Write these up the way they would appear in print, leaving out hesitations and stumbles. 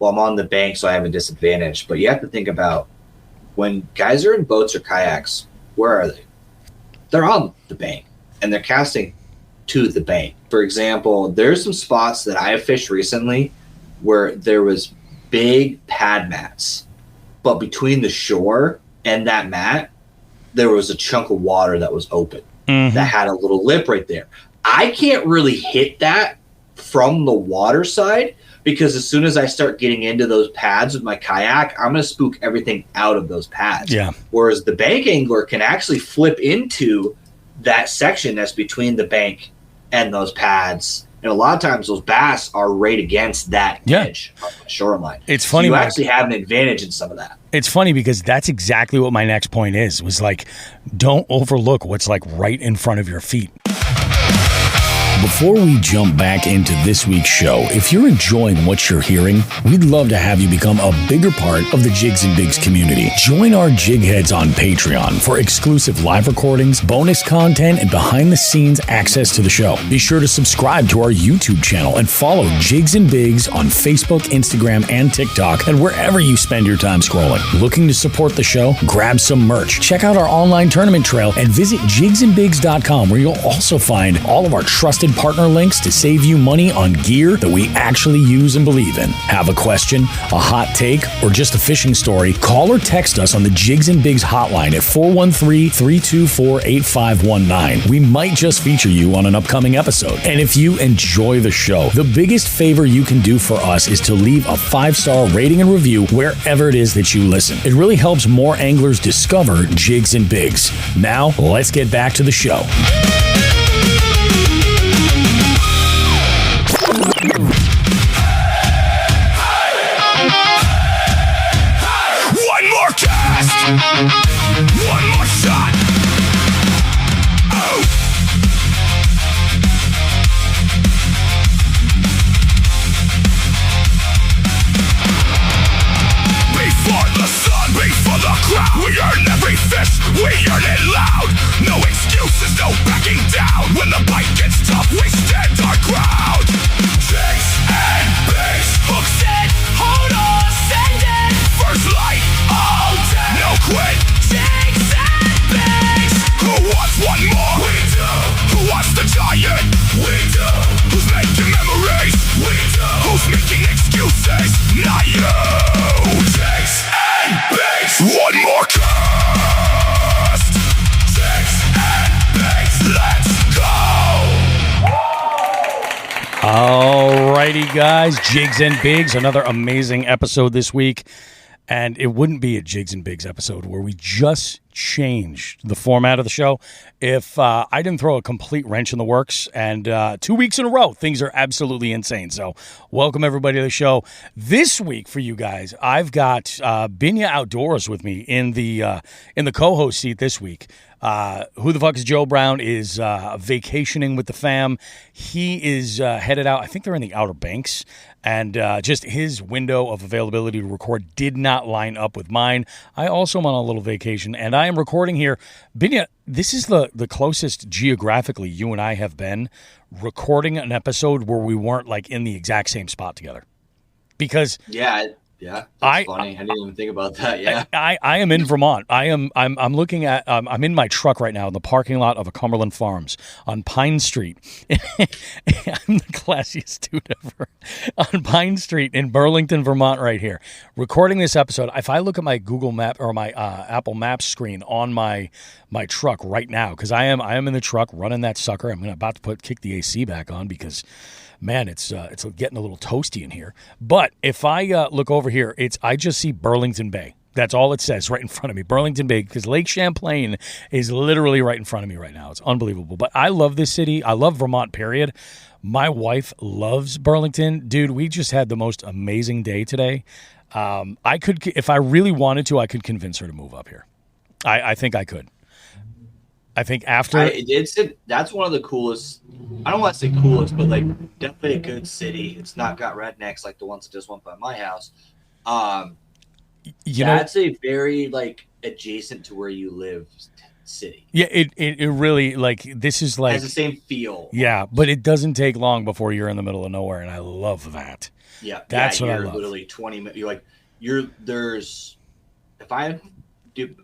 well, I'm on the bank, so I have a disadvantage. But you have to think about when guys are in boats or kayaks, where are they? They're on the bank, and they're casting to the bank. For example, there's some spots that I have fished recently where there was big pad mats, but between the shore and that mat, there was a chunk of water that was open that had a little lip right there. I can't really hit that from the water side because as soon as I start getting into those pads with my kayak, I'm going to spook everything out of those pads. Yeah. Whereas the bank angler can actually flip into that section that's between the bank and those pads. And a lot of times those bass are right against that edge of the shoreline. It's funny. So you actually have an advantage in some of that. It's funny because that's exactly what my next point is, was like, don't overlook what's like right in front of your feet. Before we jump back into this week's show, if you're enjoying what you're hearing, we'd love to have you become a bigger part of the Jigs and Bigs community. Join our Jig Heads on Patreon for exclusive live recordings, bonus content, and behind-the-scenes access to the show. Be sure to subscribe to our YouTube channel and follow Jigs and Bigs on Facebook, Instagram, and TikTok, and wherever you spend your time scrolling. Looking to support the show? Grab some merch. Check out our online tournament trail and visit jigsandbigs.com, where you'll also find all of our trusted partner links to save you money on gear that we actually use and believe in. Have a question, a hot take, or just a fishing story? Call or text us on the Jigs and Bigs hotline at 413-324-8519. We might just feature you on an upcoming episode. And if you enjoy the show, the biggest favor you can do for us is to leave a 5-star rating and review wherever it is that you listen. It really helps more anglers discover Jigs and Bigs. Now, let's get back to the show. One more cast! One more shot! Oh! Before the sun, before the crowd, we earn every fish, we earn it loud. No excuses, no backing down. When the bite gets tough, we stand our ground. Jigs and Bigs, hooks in, hold on, send it. First light, all day, no quit. Jigs and Bigs. Who wants one more? We do. Who wants the giant? We do. Who's making memories? We do. Who's making excuses? Not you. Jigs and Bigs. One more cast. Jigs and Bigs. Let's go. Alrighty, guys. Jigs and Bigs. Another amazing episode this week. And it wouldn't be a Jigs and Bigs episode where we just changed the format of the show if I didn't throw a complete wrench in the works. And 2 weeks in a row, things are absolutely insane. So welcome everybody to the show. This week for you guys, I've got Binya Outdoors with me in the co-host seat this week. Who the fuck is Joe Brown is vacationing with the fam. He is headed out. I think they're in the Outer Banks. And just his window of availability to record did not line up with mine. I also am on a little vacation, and I am recording here. Binya, this is the closest geographically you and I have been recording an episode where we weren't like in the exact same spot together. Because Yeah, that's funny. I didn't even think about that. Yeah, I am in Vermont. I'm looking at I'm in my truck right now in the parking lot of a Cumberland Farms on Pine Street. I'm the classiest dude ever on Pine Street in Burlington, Vermont, right here, recording this episode. If I look at my Google Map or my Apple Maps screen on my truck right now, because I am in the truck running that sucker. I'm about to kick the AC back on because, man, it's getting a little toasty in here. But if I look over here, I just see Burlington Bay. That's all it says right in front of me, Burlington Bay, because Lake Champlain is literally right in front of me right now. It's unbelievable. But I love this city. I love Vermont, period. My wife loves Burlington. Dude, we just had the most amazing day today. I could, if I really wanted to, I could convince her to move up here. I think I could. I think after that's one of the coolest. I don't want to say coolest, but like definitely a good city. It's not got rednecks like the ones that just went by my house. That's a very like adjacent to where you live city. Yeah, it really, like, this is It like... has the same feel. Yeah, but it doesn't take long before you're in the middle of nowhere, and I love that. Yeah, That's what I you're love. literally 20 minutes.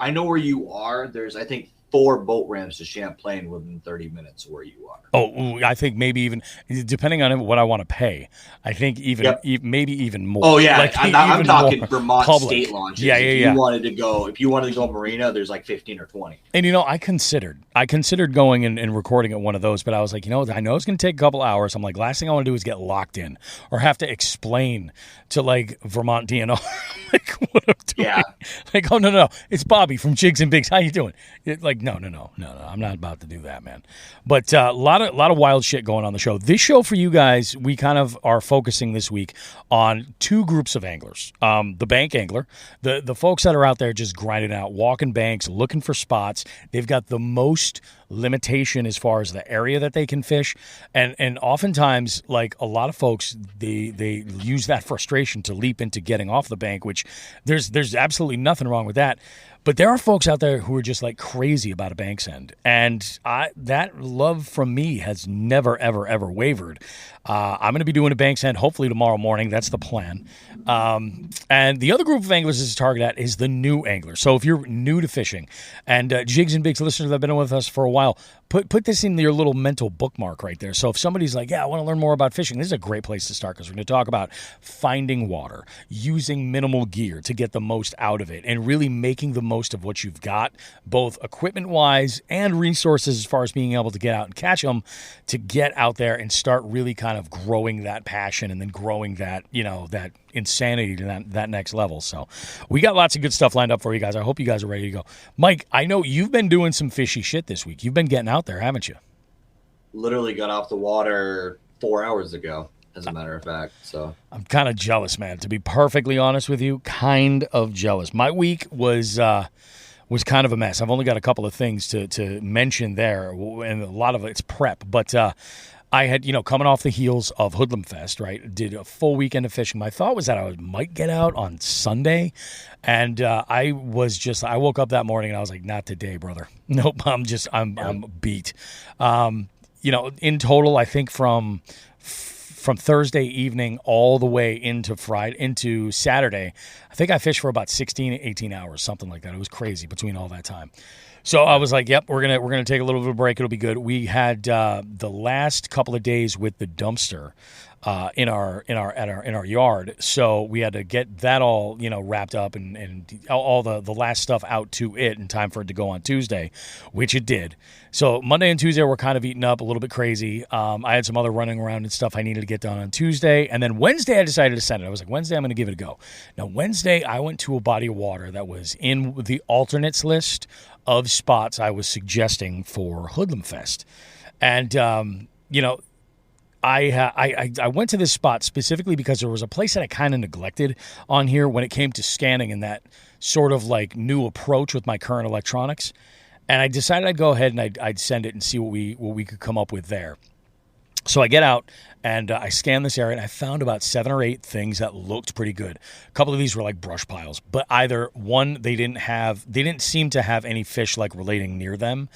I know where you are. There's, I think, 4 boat ramps to Champlain within 30 minutes of where you are. Oh, I think maybe even, depending on what I want to pay, I think maybe even more. Oh yeah, like, I'm talking more Vermont public. state launches. Yeah. If you wanted to go marina, there's like 15 or 20. And I considered going and recording at one of those, but I was like, I know it's going to take a couple hours. I'm like, last thing I want to do is get locked in or have to explain to like Vermont DNR like what I'm doing. Yeah. Like, oh no, it's Bobby from Jigs and Bigs. How you doing? Like, no, I'm not about to do that, man. But a lot of wild shit going on the show. This show for you guys, we kind of are focusing this week on 2 groups of anglers. The bank angler, the folks that are out there just grinding out, walking banks, looking for spots. They've got the most limitation as far as the area that they can fish, and oftentimes, like, a lot of folks, they use that frustration to leap into getting off the bank, which there's absolutely nothing wrong with that. But there are folks out there who are just like crazy about a bank's end, and that love from me has never, ever, ever wavered. I'm going to be doing a bank's end hopefully tomorrow morning. That's the plan. And the other group of anglers this is targeted at is the new angler. So if you're new to fishing, and Jigs and Bigs listeners that have been with us for a while, put this in your little mental bookmark right there. So if somebody's like, yeah, I want to learn more about fishing, this is a great place to start, because we're going to talk about finding water, using minimal gear to get the most out of it, and really making the most of what you've got, both equipment-wise and resources as far as being able to get out and catch them, to get out there and start really kind of growing that passion and then growing that, that insanity to that next level. So we got lots of good stuff lined up for you guys. I hope you guys are ready to go. Mike, I know you've been doing some fishy shit this week. You've been getting out there, haven't you? Literally got off the water 4 hours ago, as a matter of fact. So I'm kind of jealous, man. To be perfectly honest with you, kind of jealous. My week was kind of a mess. I've only got a couple of things to mention there, and a lot of it's prep. But I had, coming off the heels of Hoodlum Fest, right? Did a full weekend of fishing. My thought was that I might get out on Sunday, and I woke up that morning and I was like, not today, brother. Nope, I'm beat. In total, I think from Thursday evening all the way into Saturday, I think I fished for about 16, 18 hours, something like that. It was crazy between all that time. So I was like, yep, we're gonna take a little bit of a break. It'll be good. We had the last couple of days with the dumpster in our yard, so we had to get that all wrapped up and all the last stuff out to it in time for it to go on Tuesday, which it did. So Monday and Tuesday were kind of eaten up, a little bit crazy. I had some other running around and stuff I needed to get done on Tuesday, and then Wednesday I decided to send it. I was like, Wednesday I'm going to give it a go. Now Wednesday I went to a body of water that was in the alternates list of spots I was suggesting for Hoodlum Fest, and I went to this spot specifically because there was a place that I kind of neglected on here when it came to scanning and that sort of like new approach with my current electronics. And I decided I'd go ahead and I'd send it and see what we could come up with there. So I get out and I scanned this area and I found about 7 or 8 things that looked pretty good. A couple of these were like brush piles, but either one, they didn't seem to have any fish like relating near them,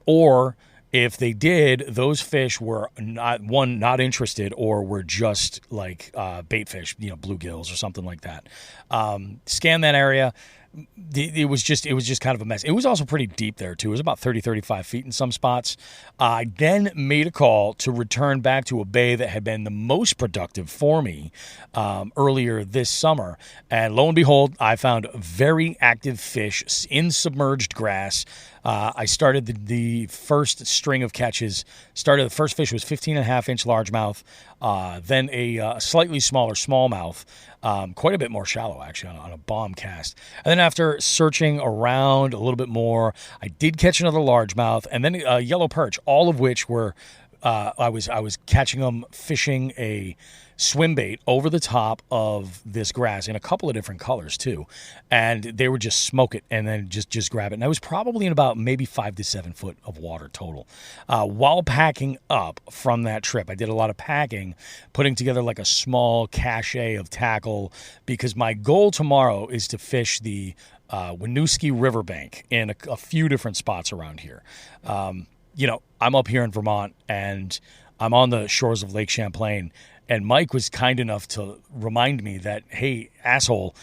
or if they did, those fish were not interested, or were just like bait fish, bluegills or something like that. Scan that area. It was just kind of a mess. It was also pretty deep there too. It was about 30, 35 feet in some spots. I then made a call to return back to a bay that had been the most productive for me earlier this summer. And lo and behold, I found very active fish in submerged grass. I started the first string of catches. The first fish was 15.5-inch largemouth, then a slightly smaller smallmouth, quite a bit more shallow actually on a bomb cast. And then after searching around a little bit more, I did catch another largemouth, and then a yellow perch, all of which were I was catching them fishing a swim bait over the top of this grass in a couple of different colors too, and they would just smoke it and then just grab it. And I was probably in about maybe 5 to 7 foot of water total. While packing up from that trip, I did a lot of packing, putting together like a small cache of tackle, because my goal tomorrow is to fish the Winooski Riverbank in a few different spots around here. I'm up here in Vermont, and I'm on the shores of Lake Champlain, and Mike was kind enough to remind me that, hey, asshole,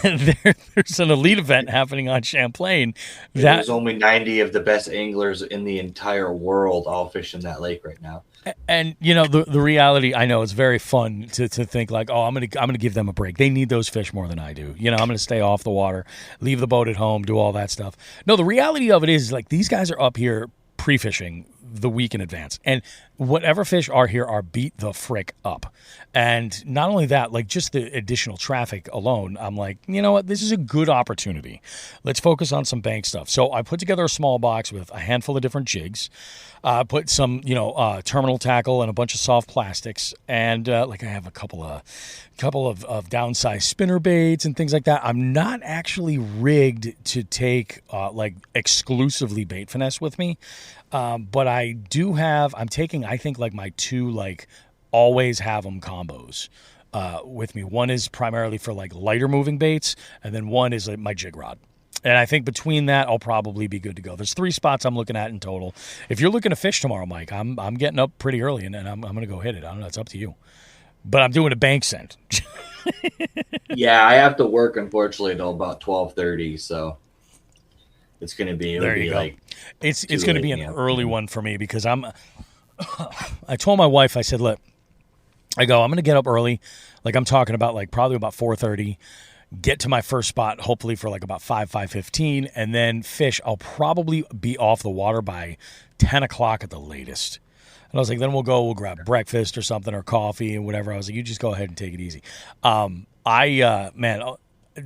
there's an elite event happening on Champlain. There's only 90 of the best anglers in the entire world all fishing that lake right now. And the reality, I know it's very fun to think like, oh, I'm gonna give them a break. They need those fish more than I do. I'm gonna stay off the water, leave the boat at home, do all that stuff. No, the reality of it is like these guys are up here pre-fishing the week in advance, and whatever fish are here are beat the frick up. And not only that, like just the additional traffic alone, I'm like, you know what, this is a good opportunity. Let's focus on some bank stuff. So I put together a small box with a handful of different jigs, put some terminal tackle and a bunch of soft plastics, and I have a couple of downsized spinner baits and things like that. I'm not actually rigged to take exclusively bait finesse with me, but I do have. I'm taking, I think, like my two always have them combos with me. One is primarily for like lighter moving baits, and then one is my jig rod. And I think between that, I'll probably be good to go. There's 3 spots I'm looking at in total. If you're looking to fish tomorrow, Mike, I'm getting up pretty early, and I'm going to go hit it. I don't know. It's up to you. But I'm doing a bank send. Yeah, I have to work, unfortunately, until about 12:30, so it's going to be It's going to be an early one for me because I told my wife, I said, look, I'm going to get up early. Like I'm talking about probably about 4:30. Get to my first spot, hopefully for about 5:15, and then fish. I'll probably be off the water by 10 o'clock at the latest. And I was like, then we'll grab breakfast or something or coffee and whatever. I was like, you just go ahead and take it easy.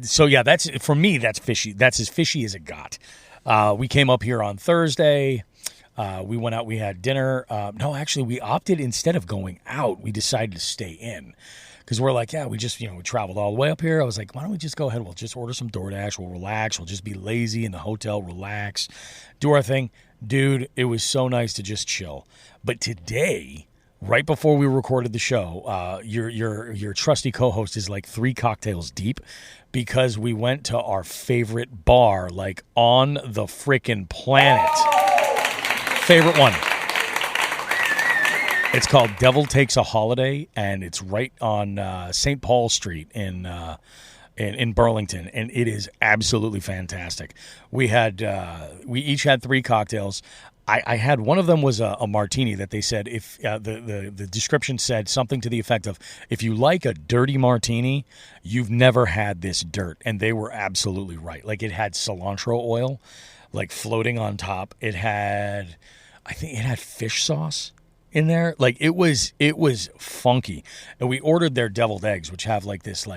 So yeah, that's, for me, that's fishy. That's as fishy as it got. We came up here on Thursday. We went out, we had dinner. No, actually, we opted, instead of going out, we decided to stay in. Because we're like, yeah, we just, we traveled all the way up here. I was like, why don't we just go ahead? We'll just order some DoorDash. We'll relax. We'll just be lazy in the hotel, relax, do our thing. Dude, it was so nice to just chill. But today, right before we recorded the show, your trusty co-host is 3 cocktails deep because we went to our favorite bar, on the frickin' planet. Favorite one. It's called Devil Takes a Holiday, and it's right on St. Paul Street in Burlington, and it is absolutely fantastic. We each had 3 cocktails. I had, one of them was a martini that they said, if the description said something to the effect of, if you like a dirty martini, you've never had this dirt, and they were absolutely right. It had cilantro oil floating on top. I think it had fish sauce in there. It was funky. And we ordered their deviled eggs, which have this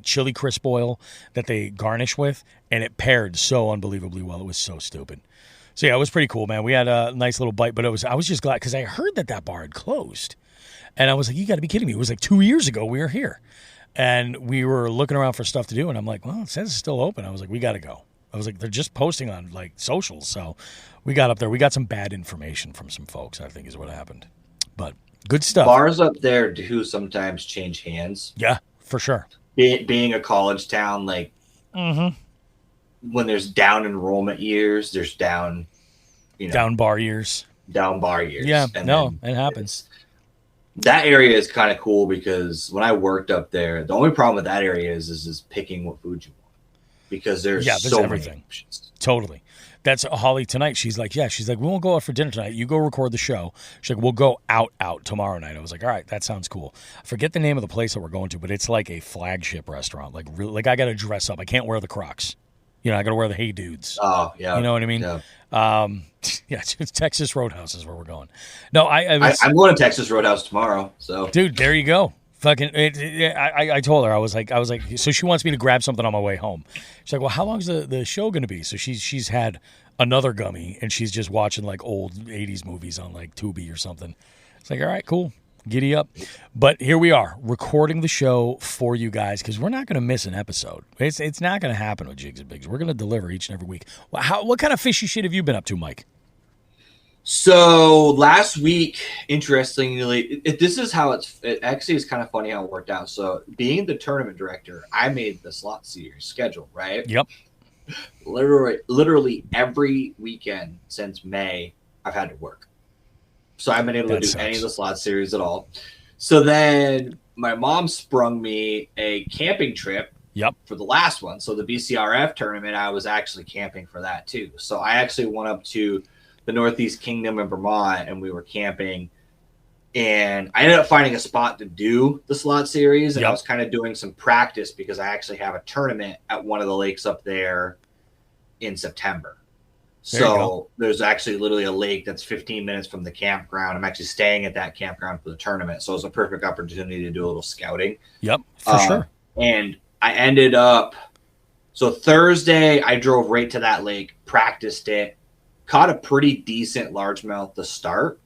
chili crisp oil that they garnish with, and it paired so unbelievably well. It was so stupid. So yeah, it was pretty cool, man. We had a nice little bite, but I was just glad because I heard that bar had closed, and I was like, you got to be kidding me. It was 2 years ago we were here, and we were looking around for stuff to do, and I'm like, well, it says it's still open. I was like, we got to go. I was like, they're just posting on socials. So we got up there. We got some bad information from some folks, I think is what happened. But good stuff. Bars up there do sometimes change hands. Yeah, for sure. Being a college town, mm-hmm. When there's down enrollment years, there's down, down bar years. Down bar years. Yeah, and no, it happens. That area is kind of cool because when I worked up there, the only problem with that area is picking what food you want. Because there's so everything. Many options. Totally. That's Holly tonight. She's like, we won't go out for dinner tonight. You go record the show. She's like, we'll go out tomorrow night. I was like, all right, that sounds cool. I forget the name of the place that we're going to, but it's a flagship restaurant. I got to dress up. I can't wear the Crocs. I got to wear the Hey Dudes. Oh, yeah. You know what I mean? Yeah. It's Texas Roadhouse is where we're going. No, I'm going to Texas Roadhouse tomorrow. So, dude, there you go. Fucking, I told her, I was like, so she wants me to grab something on my way home. She's like, well, how long's the show going to be? So she's had another gummy, and she's just watching old 80s movies on Tubi or something. It's like, all right, cool. Giddy up. But here we are, recording the show for you guys, because we're not going to miss an episode. It's not going to happen with Jigs Bigs. We're going to deliver each and every week. What kind of fishy shit have you been up to, Mike? So last week, interestingly, this is how it actually is kind of funny how it worked out. So being the tournament director, I made the slot series schedule, right? Yep. Literally every weekend since May, I've had to work. So I haven't been able to do any of the slot series at all. So then my mom sprung me a camping trip. Yep. For the last one. So the BCRF tournament, I was actually camping for that too. So I actually went up to the Northeast Kingdom in Vermont and we were camping. And I ended up finding a spot to do the slot series. And I was kind of doing some practice because I actually have a tournament at one of the lakes up there in September. So there's actually literally a lake that's 15 minutes from the campground. I'm actually staying at that campground for the tournament. So it was a perfect opportunity to do a little scouting. Yep, for sure. And I ended up, so Thursday, I drove right to that lake, practiced it, caught a pretty decent largemouth to start.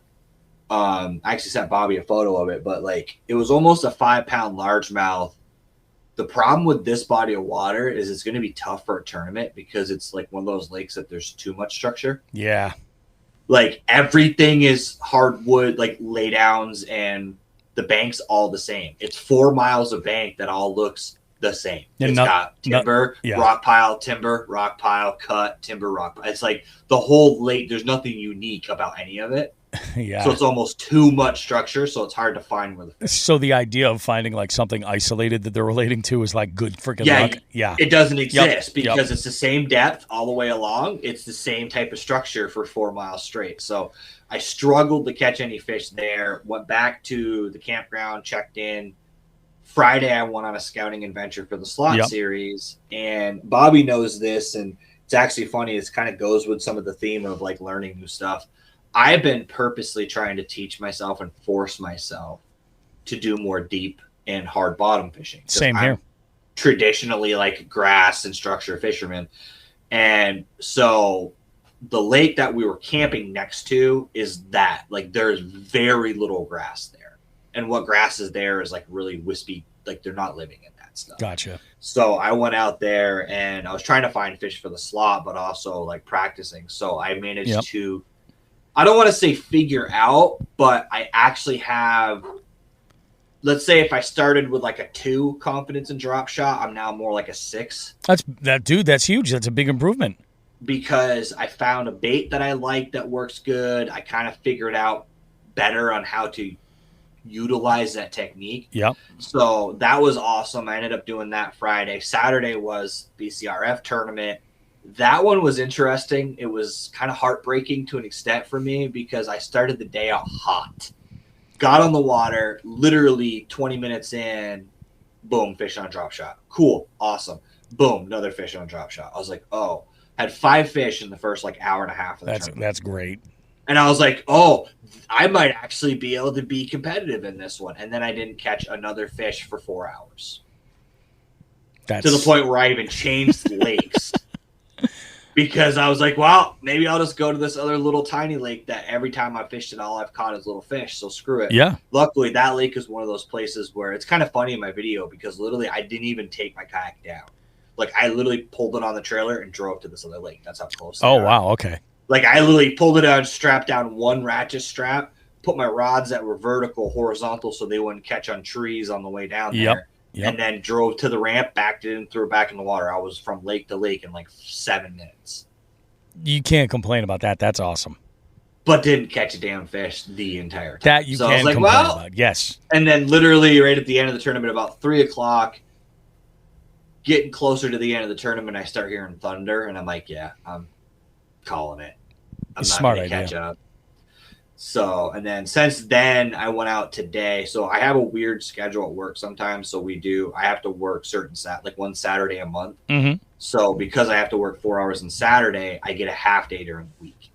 I actually sent Bobby a photo of it, but like it was almost a 5-pound largemouth. The problem with this body of water is it's going to be tough for a tournament because it's like one of those lakes that there's too much structure. Yeah. Like everything is hardwood, like laydowns, and the bank's all the same. It's 4 miles of bank that all looks the same. It's got timber, rock pile, timber, rock pile, cut, timber, rock pile. It's like the whole lake. There's nothing unique about any of it. Yeah. So it's almost too much structure, so it's hard to find where the fish. So the idea of finding like something isolated that they're relating to is like good freaking luck. Yeah. It doesn't exist because it's the same depth all the way along. It's the same type of structure for 4 miles straight. So I struggled to catch any fish there. Went back to the campground, checked in. Friday, I went on a scouting adventure for the slot series, and Bobby knows this, and it's actually funny. It kind of goes with some of the theme of like learning new stuff. I've been purposely trying to teach myself and force myself to do more deep and hard bottom fishing. Same here. Traditionally like grass and structure fisherman. And so the lake that we were camping next to is that like there's very little grass there. And what grass is there is like really wispy, like they're not living in that stuff. Gotcha. So I went out there and I was trying to find fish for the slot, but also like practicing. So I managed to, I don't want to say figure out, but I actually have, let's say if I started with like a 2 confidence and drop shot, I'm now more like a 6. That's huge. That's a big improvement. Because I found a bait that I like that works good. I kind of figured out better on how to utilize that technique. Yep. So that was awesome. I ended up doing that Friday. Saturday was BCRF tournament. That one was interesting. It was kind of heartbreaking to an extent for me because I started the day out hot. Got on the water, literally 20 minutes in, boom, fish on drop shot. Cool, awesome. Boom, another fish on drop shot. I was like, oh, had 5 fish in the first like hour and a half of the tournament. That's great. And I was like, oh, I might actually be able to be competitive in this one. And then I didn't catch another fish for 4 hours. To the point where I even changed lakes. Because I was like, well, maybe I'll just go to this other little tiny lake that every time I fished it, all I've caught is little fish. So screw it. Yeah. Luckily, that lake is one of those places where it's kind of funny in my video because literally I didn't even take my kayak down. Like I literally pulled it on the trailer and drove to this other lake. That's how close they are. Wow. Okay. Like I literally pulled it out, strapped down one ratchet strap, put my rods that were vertical, horizontal, so they wouldn't catch on trees on the way down there. Yep. And then drove to the ramp, backed it in, threw it back in the water. I was from lake to lake in like 7 minutes. You can't complain about that. That's awesome. But didn't catch a damn fish the entire time. That you can complain about. Yes. And then literally right at the end of the tournament, about 3 o'clock, getting closer to the end of the tournament, I start hearing thunder, and I'm like, yeah, I'm calling it. I'm not going to catch up. So, and then since then, I went out today. So I have a weird schedule at work sometimes. So I have to work certain like one Saturday a month. Mm-hmm. So because I have to work 4 hours on Saturday, I get a half day during the week.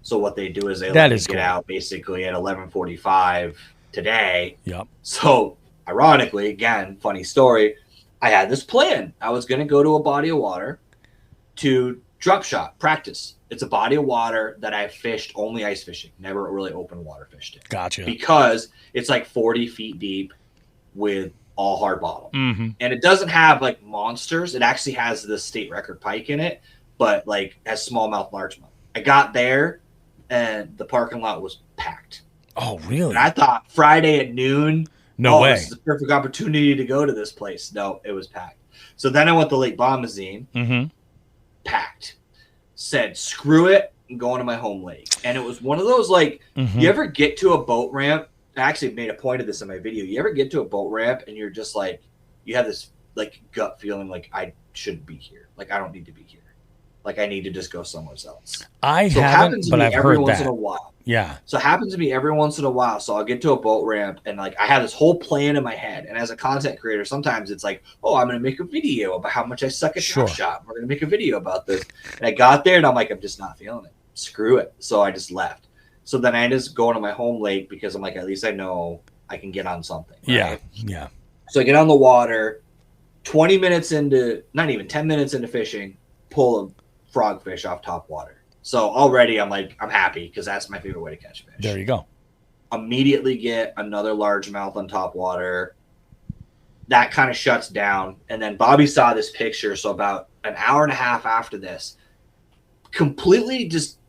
So what they do is they let me get out basically at 11:45 today. Yep. So ironically, again, funny story, I had this plan. I was going to go to a body of water to drop shot practice. It's a body of water that I've fished only ice fishing, never really open water fished it. Gotcha. Because it's like 40 feet deep with all hard bottom. Mm-hmm. And it doesn't have like monsters. It actually has the state record pike in it, but like has smallmouth, largemouth. I got there, and the parking lot was packed. Oh, really? And I thought Friday at noon, No way. This is the perfect opportunity to go to this place. No, it was packed. So then I went to Lake Bombazine, packed. Said, screw it, I'm going to my home lake. And it was one of those, like, you ever get to a boat ramp? I actually made a point of this in my video. You ever get to a boat ramp and you're just like, you have this, like, gut feeling like, I shouldn't be here. Like, I don't need to be here. Like, I need to just go somewhere else. I haven't, but I've heard once that. in a while. Yeah. So it happens to me every once in a while. So I'll get to a boat ramp and like I have this whole plan in my head. And as a content creator, sometimes it's like, oh, I'm going to make a video about how much I suck at drop shot. We're going to make a video about this. And I got there and I'm like, I'm just not feeling it. Screw it. So I just left. So then I just go to my home lake because I'm like, at least I know I can get on something. Right? Yeah. Yeah. So I get on the water, 20 minutes into, not even 10 minutes into fishing, pull a frogfish off top water. So already I'm like, I'm happy because that's my favorite way to catch fish. There you go. Immediately get another largemouth on top water. That kind of shuts down. And then Bobby saw this picture. So about an hour and a half after this, completely just,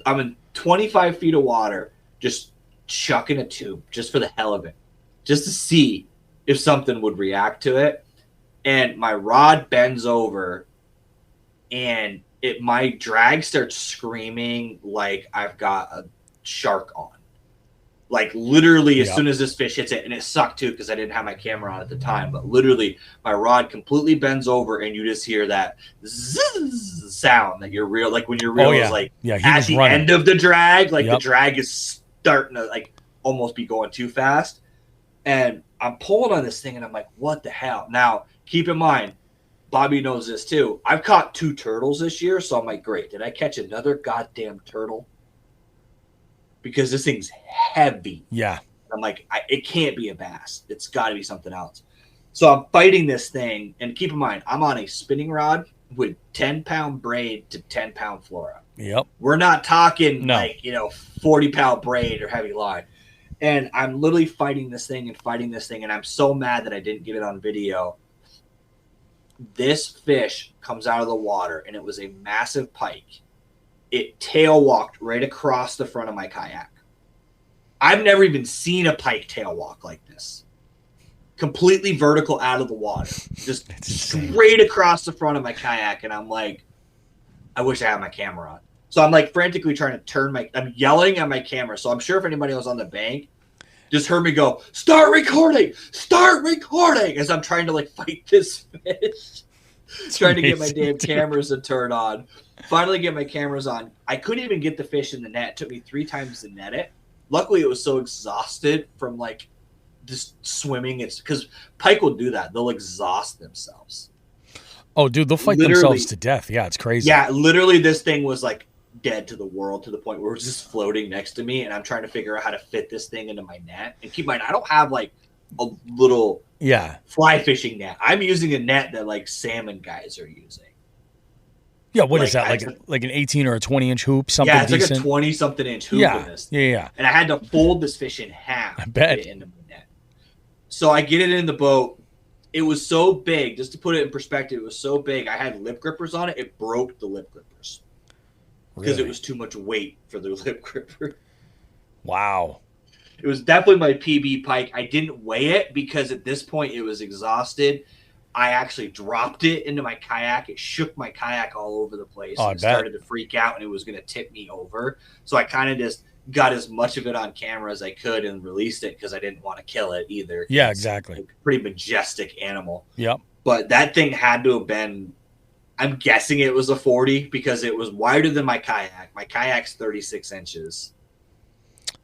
I'm in 25 feet of water, just chucking a tube just for the hell of it, just to see if something would react to it. And my rod bends over and my drag starts screaming like I've got a shark on. Like literally as soon as this fish hits it, and it sucked too because I didn't have my camera on at the time, but literally my rod completely bends over and you just hear that zzz sound that you're real, like when you're real is like at the end of the drag, like the drag is starting to like almost be going too fast. And I'm pulling on this thing and I'm like, what the hell? Now, keep in mind, Bobby knows this too. I've caught 2 turtles this year, so I'm like, great. Did I catch another goddamn turtle? Because this thing's heavy. Yeah. I'm like, it can't be a bass. It's got to be something else. So I'm fighting this thing, and keep in mind, I'm on a spinning rod with 10-pound braid to 10-pound flora. Yep. We're not talking 40-pound braid or heavy line. And I'm literally fighting this thing, and I'm so mad that I didn't get it on video. This fish comes out of the water, and it was a massive pike. It tail walked right across the front of my kayak. I've never even seen a pike tail walk like this. Completely vertical out of the water. Just straight across the front of my kayak, and I'm like, I wish I had my camera on. So I'm like frantically trying to turn I'm yelling at my camera. So I'm sure if anybody was on the bank, just heard me go, start recording as I'm trying to like fight this fish. Trying to get my damn cameras to turn on. Finally get my cameras on. I couldn't even get the fish in the net. It took me 3 times to net it. Luckily it was so exhausted from like just swimming. It's because pike will do that. They'll exhaust themselves. Oh dude, they'll fight themselves to death. Yeah, it's crazy. Yeah, literally this thing was like dead to the world to the point where it was just floating next to me, and I'm trying to figure out how to fit this thing into my net. And keep in mind, I don't have like a little fly fishing net. I'm using a net that like salmon guys are using. Yeah, what is that? Like an 18 or a 20-inch hoop? Something it's decent? Like a 20-something inch hoop in this thing. Yeah. And I had to fold this fish in half I bet. to get it into my net. So I get it in the boat. It was so big, just to put it in perspective, it was so big. I had lip grippers on it. It broke the lip grippers. Because it was too much weight for the lip gripper. Wow. It was definitely my PB pike. I didn't weigh it because at this point it was exhausted. I actually dropped it into my kayak. It shook my kayak all over the place. Oh, and started to freak out, and it was going to tip me over. So I kind of just got as much of it on camera as I could and released it because I didn't want to kill it either. Yeah, exactly. It's a pretty majestic animal. Yep. But that thing had to have been, I'm guessing it was a 40 because it was wider than my kayak. My kayak's 36 inches.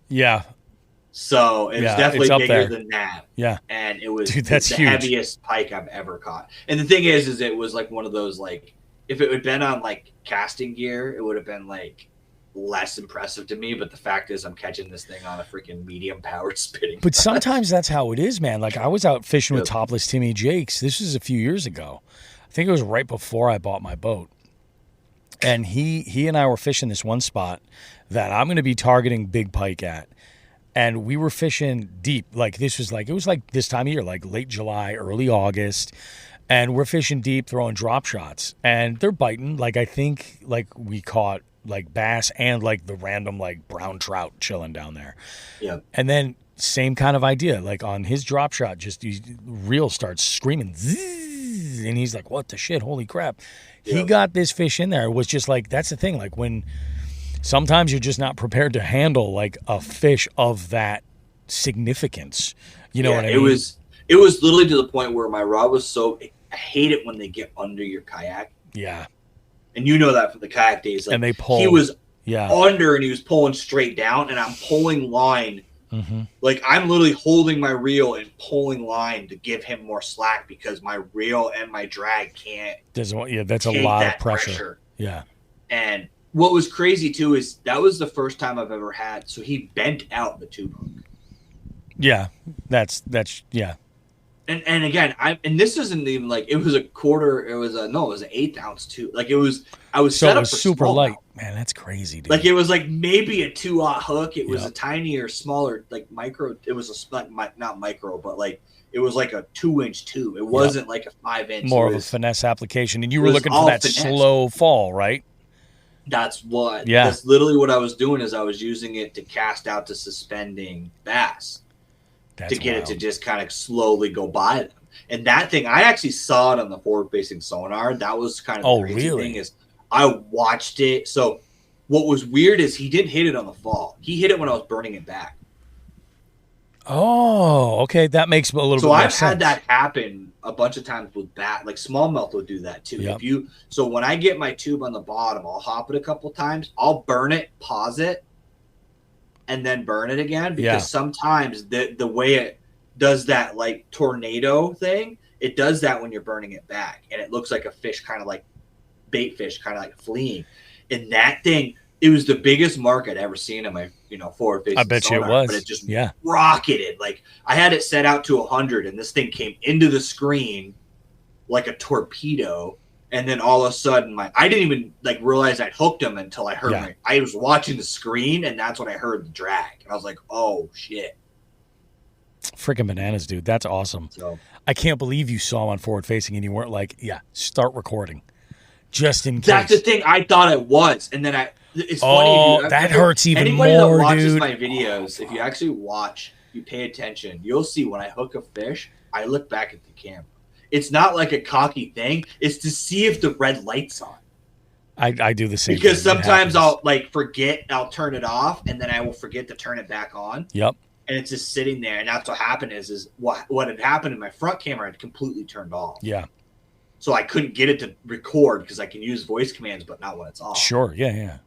Yeah. So it's definitely bigger than that. Yeah. And it was that's the huge. heaviest pike I've ever caught. And the thing is it was like one of those, like, if it had been on like casting gear, it would have been like less impressive to me. But the fact is I'm catching this thing on a freaking medium powered spinning. But sometimes that's how it is, man. Like I was out fishing with Topless Timmy Jakes. This was a few years ago. I think it was right before I bought my boat. And he and I were fishing this one spot that I'm going to be targeting big pike at. And we were fishing deep. Like it was like this time of year, like late July, early August. And we're fishing deep, throwing drop shots. And they're biting. Like I think like we caught like bass and like the random like brown trout chilling down there. Yeah. And then same kind of idea, like on his drop shot, just reel starts screaming, zzz, and he's like, "What the shit? Holy crap!" He got this fish in there. It was just like, that's the thing. Like when sometimes you're just not prepared to handle like a fish of that significance. You know what I mean? It was literally to the point where my rod was so. I hate it when they get under your kayak. Yeah. And you know that from the kayak days. Like, and they pull. He was under and he was pulling straight down, and I'm pulling line. Mm-hmm. Like I'm literally holding my reel and pulling line to give him more slack because my reel and my drag can't. That's a lot of pressure. Yeah. And what was crazy too is that was the first time I've ever had. So he bent out the tube hook. Yeah, that's yeah. And again, this isn't even like it was a quarter. It was an 1/8 ounce too. Like it was. I was so set it up was for super light, mouth. man. That's crazy, dude. Like it was like maybe a 2/0 hook. It was a tinier, smaller, like micro. It was not micro, but like it was like a 2-inch tube. It wasn't like a 5-inch. More of a finesse application, and you were looking for that finesse. Slow fall, right? That's what. Yeah. That's literally what I was doing. Is I was using it to cast out to suspending bass. To get it to just kind of slowly go by them. And that thing, I actually saw it on the forward-facing sonar. That was kind of the crazy thing is I watched it. So what was weird is he didn't hit it on the fall. He hit it when I was burning it back. Oh, okay. That makes a little bit more sense. So I've had that happen a bunch of times with bat. Like smallmouth will do that too. Yep. So when I get my tube on the bottom, I'll hop it a couple times. I'll burn it, pause it, and then burn it again because sometimes the way it does that like tornado thing, it does that when you're burning it back, and it looks like a fish kind of like bait fish, kind of like fleeing. And that thing, it was the biggest mark I'd ever seen in my forward facing. I bet you it was, but it just rocketed. Like I had it set out to 100, and this thing came into the screen like a torpedo. And then all of a sudden, I didn't even like realize I'd hooked him until I heard I was watching the screen, and that's when I heard the drag. And I was like, "Oh shit!" Freaking bananas, dude! That's awesome. So I can't believe you saw him on forward facing, and you weren't like, "Yeah, start recording," just in case. That's the thing. I thought it was, and then it's funny. Oh, that hurts even more, anybody that watches dude. my videos, if you actually watch, you pay attention, you'll see when I hook a fish, I look back at the camera. It's not like a cocky thing. It's to see if the red light's on. I do the same because thing. Sometimes I'll like forget, I'll turn it off, and then I will forget to turn it back on. Yep. And it's just sitting there, and that's what happened is what had happened in my front camera had completely turned off. Yeah. So I couldn't get it to record because I can use voice commands, but not when it's off. Sure. Yeah.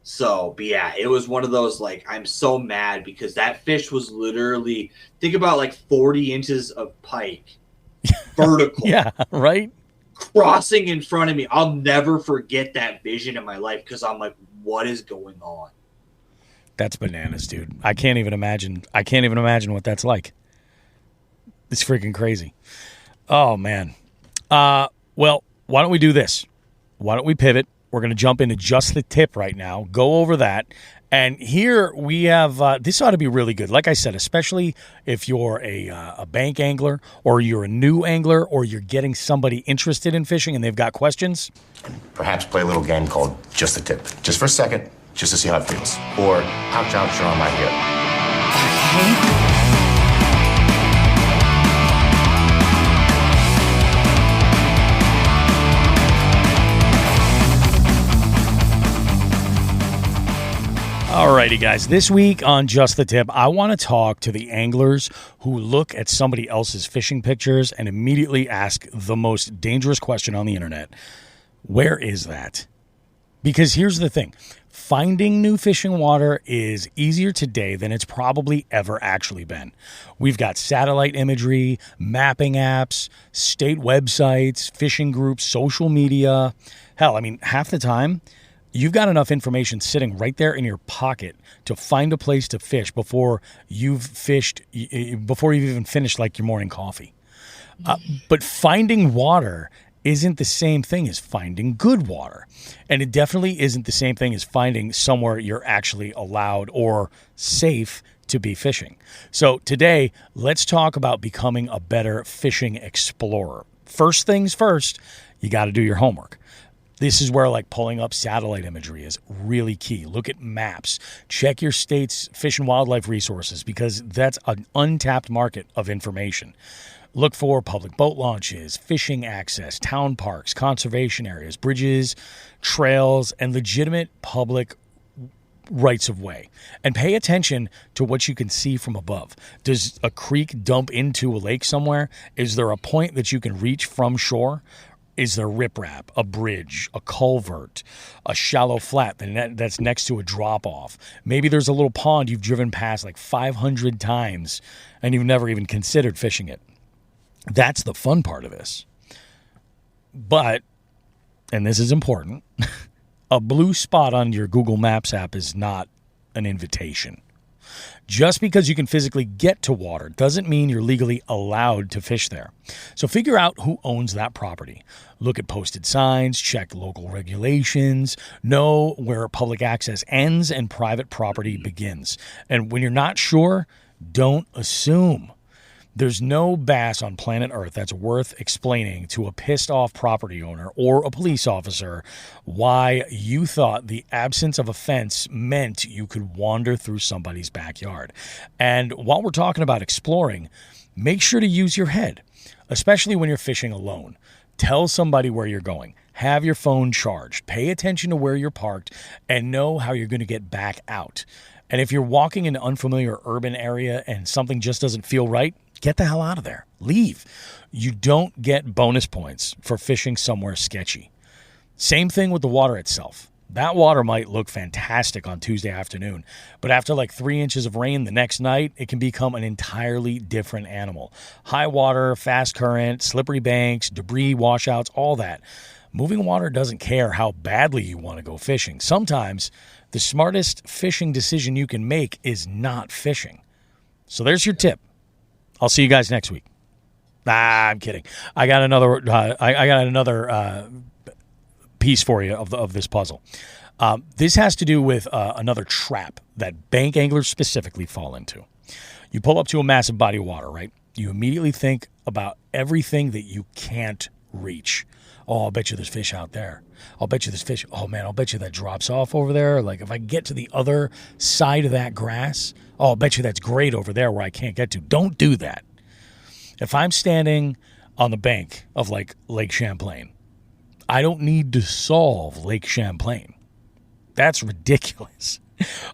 So, but yeah, it was one of those, like, I'm so mad because that fish was literally, think about like 40 inches of pike. Vertical. Yeah, right? Crossing in front of me. I'll never forget that vision in my life because I'm like, what is going on? That's bananas, dude. I can't even imagine what that's like. It's freaking crazy. Oh, man. Well, why don't we do this? Why don't we pivot? We're going to jump into just the tip right now, go over that. And here we have, this ought to be really good. Like I said, especially if you're a bank angler or you're a new angler or you're getting somebody interested in fishing and they've got questions. Perhaps play a little game called Just the Tip. Just for a second, just to see how it feels. Or, ouch, ouch, you're on my head. Okay. Alrighty, guys. This week on Just the Tip, I want to talk to the anglers who look at somebody else's fishing pictures and immediately ask the most dangerous question on the internet. Where is that? Because here's the thing. Finding new fishing water is easier today than it's probably ever actually been. We've got satellite imagery, mapping apps, state websites, fishing groups, social media. Hell, I mean, half the time, you've got enough information sitting right there in your pocket to find a place to fish before you've even finished like your morning coffee. But finding water isn't the same thing as finding good water. And it definitely isn't the same thing as finding somewhere you're actually allowed or safe to be fishing. So today, let's talk about becoming a better fishing explorer. First things first, you got to do your homework. This is where like pulling up satellite imagery is really key. Look at maps. Check your state's fish and wildlife resources because that's an untapped market of information. Look for public boat launches, fishing access, town parks, conservation areas, bridges, trails, and legitimate public rights of way. And pay attention to what you can see from above. Does a creek dump into a lake somewhere? Is there a point that you can reach from shore? Is there riprap, a bridge, a culvert, a shallow flat that's next to a drop-off? Maybe there's a little pond you've driven past like 500 times and you've never even considered fishing it. That's the fun part of this. But, and this is important, a blue spot on your Google Maps app is not an invitation. Just because you can physically get to water doesn't mean you're legally allowed to fish there. So figure out who owns that property. Look at posted signs, check local regulations, know where public access ends and private property begins. And when you're not sure, don't assume. There's no bass on planet Earth that's worth explaining to a pissed off property owner or a police officer why you thought the absence of a fence meant you could wander through somebody's backyard. And while we're talking about exploring, make sure to use your head, especially when you're fishing alone. Tell somebody where you're going. Have your phone charged. Pay attention to where you're parked and know how you're going to get back out. And if you're walking in an unfamiliar urban area and something just doesn't feel right, get the hell out of there. Leave. You don't get bonus points for fishing somewhere sketchy. Same thing with the water itself. That water might look fantastic on Tuesday afternoon, but after like 3 inches of rain the next night, it can become an entirely different animal. High water, fast current, slippery banks, debris washouts, all that. Moving water doesn't care how badly you want to go fishing. Sometimes the smartest fishing decision you can make is not fishing. So there's your tip. I'll see you guys next week. I'm kidding. I got another piece for you of this puzzle. This has to do with another trap that bank anglers specifically fall into. You pull up to a massive body of water, right? You immediately think about everything that you can't reach. Oh, I'll bet you there's fish out there. I'll bet you there's fish. Oh, man, I'll bet you that drops off over there. Like, if I get to the other side of that grass, oh, I'll bet you that's great over there where I can't get to. Don't do that. If I'm standing on the bank of, like, Lake Champlain, I don't need to solve Lake Champlain. That's ridiculous.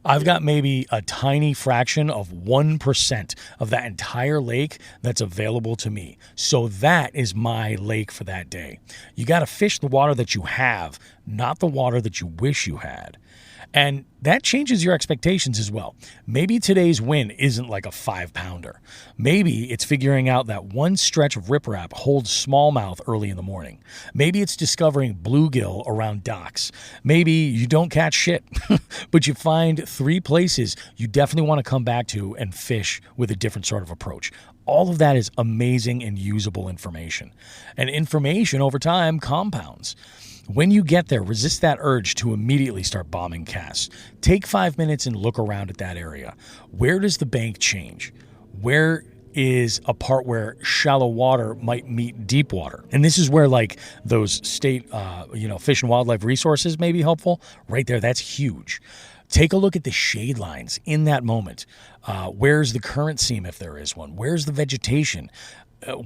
I've got maybe a tiny fraction of 1% of that entire lake that's available to me. So that is my lake for that day. You got to fish the water that you have, not the water that you wish you had. And that changes your expectations as well. Maybe today's win isn't like a 5-pounder. Maybe it's figuring out that one stretch of riprap holds smallmouth early in the morning. Maybe it's discovering bluegill around docks. Maybe you don't catch shit, but you find 3 places you definitely want to come back to and fish with a different sort of approach. All of that is amazing and usable information. And information over time compounds. When you get there, resist that urge to immediately start bombing casts. Take 5 minutes and look around at that area. Where does the bank change? Where is a part where shallow water might meet deep water? And this is where like those state, fish and wildlife resources may be helpful. Right there, that's huge. Take a look at the shade lines in that moment. Where's the current seam if there is one? Where's the vegetation?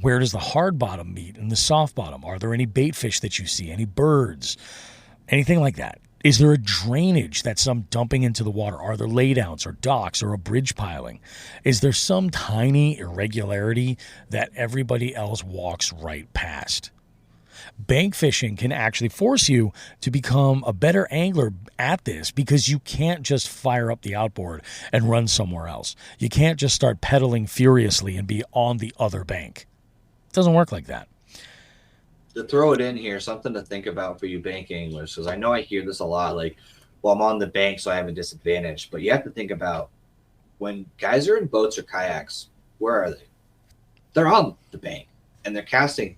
Where does the hard bottom meet and the soft bottom? Are there any bait fish that you see? Any birds? Anything like that? Is there a drainage that's some dumping into the water? Are there laydowns or docks or a bridge piling? Is there some tiny irregularity that everybody else walks right past? Bank fishing can actually force you to become a better angler at this because you can't just fire up the outboard and run somewhere else. You can't just start pedaling furiously and be on the other bank. It doesn't work like that. To throw it in here, something to think about for you bank anglers, because I know I hear this a lot, like, well, I'm on the bank, so I have a disadvantage. But you have to think about when guys are in boats or kayaks, where are they? They're on the bank, and they're casting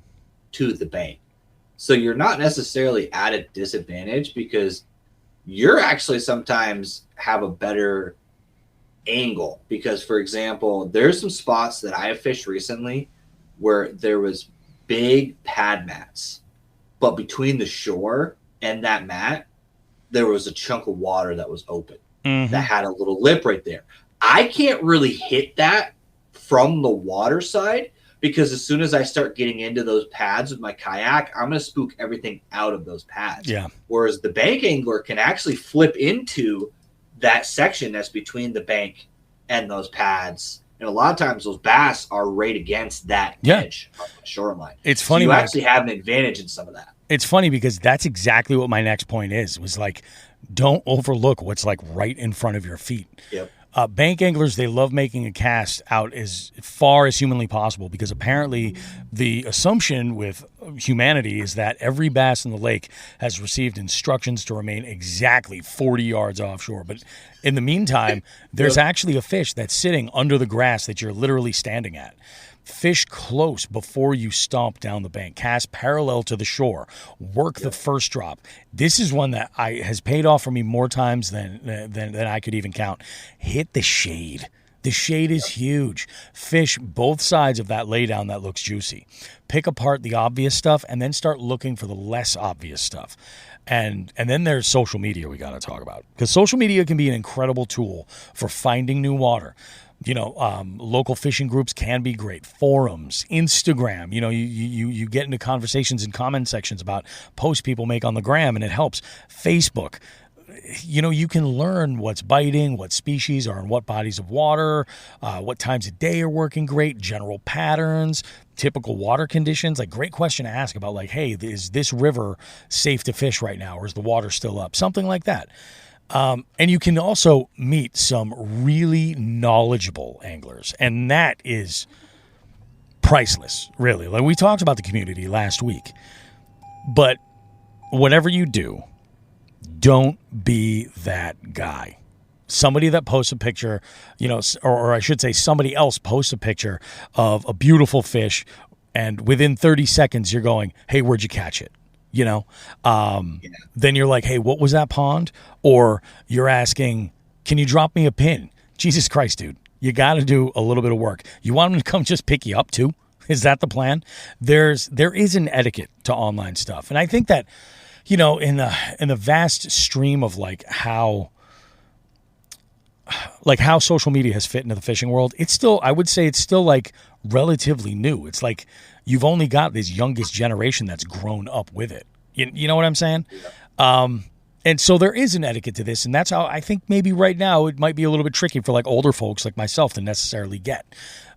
to the bank. So you're not necessarily at a disadvantage because you're actually sometimes have a better angle. Because, for example, there's some spots that I have fished recently where there was big pad mats, but between the shore and that mat, there was a chunk of water that was open Mm-hmm. that had a little lip right there. I can't really hit that from the water side because as soon as I start getting into those pads with my kayak, I'm going to spook everything out of those pads. Yeah. Whereas the bank angler can actually flip into that section that's between the bank and those pads. And a lot of times those bass are right against that edge of the shoreline. It's funny. So you actually have an advantage in some of that. It's funny because that's exactly what my next point is, was like, don't overlook what's like right in front of your feet. Yep. Bank anglers, they love making a cast out as far as humanly possible because apparently the assumption with humanity is that every bass in the lake has received instructions to remain exactly 40 yards offshore. But in the meantime, there's actually a fish that's sitting under the grass that you're literally standing at. Fish close before you stomp down the bank. Cast parallel to the shore. Work the first drop. This is one that has paid off for me more times than I could even count. Hit the shade. The shade is huge. Fish both sides of that laydown that looks juicy. Pick apart the obvious stuff and then start looking for the less obvious stuff. And then there's social media we got to talk about, because social media can be an incredible tool for finding new water. You know, local fishing groups can be great. Forums, Instagram, you know, you get into conversations and comment sections about posts people make on the gram, and it helps. Facebook, you know, you can learn what's biting, what species are in what bodies of water, what times of day are working great, general patterns, typical water conditions. Like, great question to ask about, like, hey, is this river safe to fish right now, or is the water still up? Something like that. And you can also meet some really knowledgeable anglers, and that is priceless, really. Like, we talked about the community last week, but whatever you do, don't be that guy. Somebody that posts a picture, you know, or I should say somebody else posts a picture of a beautiful fish, and within 30 seconds you're going, hey, where'd you catch it? You know, then you're like, hey, what was that pond? Or you're asking, can you drop me a pin? Jesus Christ, dude, you got to do a little bit of work. You want them to come just pick you up too? Is that the plan? There is an etiquette to online stuff. And I think that, you know, in the vast stream of how social media has fit into the fishing world, I would say it's still like relatively new. It's like you've only got this youngest generation that's grown up with it. You know what I'm saying? Yeah. And so there is an etiquette to this, and that's how I think maybe right now it might be a little bit tricky for like older folks like myself to necessarily get.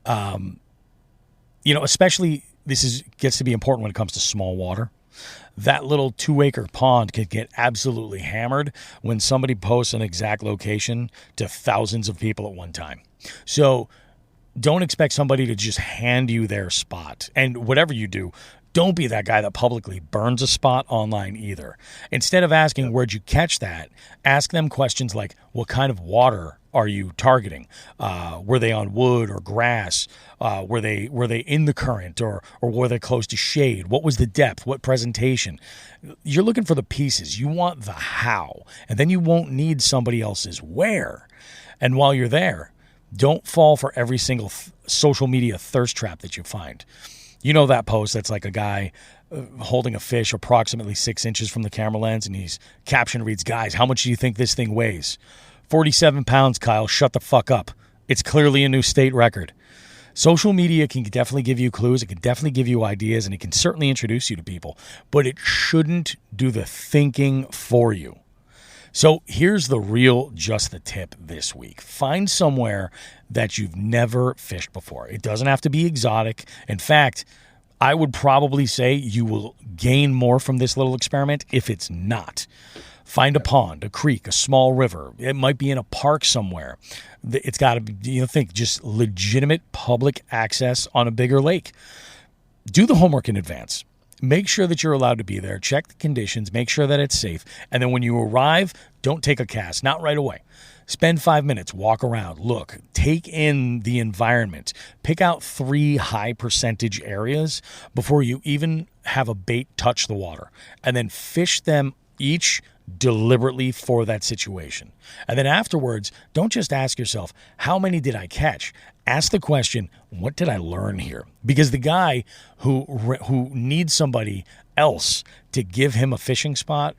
You know, especially gets to be important when it comes to small water. That little 2-acre pond could get absolutely hammered when somebody posts an exact location to thousands of people at one time. So don't expect somebody to just hand you their spot. And whatever you do, don't be that guy that publicly burns a spot online either. Instead of asking, where'd you catch that? Ask them questions like, what kind of water are you targeting? Were they on wood or grass? Were they in the current, or were they close to shade? What was the depth? What presentation? You're looking for the pieces. You want the how, and then you won't need somebody else's where. And while you're there, don't fall for every single social media thirst trap that you find. You know that post that's like a guy holding a fish approximately 6 inches from the camera lens, and his caption reads, guys, how much do you think this thing weighs? 47 pounds, Kyle. Shut the fuck up. It's clearly a new state record. Social media can definitely give you clues. It can definitely give you ideas, and it can certainly introduce you to people, but it shouldn't do the thinking for you. So here's just the tip this week. Find somewhere that you've never fished before. It doesn't have to be exotic. In fact, I would probably say you will gain more from this little experiment if it's not. Find a pond, a creek, a small river. It might be in a park somewhere. It's got to be, think just legitimate public access on a bigger lake. Do the homework in advance. Make sure that you're allowed to be there. Check the conditions. Make sure that it's safe. And then when you arrive, don't take a cast. Not right away. Spend 5 minutes. Walk around. Look. Take in the environment. Pick out 3 high percentage areas before you even have a bait touch the water. And then fish them each deliberately for that situation. And then afterwards, don't just ask yourself, how many did I catch? Ask the question, what did I learn here? Because the guy who needs somebody else to give him a fishing spot,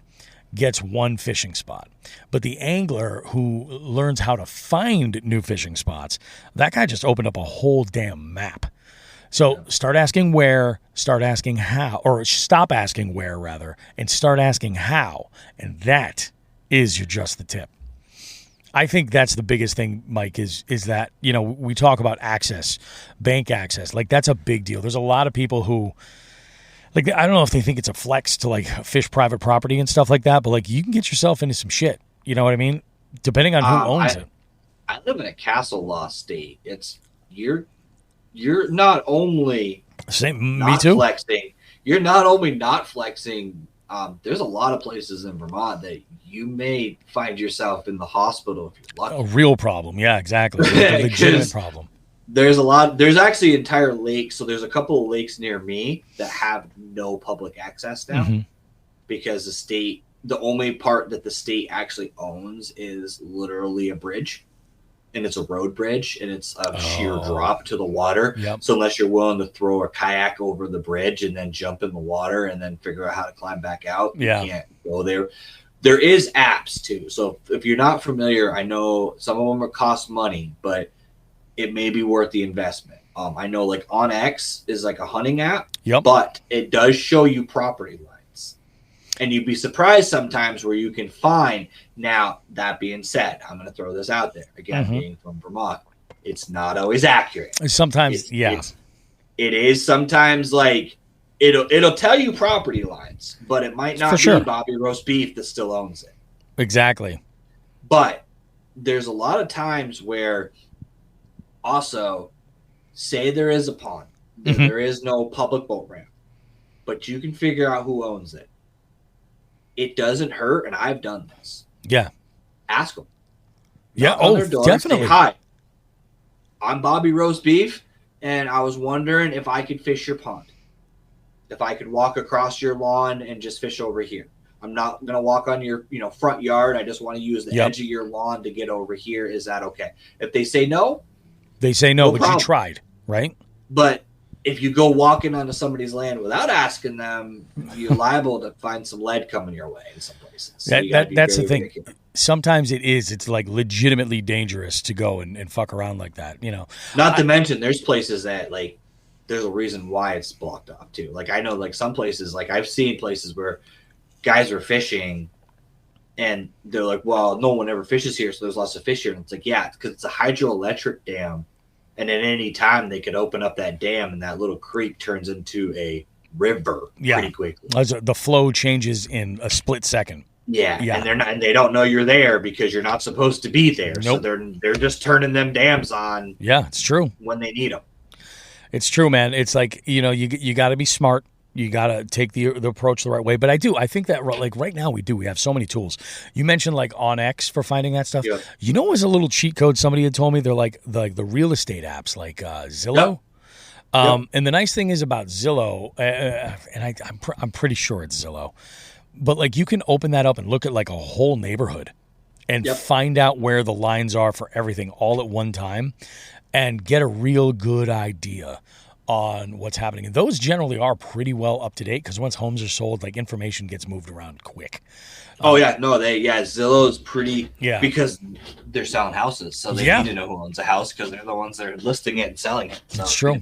gets one fishing spot. But the angler who learns how to find new fishing spots, that guy just opened up a whole damn map. So start asking where, start asking how, or stop asking where, rather, and start asking how. And that is your just the tip. I think that's the biggest thing, Mike, is that, you know, we talk about access, bank access. Like, that's a big deal. There's a lot of people who, like, I don't know if they think it's a flex to, like, fish private property and stuff like that, but, like, you can get yourself into some shit. You know what I mean? Depending on who owns it. I live in a castle law state. It's you're not only me too. Flexing. You're not only not flexing. There's a lot of places in Vermont that you may find yourself in the hospital if you're lucky. A real problem, yeah, exactly. A legitimate problem. There's actually entire lakes. So there's a couple of lakes near me that have no public access now because the only part that the state actually owns is literally a bridge. And it's a road bridge, and it's a sheer drop to the water. Yep. So unless you're willing to throw a kayak over the bridge and then jump in the water and then figure out how to climb back out, you can't go there. There is apps, too. So if you're not familiar, I know some of them cost money, but it may be worth the investment. I know, like, OnX is like a hunting app, but it does show you property lines. And you'd be surprised sometimes where you can find. Now, that being said, I'm going to throw this out there. Again, being from Vermont, it's not always accurate. Sometimes, it is sometimes like it'll tell you property lines, but it might not be Bobby Roast Beef that still owns it. Exactly. But there's a lot of times where also say there is a pond, there is no public boat ramp, but you can figure out who owns it. It doesn't hurt, and I've done this. Yeah. Ask them. Yeah, definitely. Say, hi, I'm Bobby Roast Beef, and I was wondering if I could fish your pond. If I could walk across your lawn and just fish over here. I'm not going to walk on your front yard. I just want to use the edge of your lawn to get over here. Is that okay? If they say no, but you tried, right? But if you go walking onto somebody's land without asking them, you're liable to find some lead coming your way in some places. So that's the thing. Sometimes it's like legitimately dangerous to go and fuck around like that, you know. Not to mention there's places that, like, there's a reason why it's blocked off too. Like, I know, like, some places, like, I've seen places where guys are fishing and they're like, well, no one ever fishes here, so there's lots of fish here. And it's like, yeah, because it's a hydroelectric dam. And at any time, they could open up that dam, and that little creek turns into a river pretty quickly. The flow changes in a split second. Yeah, and they don't know you're there because you're not supposed to be there. Nope. So they're just turning them dams on. Yeah, it's true. When they need them. It's true, man. It's like, you got to be smart. You got to take the approach the right way. But I think that, like, right now we have so many tools. You mentioned, like, OnX for finding that stuff. Yep. You know, it was a little cheat code somebody had told me. They're like the real estate apps, like Zillow. Yep. And the nice thing is about Zillow, and I'm pretty sure it's Zillow, but, like, you can open that up and look at, like, a whole neighborhood and find out where the lines are for everything all at one time and get a real good idea on what's happening. And those generally are pretty well up to date because once homes are sold, like, information gets moved around quick. Zillow's pretty because they're selling houses, so they need to know who owns a house because they're the ones that are listing it and selling it. So that's true.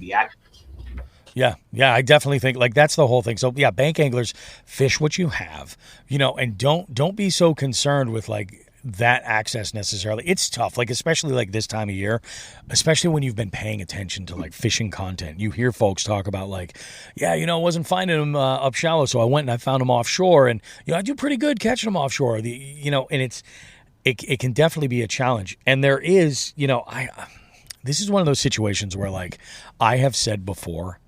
Yeah, I definitely think, like, that's the whole thing. So yeah, bank anglers, fish what you have, and don't be so concerned with, like, that access necessarily. It's tough, like, especially, like, this time of year, especially when you've been paying attention to, like, fishing content. You hear folks talk about, like, I wasn't finding them up shallow, so I went and I found them offshore, and I do pretty good catching them offshore. And it can definitely be a challenge. And there is, this is one of those situations where, like, I have said before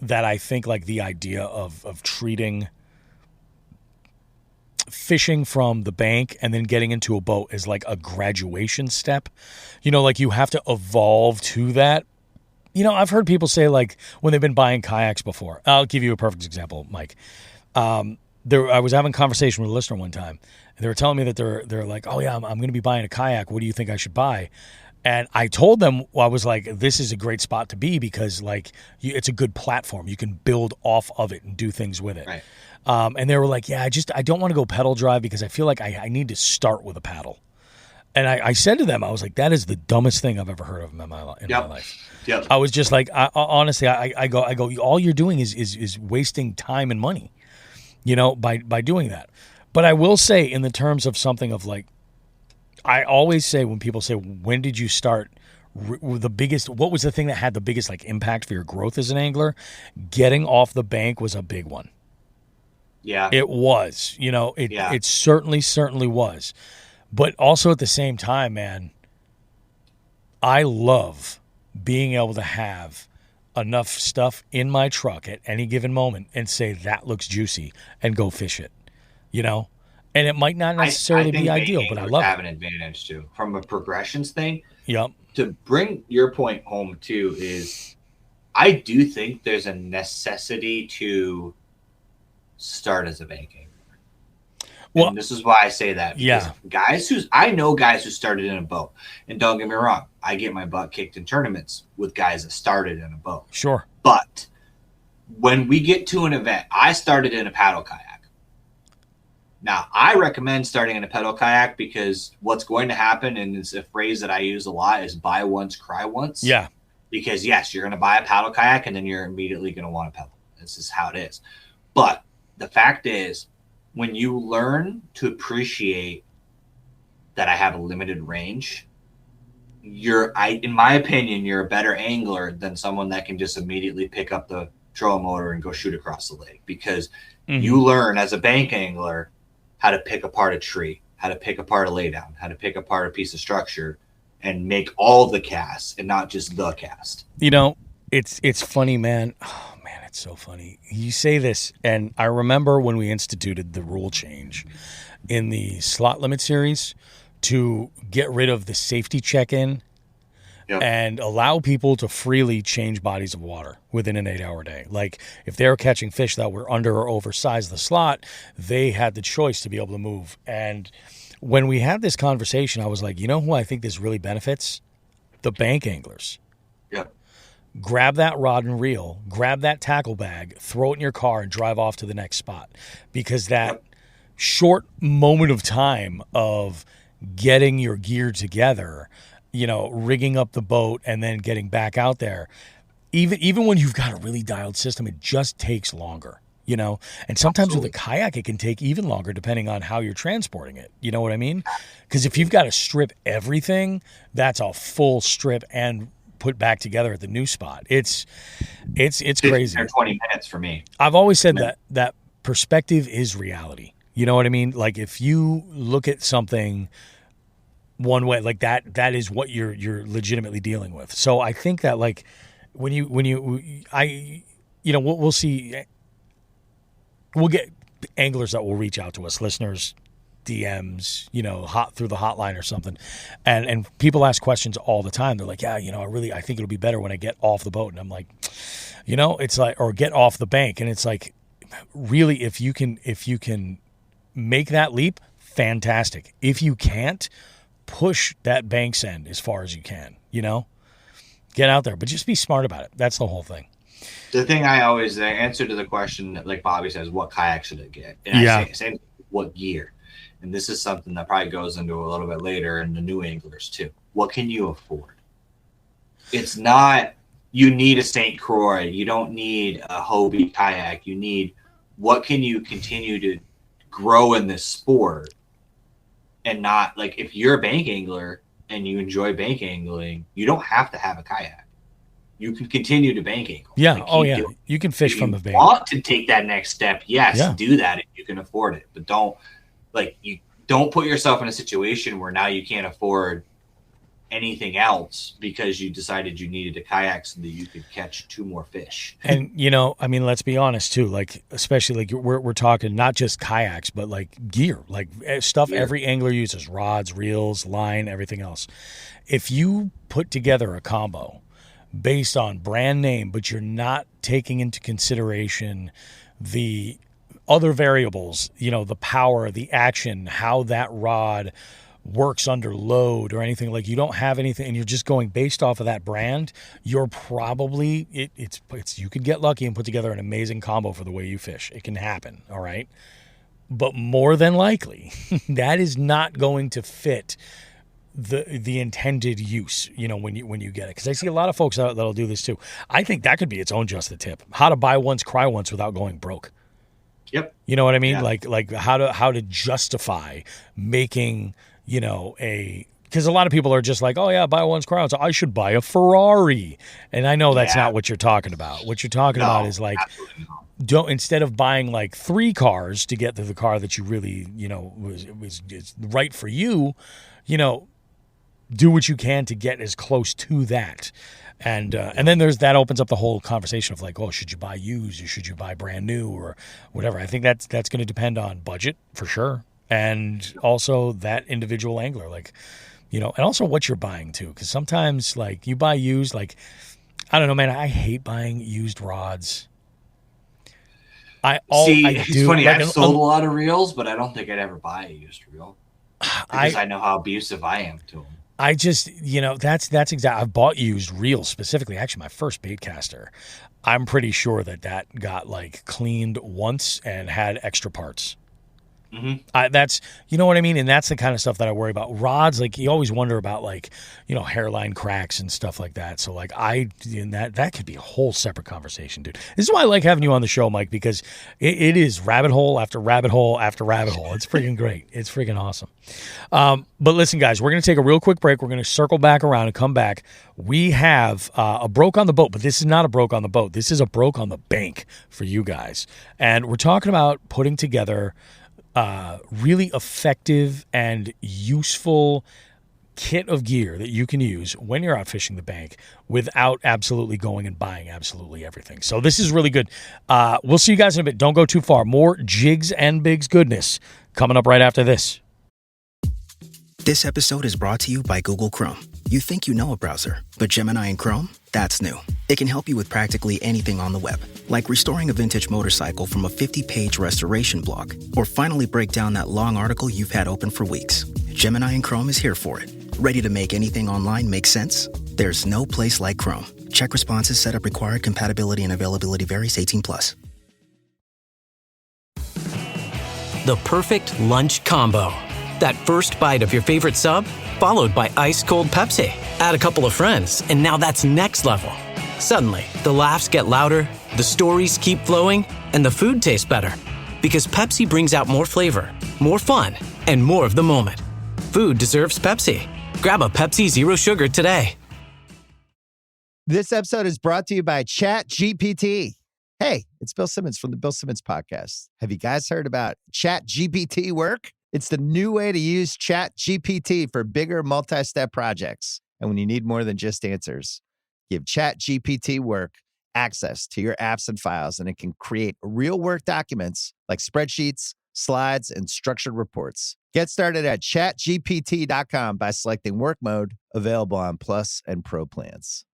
that I think, like, the idea of treating fishing from the bank and then getting into a boat is like a graduation step. Like, you have to evolve to that. I've heard people say, like, when they've been buying kayaks before. I'll give you a perfect example, Mike. I was having a conversation with a listener one time, and they were telling me that they're like, oh yeah, I'm going to be buying a kayak. What do you think I should buy? And I told them, I was like, this is a great spot to be because like it's a good platform. You can build off of it and do things with it. Right. And they were like, yeah, I don't want to go pedal drive because I feel like I need to start with a paddle. And I said to them, I was like, that is the dumbest thing I've ever heard of in my life. Yep. I was just like, honestly, I go, all you're doing is wasting time and money, by doing that. But I will say in the terms of something of like, I always say when people say, when did you start, what was the thing that had the biggest like impact for your growth as an angler? Getting off the bank was a big one. Yeah. It was, it certainly was. But also at the same time, man, I love being able to have enough stuff in my truck at any given moment and say that looks juicy and go fish it, And it might not necessarily be ideal, but I love it. Have an advantage too from a progressions thing. Yep. To bring your point home too is, I do think there's a necessity to start as a bank angler. Well, and this is why I say that. Because I know guys who started in a boat, and don't get me wrong, I get my butt kicked in tournaments with guys that started in a boat. Sure. But when we get to an event, I started in a paddle kayak. Now, I recommend starting in a pedal kayak because what's going to happen, and it's a phrase that I use a lot, is buy once, cry once. Yeah. Because, yes, you're going to buy a paddle kayak, and then you're immediately going to want to pedal. This is how it is. But the fact is, when you learn to appreciate that I have a limited range, in my opinion, you're a better angler than someone that can just immediately pick up the trolling motor and go shoot across the lake. Because you learn as a bank angler how to pick apart a tree, how to pick apart a laydown, how to pick apart a piece of structure and make all the casts and not just the cast. It's funny, man. Oh, man, it's so funny. You say this, and I remember when we instituted the rule change in the slot limit series to get rid of the safety check-in and allow people to freely change bodies of water within an 8-hour day. Like, if they were catching fish that were under or oversized the slot, they had the choice to be able to move. And when we had this conversation, I was like, who I think this really benefits? The bank anglers. Yep. Grab that rod and reel, grab that tackle bag, throw it in your car, and drive off to the next spot. Because that short moment of time of getting your gear together, rigging up the boat and then getting back out there, even when you've got a really dialed system, it just takes longer, And sometimes with a kayak, it can take even longer depending on how you're transporting it. You know what I mean? Because if you've got to strip everything, that's a full strip and put back together at the new spot. It's crazy. 20 minutes for me. I've always said that perspective is reality. You know what I mean? Like, if you look at something one way, like that is what you're legitimately dealing with. So I think that, like, we'll see, we'll get anglers that will reach out to us, listeners, DMs, through the hotline or something. And people ask questions all the time. They're like, yeah, I think it'll be better when I get off the boat. And I'm like, it's like, or get off the bank. And it's like, really, if you can make that leap, fantastic. If you can't, push that bank's end as far as you can, get out there, but just be smart about it. That's the whole thing. The thing I always, the answer to the question, like Bobby says, what kayak should I get? And I say what gear? And this is something that probably goes into a little bit later in the new anglers too. What can you afford? It's not, you need a St. Croix. You don't need a Hobie kayak. You need, what can you continue to grow in this sport? And not, like, if you're a bank angler and you enjoy bank angling, you don't have to have a kayak. You can continue to bank angle. Yeah. You can fish from the bank. If you want to take that next step, do that if you can afford it. But don't put yourself in a situation where now you can't afford anything else because you decided you needed a kayak so that you could catch 2 more fish. And let's be honest too, like, especially like we're talking not just kayaks, but like gear, like stuff every angler uses, rods, reels, line, everything else. If you put together a combo based on brand name, but you're not taking into consideration the other variables, the power, the action, how that rod works under load or anything, like you don't have anything and you're just going based off of that brand, you're probably it's you could get lucky and put together an amazing combo for the way you fish. It can happen, all right? But more than likely, that is not going to fit the intended use, you know, when you get it. Because I see a lot of folks that'll do this too. I think that could be its own just the tip. How to buy once, cry once without going broke. Yep. You know what I mean? Yeah. Like how to justify making, you know, because a lot of people are just like, oh yeah, buy once, cry once. I should buy a Ferrari. And I know that's not what you're talking about. What you're talking about is like, don't, instead of buying like 3 cars to get to the car that you really, you know, was right for you, you know, do what you can to get as close to that. And then that opens up the whole conversation of like, oh, should you buy used or should you buy brand new or whatever? I think that's going to depend on budget for sure. And also that individual angler, like, you know, and also what you're buying too. Because sometimes like you buy used, like, I don't know, man, I hate buying used rods. It's funny. I've sold a lot of reels, but I don't think I'd ever buy a used reel because I know how abusive I am to them. I just, you know, that's exactly. I've bought used reels specifically. Actually, my first baitcaster, I'm pretty sure that got like cleaned once and had extra parts. Mm-hmm. That's, you know what I mean? And that's the kind of stuff that I worry about. Rods, like you always wonder about like, you know, hairline cracks and stuff like that. So like that could be a whole separate conversation, dude. This is why I like having you on the show, Mike, because it is rabbit hole after rabbit hole after rabbit hole. It's freaking great. It's freaking awesome. But listen, guys, we're going to take a real quick break. We're going to circle back around and come back. We have a broke on the boat, but this is not a broke on the boat. This is a broke on the bank for you guys. And we're talking about putting together really effective and useful kit of gear that you can use when you're out fishing the bank without absolutely going and buying absolutely everything. So this is really good. We'll see you guys in a bit. Don't go too far. More Jigs and Bigs goodness coming up right after this. This episode is brought to you by Google Chrome. You think you know a browser, but Gemini and Chrome? That's new. It can help you with practically anything on the web, like restoring a vintage motorcycle from a 50-page restoration blog, or finally break down that long article you've had open for weeks. Gemini and Chrome is here for it. Ready to make anything online make sense? There's no place like Chrome. Check responses, setup required, compatibility and availability varies, 18+. The perfect lunch combo. That first bite of your favorite sub, followed by ice-cold Pepsi. Add a couple of friends, and now that's next level. Suddenly, the laughs get louder, the stories keep flowing, and the food tastes better. Because Pepsi brings out more flavor, more fun, and more of the moment. Food deserves Pepsi. Grab a Pepsi Zero Sugar today. This episode is brought to you by ChatGPT. Hey, it's Bill Simmons from the Bill Simmons Podcast. Have you guys heard about ChatGPT work? It's the new way to use ChatGPT for bigger multi-step projects. And when you need more than just answers, give ChatGPT work access to your apps and files, and it can create real work documents like spreadsheets, slides, and structured reports. Get started at chatgpt.com by selecting work mode, available on Plus and Pro plans.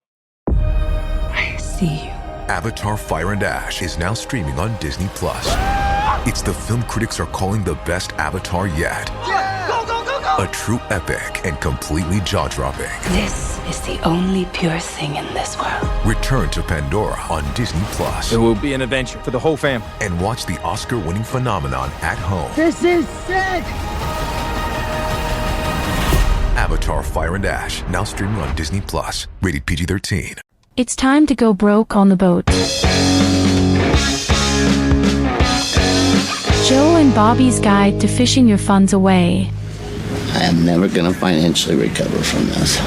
I see you. Avatar: Fire and Ash is now streaming on Disney+. It's the film critics are calling the best Avatar yet. Yeah! Go, go, go, go! A true epic and completely jaw-dropping. This is the only pure thing in this world. Return to Pandora on Disney+. It will be an adventure for the whole fam. And watch the Oscar-winning phenomenon at home. This is sick! Avatar: Fire and Ash, now streaming on Disney+. Rated PG-13. It's time to go broke on the boat. Joe and Bobby's Guide to Fishing Your Funds Away. I am never going to financially recover from this.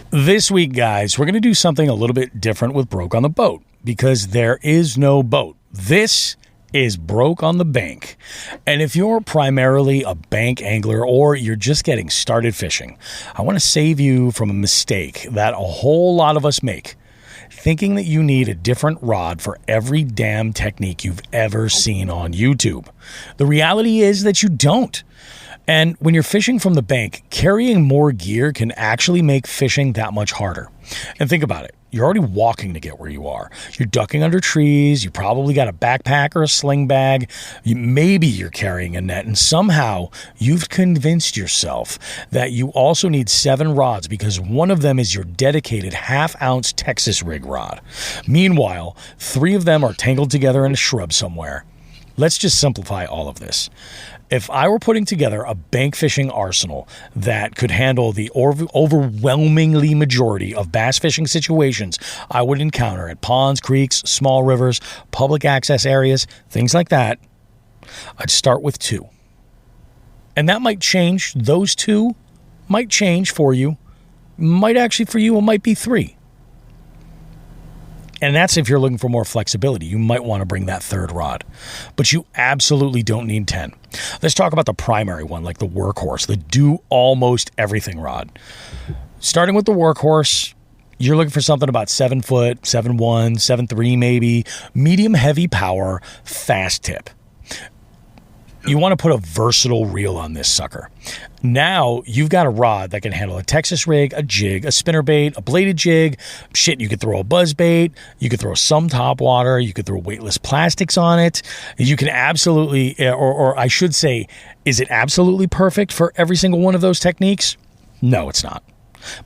This week, guys, we're going to do something a little bit different with Broke on the Boat because there is no boat. This is Broke on the Bank. And if you're primarily a bank angler or you're just getting started fishing, I want to save you from a mistake that a whole lot of us make, thinking that you need a different rod for every damn technique you've ever seen on YouTube. The reality is that you don't. And when you're fishing from the bank, carrying more gear can actually make fishing that much harder. And think about it. You're already walking to get where you are. You're ducking under trees. You probably got a backpack or a sling bag. Maybe you're carrying a net. And somehow you've convinced yourself that you also need 7 rods because one of them is your dedicated half-ounce Texas rig rod. Meanwhile, 3 of them are tangled together in a shrub somewhere. Let's just simplify all of this. If I were putting together a bank fishing arsenal that could handle the overwhelmingly majority of bass fishing situations I would encounter at ponds, creeks, small rivers, public access areas, things like that, I'd start with 2. And that might change. Those 2 might change for you. Might actually for you, it might be 3. And that's if you're looking for more flexibility. You might want to bring that 3rd rod. But you absolutely don't need 10. Let's talk about the primary one, like the workhorse, the do almost everything rod. Starting with the workhorse, you're looking for something about 7 foot, 7'1", 7'3", maybe. Medium heavy power, fast tip. You want to put a versatile reel on this sucker. Now you've got a rod that can handle a Texas rig, a jig, a spinnerbait, a bladed jig. Shit, you could throw a buzz bait. You could throw some top water. You could throw weightless plastics on it. You can absolutely, or I should say, is it absolutely perfect for every single one of those techniques? No, it's not.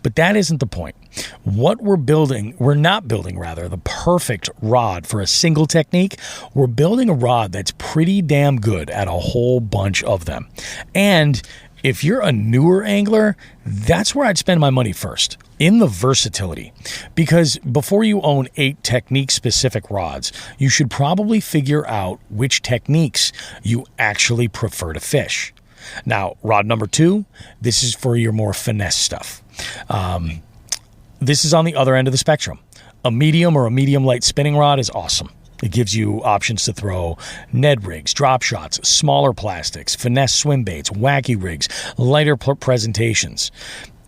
But that isn't the point. What we're not building the perfect rod for a single technique. We're building a rod that's pretty damn good at a whole bunch of them. And if you're a newer angler, that's where I'd spend my money first, in the versatility. Because before you own 8 technique-specific rods, you should probably figure out which techniques you actually prefer to fish. Now, rod number 2, this is for your more finesse stuff. This is on the other end of the spectrum. A medium or a medium light spinning rod is awesome. It gives you options to throw Ned rigs, drop shots, smaller plastics, finesse swim baits, wacky rigs, lighter presentations.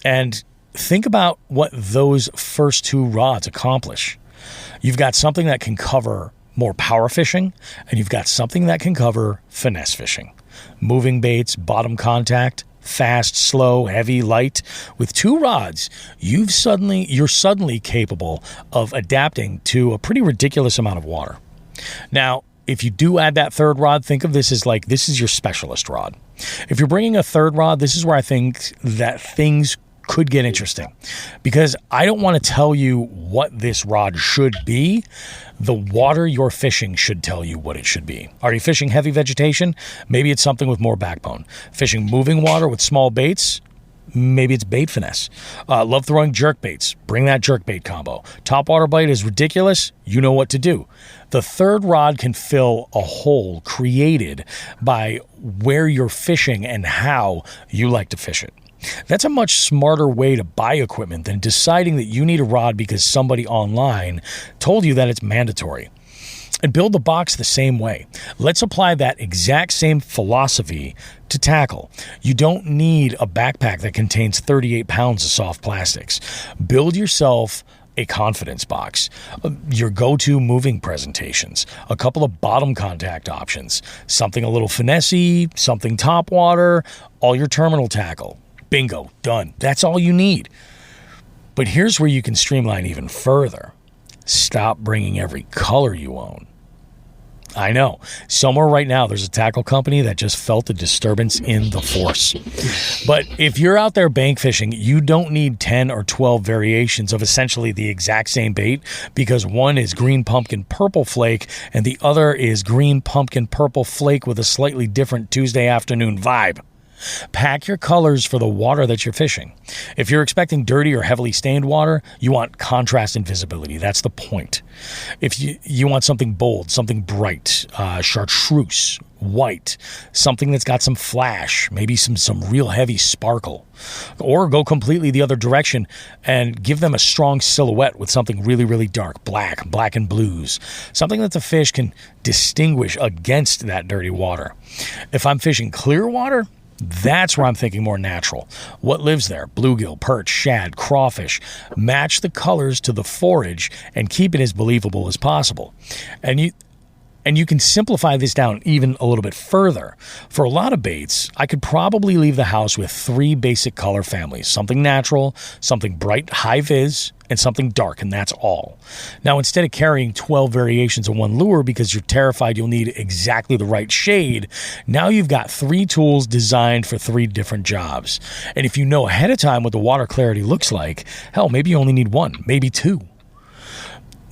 And think about what those first 2 rods accomplish. You've got something that can cover more power fishing, and you've got something that can cover finesse fishing. Moving baits, bottom contact, fast, slow, heavy, light. With 2 rods, you're suddenly capable of adapting to a pretty ridiculous amount of water. Now, if you do add that 3rd rod, think of this as like, this is your specialist rod. If you're bringing a 3rd rod, this is where I think that things could get interesting, because I don't want to tell you what this rod should be. The water you're fishing should tell you what it should be. Are you fishing heavy vegetation? Maybe it's something with more backbone. Fishing moving water with small baits? Maybe it's bait finesse. Love throwing jerk baits. Bring that jerk bait combo. Topwater bite is ridiculous. You know what to do. The 3rd rod can fill a hole created by where you're fishing and how you like to fish it. That's a much smarter way to buy equipment than deciding that you need a rod because somebody online told you that it's mandatory. And build the box the same way. Let's apply that exact same philosophy to tackle. You don't need a backpack that contains 38 pounds of soft plastics. Build yourself a confidence box, your go-to moving presentations, a couple of bottom contact options, something a little finessey, something top water, all your terminal tackle. Bingo, done. That's all you need. But here's where you can streamline even further. Stop bringing every color you own. I know. Somewhere right now, there's a tackle company that just felt a disturbance in the force. But if you're out there bank fishing, you don't need 10 or 12 variations of essentially the exact same bait, because one is green pumpkin purple flake and the other is green pumpkin purple flake with a slightly different Tuesday afternoon vibe. Pack your colors for the water that you're fishing. If you're expecting dirty or heavily stained water, you want contrast and visibility. That's the point. If you want something bold, something bright, chartreuse, white, something that's got some flash, maybe some real heavy sparkle, or go completely the other direction and give them a strong silhouette with something really, really dark, black and blues, something that the fish can distinguish against that dirty water. If I'm fishing clear water, that's where I'm thinking more natural. What lives there? Bluegill, perch, shad, crawfish. Match the colors to the forage and keep it as believable as possible. And And you can simplify this down even a little bit further. For a lot of baits, I could probably leave the house with 3 basic color families. Something natural, something bright, high vis, and something dark, and that's all. Now, instead of carrying 12 variations of one lure because you're terrified you'll need exactly the right shade, now you've got 3 tools designed for 3 different jobs. And if you know ahead of time what the water clarity looks like, hell, maybe you only need 1, maybe 2.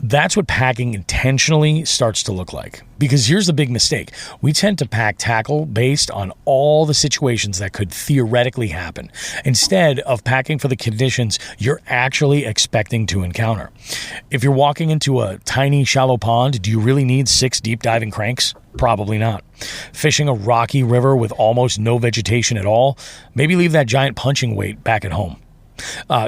That's what packing intentionally starts to look like. Because here's the big mistake. We tend to pack tackle based on all the situations that could theoretically happen, instead of packing for the conditions you're actually expecting to encounter. If you're walking into a tiny, shallow pond, do you really need 6 deep diving cranks? Probably not. Fishing a rocky river with almost no vegetation at all? Maybe leave that giant punching weight back at home.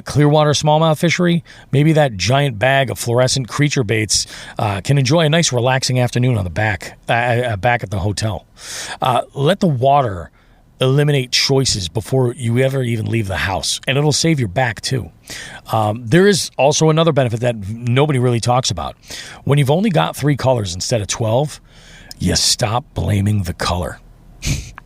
Clearwater smallmouth fishery, maybe that giant bag of fluorescent creature baits can enjoy a nice relaxing afternoon on the back at the hotel. Let the water eliminate choices before you ever even leave the house, and it'll save your back too. There is also another benefit that nobody really talks about. When you've only got 3 colors instead of 12, you stop blaming the color.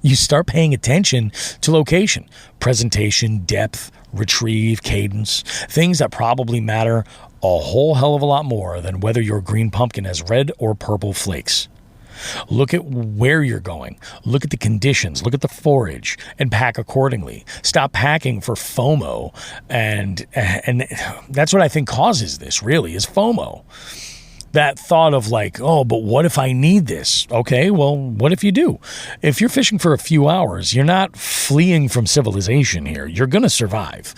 You start paying attention to location, presentation, depth, retrieve, cadence, things that probably matter a whole hell of a lot more than whether your green pumpkin has red or purple flakes. Look at where you're going. Look at the conditions. Look at the forage and pack accordingly. Stop packing for FOMO. And that's what I think causes this, really, is FOMO. That thought of like, oh, but what if I need this? Okay, well, what if you do? If you're fishing for a few hours, you're not fleeing from civilization here. You're going to survive.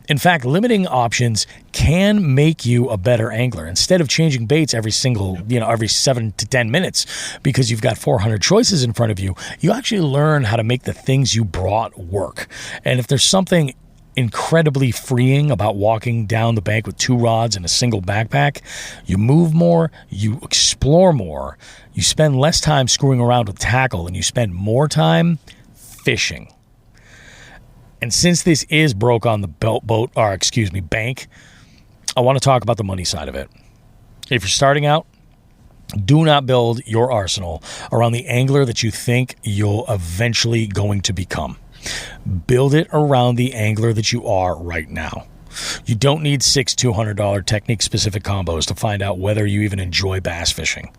In fact, limiting options can make you a better angler. Instead of changing baits every 7 to 10 minutes because you've got 400 choices in front of you, you actually learn how to make the things you brought work. And if there's something incredibly freeing about walking down the bank with 2 rods and a single backpack, you move more, you explore more, you spend less time screwing around with tackle, and you spend more time fishing. And since this is broke on the bank, I want to talk about the money side of it. If you're starting out, do not build your arsenal around the angler that you think you'll eventually going to become. Build it around the angler that you are right now. You don't need 6 $200 technique-specific combos to find out whether you even enjoy bass fishing.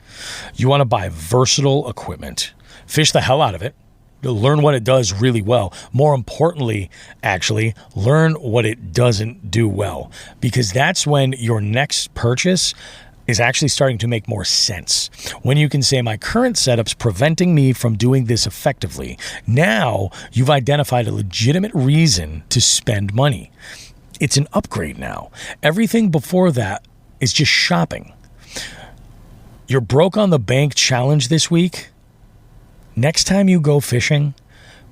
You want to buy versatile equipment. Fish the hell out of it. Learn what it does really well. More importantly, actually, learn what it doesn't do well. Because that's when your next purchase is actually starting to make more sense. When you can say, my current setup's preventing me from doing this effectively. Now you've identified a legitimate reason to spend money. It's an upgrade now. Everything before that is just shopping. You're broke on the bank challenge this week. Next time you go fishing,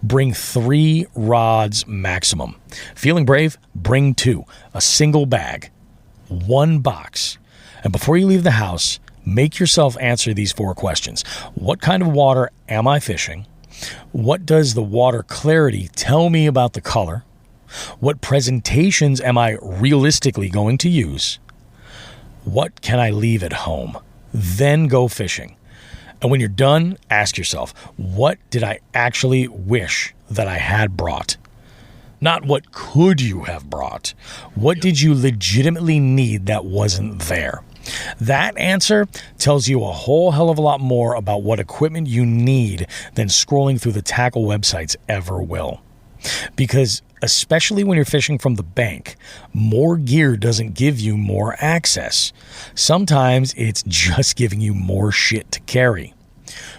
bring 3 rods maximum. Feeling brave? Bring 2. A single bag. 1 box. And before you leave the house, make yourself answer these 4 questions. What kind of water am I fishing? What does the water clarity tell me about the color? What presentations am I realistically going to use? What can I leave at home? Then go fishing. And when you're done, ask yourself, what did I actually wish that I had brought? Not what could you have brought. What did you legitimately need that wasn't there? That answer tells you a whole hell of a lot more about what equipment you need than scrolling through the tackle websites ever will. Because especially when you're fishing from the bank, more gear doesn't give you more access. Sometimes it's just giving you more shit to carry.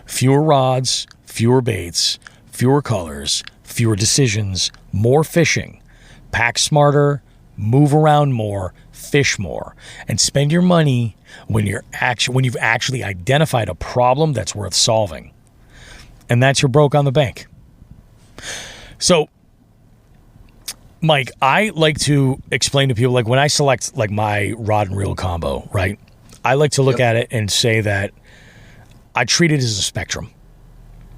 Fewer rods, fewer baits, fewer colors, fewer decisions, more fishing. Pack smarter, move around more, fish more, and spend your money when you've actually identified a problem that's worth solving. And that's your broke on the bank. So, Mike, I like to explain to people, like when I select like my rod and reel combo, right? I like to look at it and say that I treat it as a spectrum.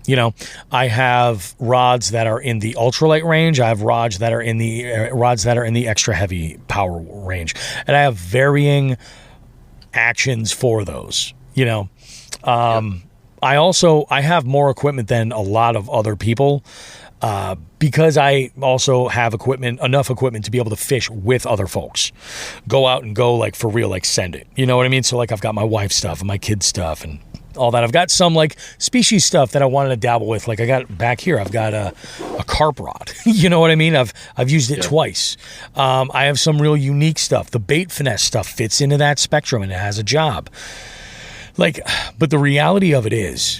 You know, I have rods that are in the ultralight range. I have rods that are in the extra heavy power range, and I have varying actions for those. You know, I have more equipment than a lot of other people because I also have enough equipment to be able to fish with other folks. Go out and go like for real, like send it. You know what I mean? So like I've got my wife's stuff and my kids' stuff and all that. I've got some like species stuff that I wanted to dabble with. Like I got back here, I've got a carp rod. You know what I mean? I've used it twice. I have some real unique stuff. The bait finesse stuff fits into that spectrum and it has a job. Like, but the reality of it is,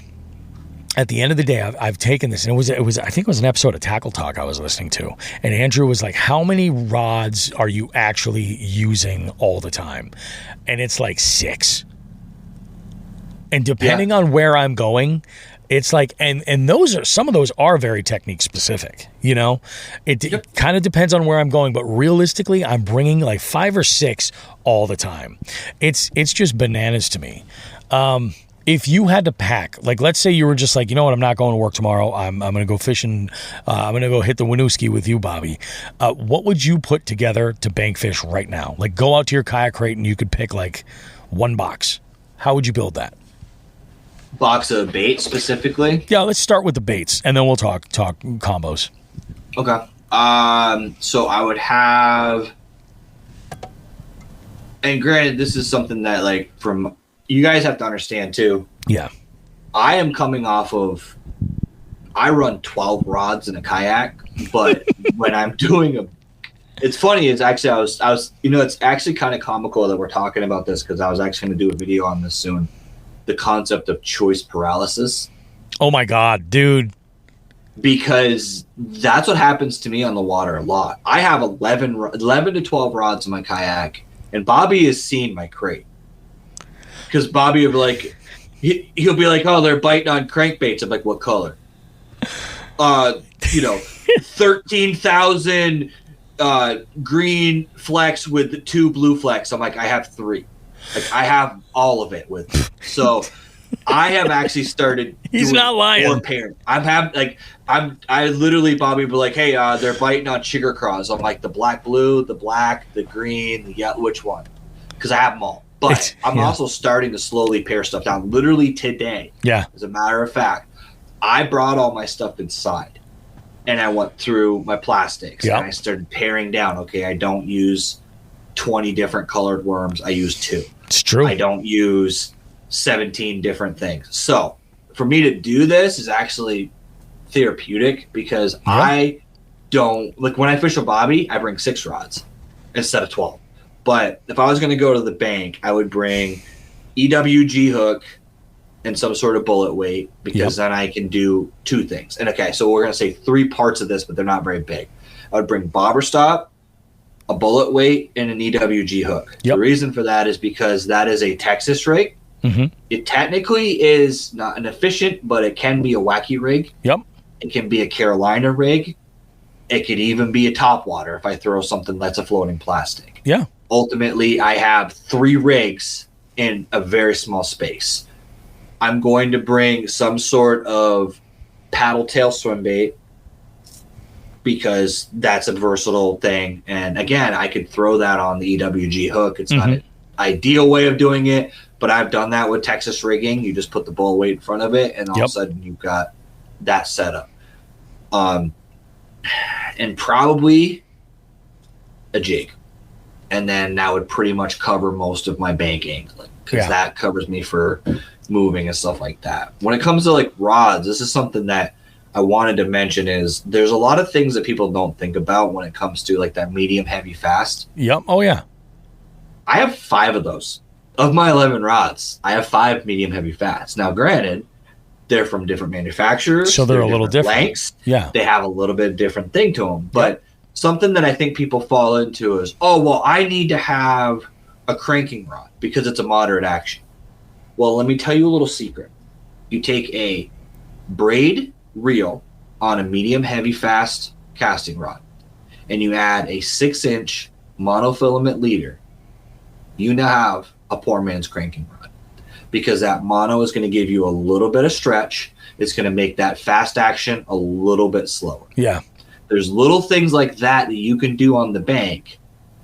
at the end of the day, I've taken this, and it was I think it was an episode of Tackle Talk I was listening to, and Andrew was like, "How many rods are you actually using all the time?" And it's like 6. And depending on where I'm going, it's like, and some of those are very technique specific, you know? It kind of depends on where I'm going, but realistically, I'm bringing like 5 or 6 all the time. It's just bananas to me. If you had to pack, like, let's say you were just like, you know what, I'm not going to work tomorrow. I'm going to go fishing. I'm going to go hit the Winooski with you, Bobby. What would you put together to bank fish right now? Like, go out to your kayak crate and you could pick like one box. How would you build that? Box of bait specifically? Yeah, let's start with the baits and then we'll talk combos. Okay. So I would have, and granted, this is something that like from you guys have to understand too. Yeah. I am coming off of, I run 12 rods in a kayak, but when I'm doing it's funny, it's actually, I was, you know, it's actually kind of comical that we're talking about this because I was actually going to do a video on this soon. The concept of choice paralysis. Oh my God, dude. Because that's what happens to me on the water a lot. I have 11 to 12 rods in my kayak, and Bobby has seen my crate. Because Bobby will be like, he'll be like, oh, they're biting on crankbaits. I'm like, what color? 13,000 green flecks with 2 blue flecks. I'm like, I have 3. Like, I have all of it with me. So I have actually started. He's not lying. I literally, Bobby would be like, hey, they're biting on sugar craws. I'm like, the black, blue, the black, the green, the yellow, which one? Because I have them all. But I'm also starting to slowly pare stuff down. Literally today, as a matter of fact, I brought all my stuff inside. And I went through my plastics. And I started paring down. Okay, I don't use 20 different colored worms. I use 2. It's true. I don't use 17 different things. So for me to do this is actually therapeutic because I don't, like when I fish with Bobby, I bring 6 rods instead of 12. But if I was going to go to the bank, I would bring EWG hook and some sort of bullet weight because then I can do 2 things. And okay, so we're going to say 3 parts of this, but they're not very big. I would bring bobber stop, a bullet weight, and an EWG hook. The reason for that is because that is a Texas rig. Mm-hmm. It technically is not an efficient, but it can be a wacky rig. Yep. It can be a Carolina rig. It could even be a topwater if I throw something that's a floating plastic. Yeah. Ultimately, I have 3 rigs in a very small space. I'm going to bring some sort of paddle tail swim bait because that's a versatile thing. And again, I could throw that on the EWG hook. It's not an ideal way of doing it, but I've done that with Texas rigging. You just put the bullet weight in front of it, and all of a sudden you've got that set up. And probably a jig. And then that would pretty much cover most of my bank angling because that covers me for moving and stuff like that. When it comes to like rods, this is something that I wanted to mention is there's a lot of things that people don't think about when it comes to like that medium, heavy, fast. Yep. Oh, yeah. I have 5 of those. Of my 11 rods, I have 5 medium, heavy, fast. Now, granted, they're from different manufacturers. So they're a little different. Lengths. Yeah. They have a little bit different thing to them. But something that I think people fall into is, oh, well, I need to have a cranking rod because it's a moderate action. Well, let me tell you a little secret. You take a braid reel on a medium, heavy, fast casting rod, and you add a 6-inch monofilament leader, you now have a poor man's cranking rod because that mono is going to give you a little bit of stretch. It's going to make that fast action a little bit slower. Yeah. There's little things like that you can do on the bank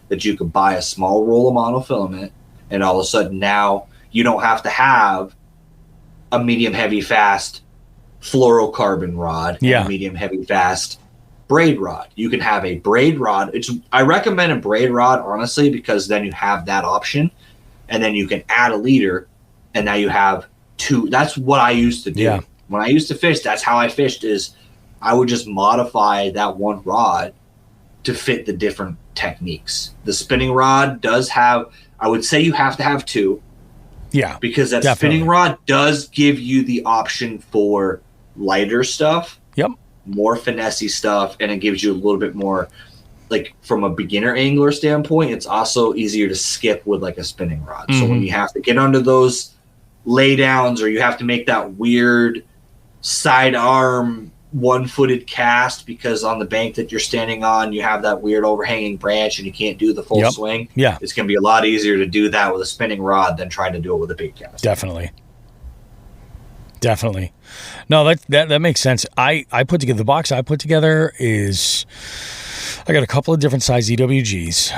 that you could buy a small roll of monofilament, and all of a sudden now you don't have to have a medium heavy fast fluorocarbon rod and Yeah. a medium heavy fast braid rod. You can have a braid rod. I recommend a braid rod, honestly, because then you have that option, and then you can add a leader, and now you have two. That's what I used to do. Yeah. When I used to fish, that's how I fished, is I would just modify that one rod to fit the different techniques. The spinning rod does have, I would say you have to have two. Yeah. Because that definitely. spinning rod does give you the option for lighter stuff. Yep. More finessey stuff, and it gives you a little bit more, like, from a beginner angler standpoint, it's also easier to skip with like a spinning rod. So when you have to get under those laydowns, or you have to make that weird sidearm one-footed cast because on the bank that you're standing on you have that weird overhanging branch and you can't do the full swing, it's going to be a lot easier to do that with a spinning rod than trying to do it with a bait cast. Definitely. No, that makes sense. I put together, the box I put together is, I got a couple of different size EWGs.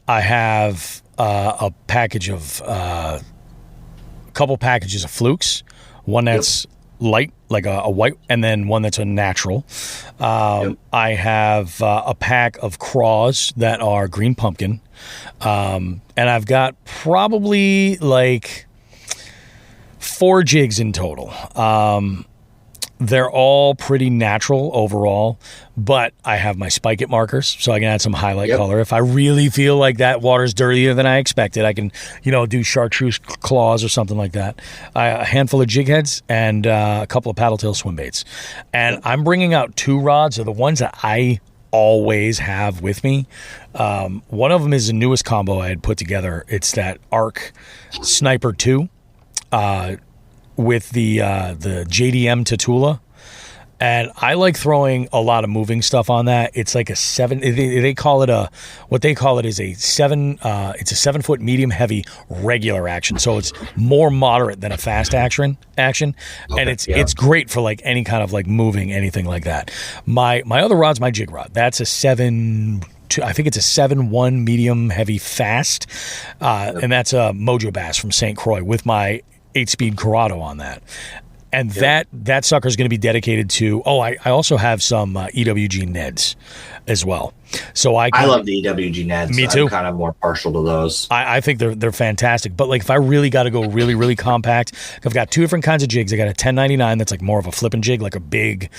I have a package of a couple packages of flukes, one that's light, like a white, and then one that's a natural. I have a pack of craws that are green pumpkin, and I've got probably like 4 jigs in total. They're all pretty natural overall, but I have my spike it markers, so I can add some highlight color. If I really feel like that water's dirtier than I expected, I can, do chartreuse claws or something like that. A handful of jig heads and a couple of paddle tail swim baits. And I'm bringing out 2 rods, are the ones that I always have with me. One of them is the newest combo I had put together. It's that Arc Sniper 2. With the JDM Tatula, and I like throwing a lot of moving stuff on that. It's like a 7. They call it what they call it is a 7. It's a 7-foot medium heavy regular action, so it's more moderate than a fast action. And it's great for like any kind of like moving anything like that. My other rod's my jig rod. That's a 7. I think it's a 7-1 medium heavy fast, and that's a Mojo Bass from St. Croix with my 8-speed Corrado on that. And that sucker is going to be dedicated to, I also have some EWG Neds as well. So I love the EWG Neds. Me too. I'm kind of more partial to those. I think they're fantastic. But like if I really got to go really, really compact, I've got 2 different kinds of jigs. I got a 1099 that's like more of a flipping jig, like a big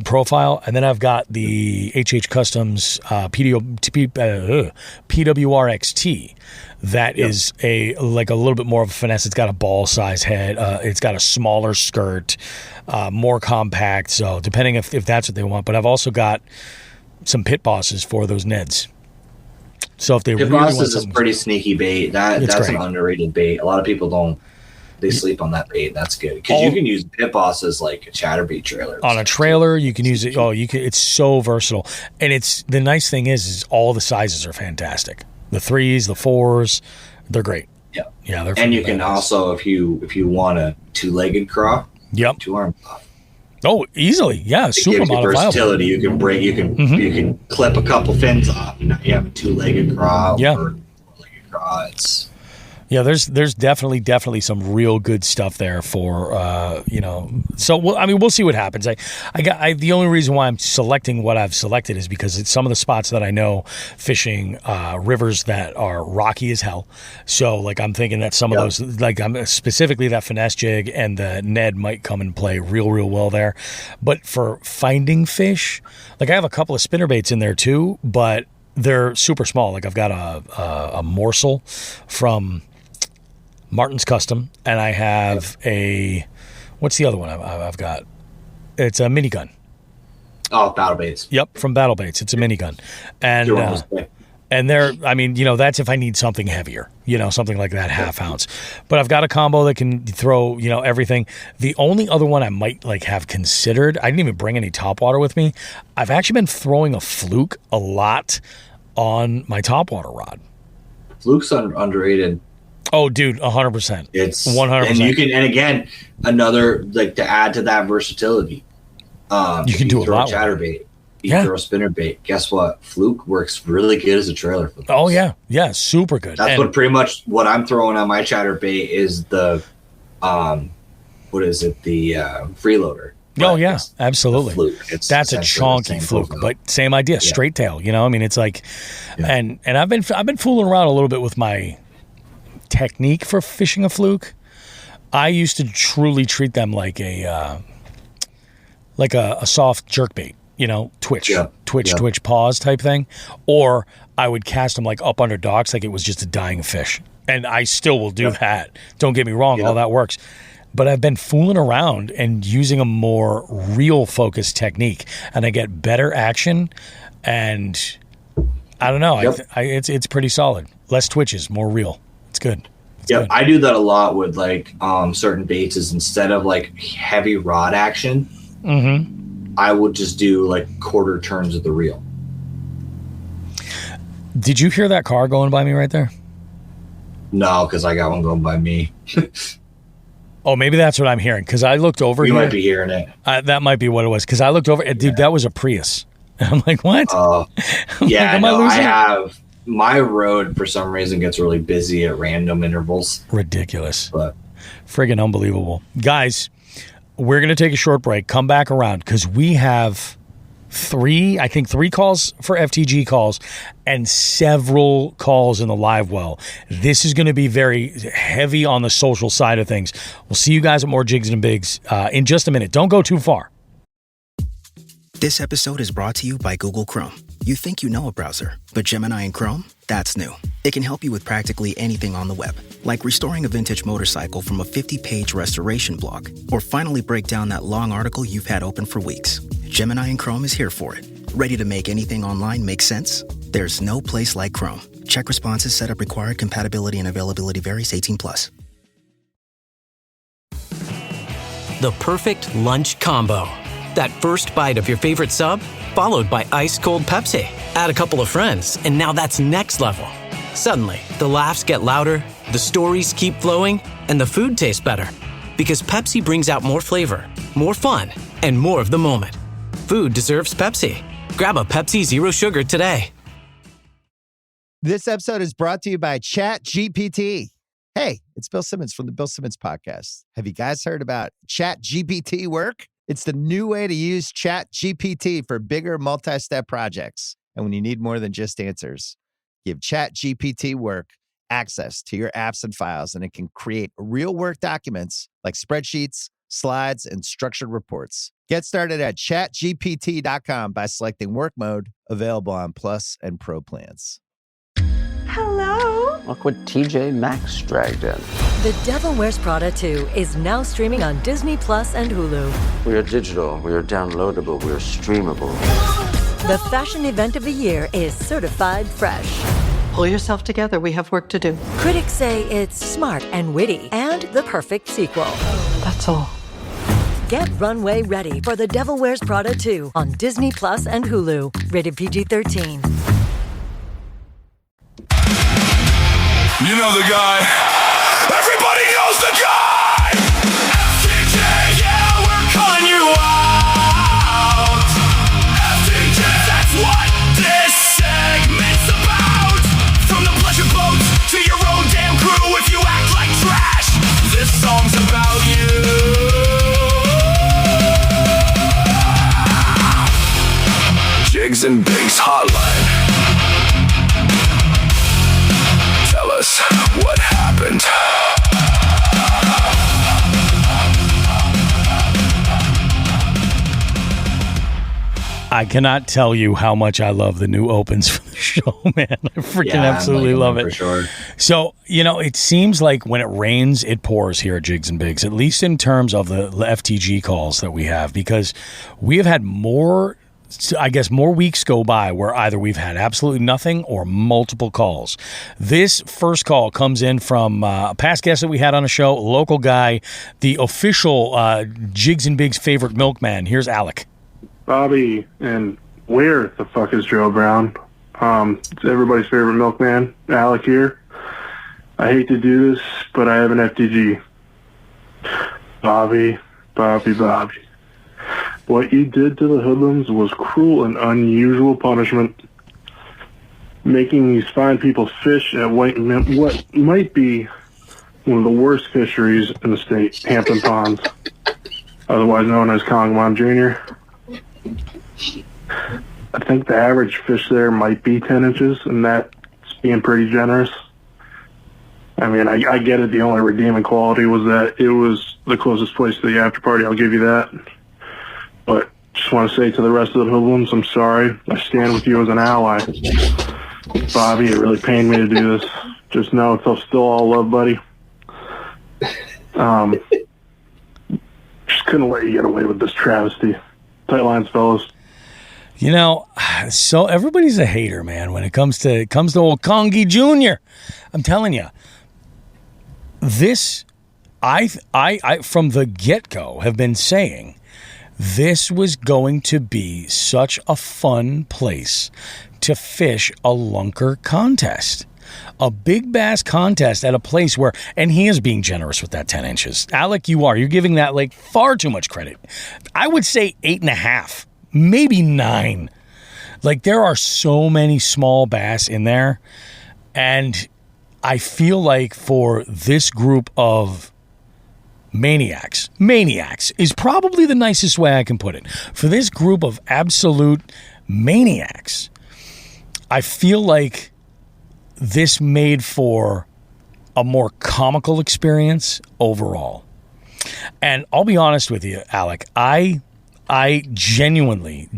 profile. And then I've got the HH Customs PWRXT. That is a little bit more of a finesse. It's got a ball size head. It's got a smaller skirt, more compact. So depending if that's what they want. But I've also got some Pit Bosses for those Neds. So if they Pit really want Bosses something, is pretty sneaky bait. That's great. an underrated bait. A lot of people they sleep on that bait. That's good because you can use Pit Bosses like a chatterbait trailer. On a trailer, you can use it. It's so versatile. And it's the nice thing is all the sizes are fantastic. The 3s, the 4s, they're great. Yeah, they're. And you can also, if you want a 2-legged craw, 2-arm craw. Oh, easily, yeah, super gives you modifiable. versatility. You can break, you can clip a couple fins off, and now you have a 2-legged craw. Or 4-legged craw. There's definitely some real good stuff there for So we'll see what happens. The only reason why I'm selecting what I've selected is because it's some of the spots that I know fishing rivers that are rocky as hell. So like I'm thinking that some of those, like I'm specifically that finesse jig and the Ned might come and play real well there. But for finding fish, like I have a couple of spinnerbaits in there too, but they're super small. Like I've got a morsel from Martin's Custom, and I have what's the other one I've got? It's a minigun. Oh, Battle Baits. Yep, from Battle Baits. It's a minigun. And they're, that's if I need something heavier, something like that, half ounce. But I've got a combo that can throw, everything. The only other one I might have considered, I didn't even bring any topwater with me. I've actually been throwing a fluke a lot on my topwater rod. Fluke's underrated. Oh, dude, 100%. It's 100%. And you can, and again, another to add to that versatility. You can do a lot. Chatterbait. You throw a spinnerbait. Guess what? Fluke works really good as a trailer for those. Oh yeah, super good. That's what pretty much what I'm throwing on my chatterbait is the what is it? The freeloader. Oh yeah, absolutely. That's a essentially the chonky same fluke, profile. but same idea, straight tail. You know, I mean, it's like, and I've been fooling around a little bit with my technique for fishing a fluke. I used to truly treat them like a soft jerkbait, you know, twitch, pause type thing, or I would cast them like up under docks, like it was just a dying fish, and I still will do that. Don't get me wrong, all that works. But I've been fooling around and using a more reel focused technique, and I get better action, and I don't know, it's pretty solid. Less twitches, more reel. It's good. Yeah, I do that a lot with like certain baits. Is instead of like heavy rod action, I would just do like quarter turns of the reel. Did you hear that car going by me right there? No, because I got one going by me. Oh, maybe that's what I'm hearing. Because I looked over. You might be hearing it. That might be what it was. Because I looked over. Dude, that was a Prius. I'm like, what? Yeah, like, I have. My road, for some reason, gets really busy at random intervals. Ridiculous. But friggin' unbelievable. Guys, we're going to take a short break. Come back around because we have three calls for FTG calls and several calls in the live well. This is going to be very heavy on the social side of things. We'll see you guys at more Jigs and Bigs in just a minute. Don't go too far. This episode is brought to you by Google Chrome. You think you know a browser, but Gemini and Chrome? That's new. It can help you with practically anything on the web, like restoring a vintage motorcycle from a 50-page restoration blog, or finally break down that long article you've had open for weeks. Gemini and Chrome is here for it. Ready to make anything online make sense? There's no place like Chrome. Check responses, setup required, compatibility and availability varies, 18+. The perfect lunch combo. That first bite of your favorite sub, followed by ice-cold Pepsi. Add a couple of friends, and now that's next level. Suddenly, the laughs get louder, the stories keep flowing, and the food tastes better. Because Pepsi brings out more flavor, more fun, and more of the moment. Food deserves Pepsi. Grab a Pepsi Zero Sugar today. This episode is brought to you by ChatGPT. Hey, it's Bill Simmons from the Bill Simmons Podcast. Have you guys heard about ChatGPT work? It's the new way to use ChatGPT for bigger multi-step projects. And when you need more than just answers, give ChatGPT work access to your apps and files, and it can create real work documents like spreadsheets, slides, and structured reports. Get started at chatgpt.com by selecting work mode, available on Plus and Pro plans. Hello. Look what TJ Maxx dragged in. The Devil Wears Prada 2 is now streaming on Disney Plus and Hulu. We are digital, we are downloadable, we are streamable. The fashion event of the year is certified fresh. Pull yourself together, we have work to do. Critics say it's smart and witty and the perfect sequel. That's all. Get runway ready for The Devil Wears Prada 2 on Disney Plus and Hulu. Rated PG-13. You know the guy. Everybody knows the guy. FTJ, yeah, we're calling you out. FTJ, that's what this segment's about. From the pleasure boats to your own damn crew, if you act like trash, this song's about you. Jigs and Bigs Hotline. Tell us what happened. I cannot tell you how much I love the new opens for the show, man. I freaking absolutely love it. For sure. So, you know, it seems like when it rains, it pours here at Jigs and Bigs, at least in terms of the FTG calls that we have, because we have had more weeks go by where either we've had absolutely nothing or multiple calls. This first call comes in from a past guest that we had on a show, a local guy, the official Jigs and Bigs favorite milkman. Here's Alec. Bobby, and where the fuck is Joe Brown? It's everybody's favorite milkman, Alec here. I hate to do this, but I have an FTG. Bobby. What you did to the hoodlums was cruel and unusual punishment. Making these fine people fish at what might be one of the worst fisheries in the state, Hampton Ponds, otherwise known as Congamon Jr. I think the average fish there might be 10 inches, and that's being pretty generous. I mean, I get it. The only redeeming quality was that it was the closest place to the after party. I'll give you that. But just want to say to the rest of the hoodlums, I'm sorry. I stand with you as an ally. Bobby, it really pained me to do this. Just know it's still all love, buddy. Just couldn't let you get away with this travesty. Tight lines, fellas. You know, so everybody's a hater, man, when it comes to old Congy Jr. I'm telling you, this, I from the get-go have been saying this was going to be such a fun place to fish a lunker contest. A big bass contest at a place where, and he is being generous with that 10 inches. Alec, you're giving that lake far too much credit. I would say 8.5, maybe 9. Like, there are so many small bass in there. And I feel like for this group of maniacs is probably the nicest way I can put it. For this group of absolute maniacs, I feel like this made for a more comical experience overall. And I'll be honest with you, Alec, I genuinely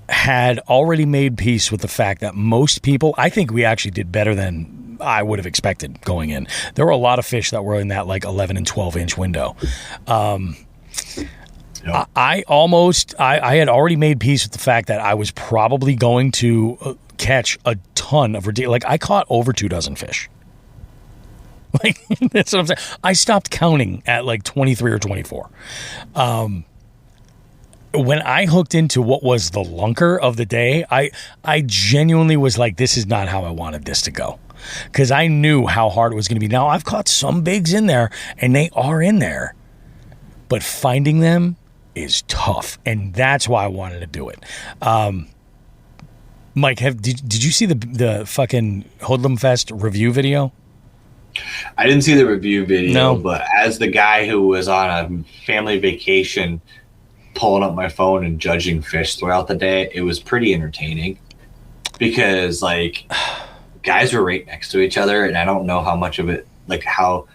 had already made peace with the fact that most people, I think we actually did better than I would have expected going in. There were a lot of fish that were in that like 11 and 12 inch window. I had already made peace with the fact that I was probably going to catch a ton of ridiculous. Like, I caught over 2 dozen fish. Like, that's what I'm saying. I stopped counting at like 23 or 24. When I hooked into what was the lunker of the day, I genuinely was like, this is not how I wanted this to go. Because I knew how hard it was going to be. Now, I've caught some bigs in there, and they are in there. But finding them is tough, and that's why I wanted to do it. Mike, did you see the fucking Hoodlum Fest review video? I didn't see the review video, No. But as the guy who was on a family vacation pulling up my phone and judging fish throughout the day, it was pretty entertaining because, like, guys were right next to each other, and I don't know how much of it, like, how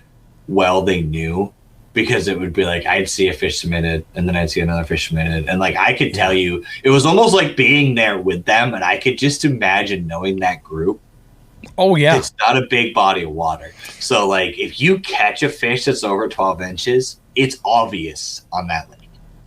well they knew, because it would be like I'd see a fish submitted and then I'd see another fish submitted, and like I could tell you, it was almost like being there with them, and I could just imagine knowing that group. Oh yeah, it's not a big body of water, so like if you catch a fish that's over 12 inches, it's obvious on that lake.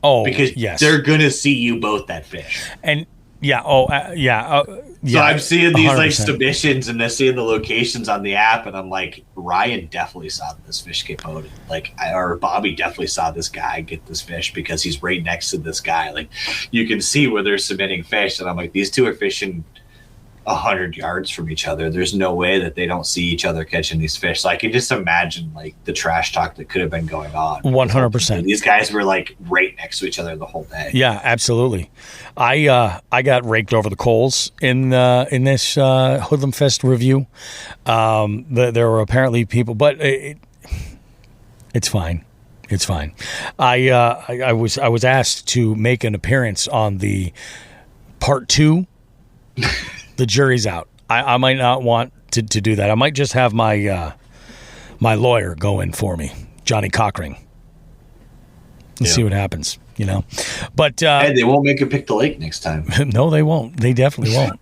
Oh, because yes, they're gonna see you both that fish. And yeah, So I'm seeing these 100%. like submissions and they're seeing the locations on the app, and I'm like, Ryan definitely saw this fish get boated. Like, or Bobby definitely saw this guy get this fish because he's right next to this guy. Like, you can see where they're submitting fish, and I'm like, these two are fishing 100 yards from each other. There's no way that they don't see each other catching these fish. So I can just imagine like the trash talk that could have been going on. 100%. These guys were like right next to each other the whole day. Yeah, absolutely. I got raked over the coals in this Hoodlum Fest review. There were apparently people, but it's fine. It's fine. I was asked to make an appearance on the part 2. The jury's out. I might not want to do that. I might just have my my lawyer go in for me, Johnny Cockring. Let's see what happens, you know. But hey, they won't make you pick the lake next time. No, they won't. They definitely won't.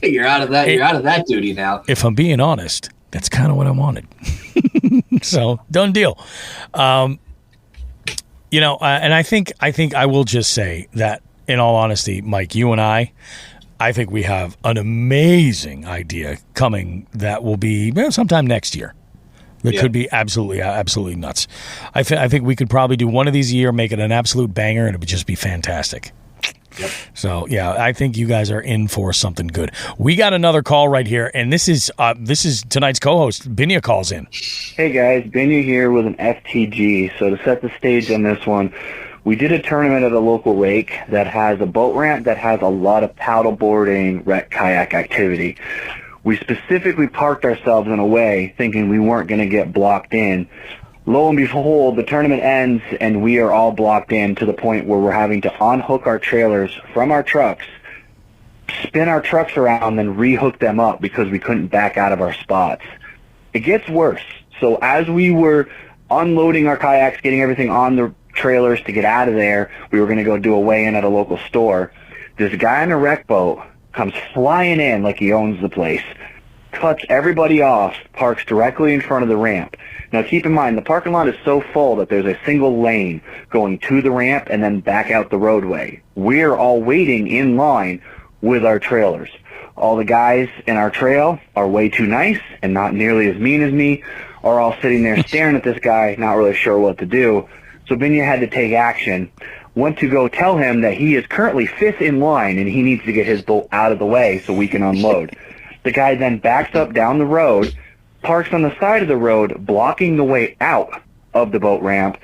You're out of that. You're out of that duty now. If I'm being honest, that's kind of what I wanted. So done deal. You know, and I think I will just say that, in all honesty, Mike, you and I think we have an amazing idea coming that will be sometime next year. That could be absolutely nuts. I think we could probably do one of these a year, make it an absolute banger, and it would just be fantastic. Yep. So, yeah, I think you guys are in for something good. We got another call right here, and this is tonight's co-host. Binya calls in. Hey, guys. Binya here with an FTG. So to set the stage on this one, we did a tournament at a local lake that has a boat ramp that has a lot of paddleboarding, wreck kayak activity. We specifically parked ourselves in a way thinking we weren't going to get blocked in. Lo and behold, the tournament ends and we are all blocked in to the point where we're having to unhook our trailers from our trucks, spin our trucks around, then rehook them up because we couldn't back out of our spots. It gets worse. So as we were unloading our kayaks, getting everything on the trailers to get out of there, we were going to go do a weigh-in at a local store. This guy in a wreck boat comes flying in like he owns the place, cuts everybody off, parks directly in front of the ramp. Now keep in mind, the parking lot is so full that there's a single lane going to the ramp and then back out the roadway. We're all waiting in line with our trailers. All the guys in our trail are way too nice and not nearly as mean as me, are all sitting there staring at this guy, not really sure what to do. So Binya had to take action, went to go tell him that he is currently 5th in line and he needs to get his boat out of the way so we can unload. The guy then backs up down the road, parks on the side of the road, blocking the way out of the boat ramp,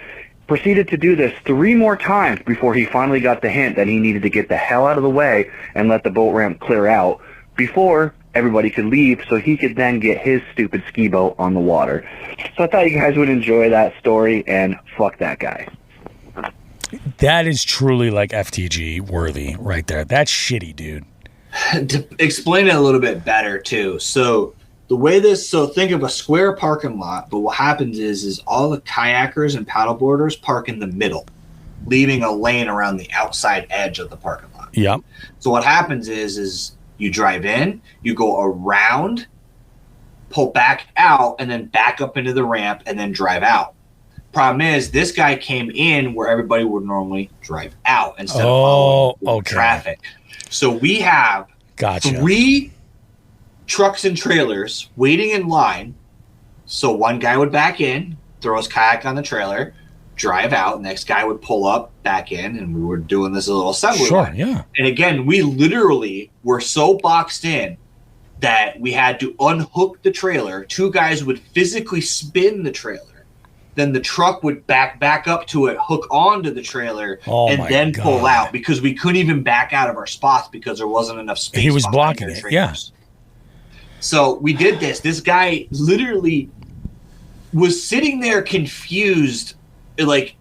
proceeded to do this 3 more times before he finally got the hint that he needed to get the hell out of the way and let the boat ramp clear out before everybody could leave so he could then get his stupid ski boat on the water. So I thought you guys would enjoy that story, and fuck that guy. That is truly like FTG worthy right there. That's shitty, dude. To explain it a little bit better too. So the way think of a square parking lot, but what happens is all the kayakers and paddleboarders park in the middle, leaving a lane around the outside edge of the parking lot. Yep. So what happens is you drive in, you go around, pull back out, and then back up into the ramp and then drive out. Problem is, this guy came in where everybody would normally drive out instead of following traffic. So we have 3 trucks and trailers waiting in line. So one guy would back in, throw his kayak on the trailer, drive out. Next guy would pull up, back in, and we were doing this little assembly line. Yeah. And again, we literally were so boxed in that we had to unhook the trailer. 2 guys would physically spin the trailer. Then the truck would back up to it, hook onto the trailer, and then pull out because we couldn't even back out of our spots because there wasn't enough space. He was blocking it. Trailers. Yeah. So we did this. This guy literally was sitting there confused, like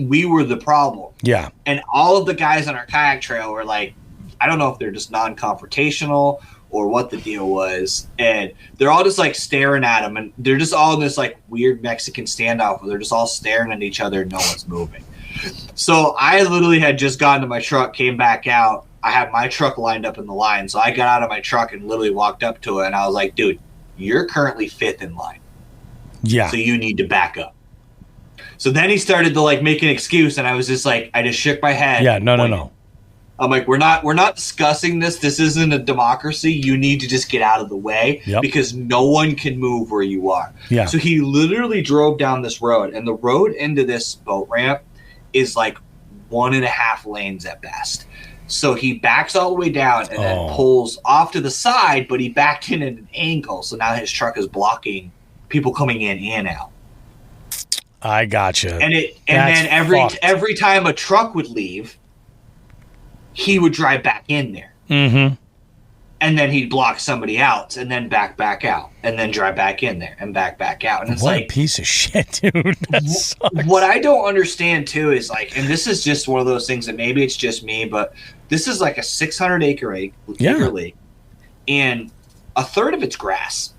we were the problem. Yeah. And all of the guys on our kayak trail were like, I don't know if they're just non-confrontational or what the deal was, and they're all just like staring at him, and they're just all in this like weird Mexican standoff where they're just all staring at each other and no one's moving. So I literally had just gotten to my truck, came back out. I had my truck lined up in the line, so I got out of my truck and literally walked up to it, and I was like, dude, you're currently 5th in line. Yeah. So you need to back up. So then he started to like make an excuse, and I was just like, I just shook my head. Yeah, no. I'm like, we're not discussing this. This isn't a democracy. You need to just get out of the way because no one can move where you are. Yeah. So he literally drove down this road, and the road into this boat ramp is like 1.5 lanes at best. So he backs all the way down and then pulls off to the side, but he backed in at an angle. So now his truck is blocking people coming in and out. I gotcha. And then every time a truck would leave, he would drive back in there. Mm-hmm. And then he'd block somebody else and then back out and then drive back in there and back out. And it's what like a piece of shit, dude. That sucks. What I don't understand too is like, and this is just one of those things that maybe it's just me, but this is like a 600 acre lake, and a third of it's grass.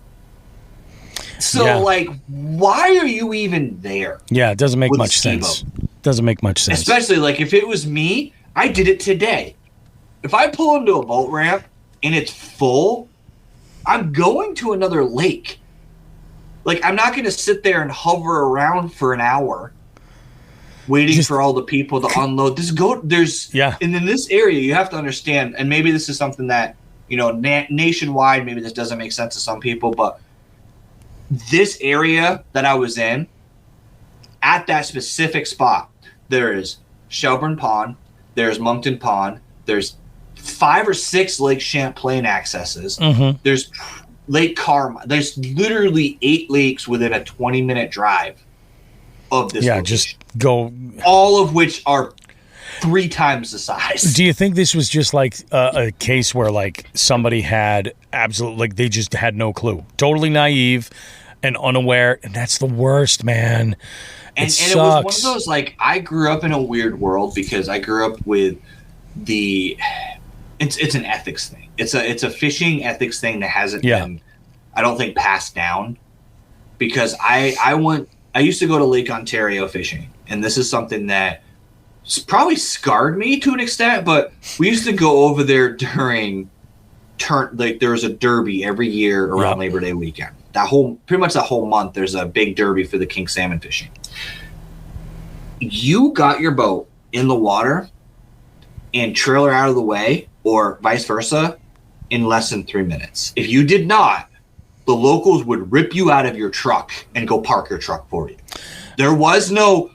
So like, why are you even there? Yeah, it doesn't make much sense. Doesn't make much sense. Especially like if it was me, I did it today. If I pull into a boat ramp and it's full, I'm going to another lake. Like, I'm not going to sit there and hover around for an hour waiting for all the people to unload. And in this area, you have to understand, and maybe this is something that, you know, nationwide, maybe this doesn't make sense to some people, but this area that I was in, at that specific spot, there is Shelburne Pond, there's Moncton Pond, there's 5 or 6 Lake Champlain accesses, there's Lake Carmine, there's literally 8 lakes within a 20-minute drive of this location. Just go. All of which are 3 times the size. Do you think this was just like a case where like somebody had they just had no clue, totally naive and unaware, and that's the worst, man. And it was one of those, like, I grew up in a weird world because I grew up with it's an ethics thing. It's a fishing ethics thing that hasn't been, I don't think, passed down. Because I used to go to Lake Ontario fishing, and this is something that probably scarred me to an extent, but we used to go over there during there was a derby every year around Labor Day weekend. Pretty much that whole month, there's a big derby for the king salmon fishing. You got your boat in the water and trailer out of the way, or vice versa, in less than 3 minutes. If you did not, the locals would rip you out of your truck and go park your truck for you. There was no,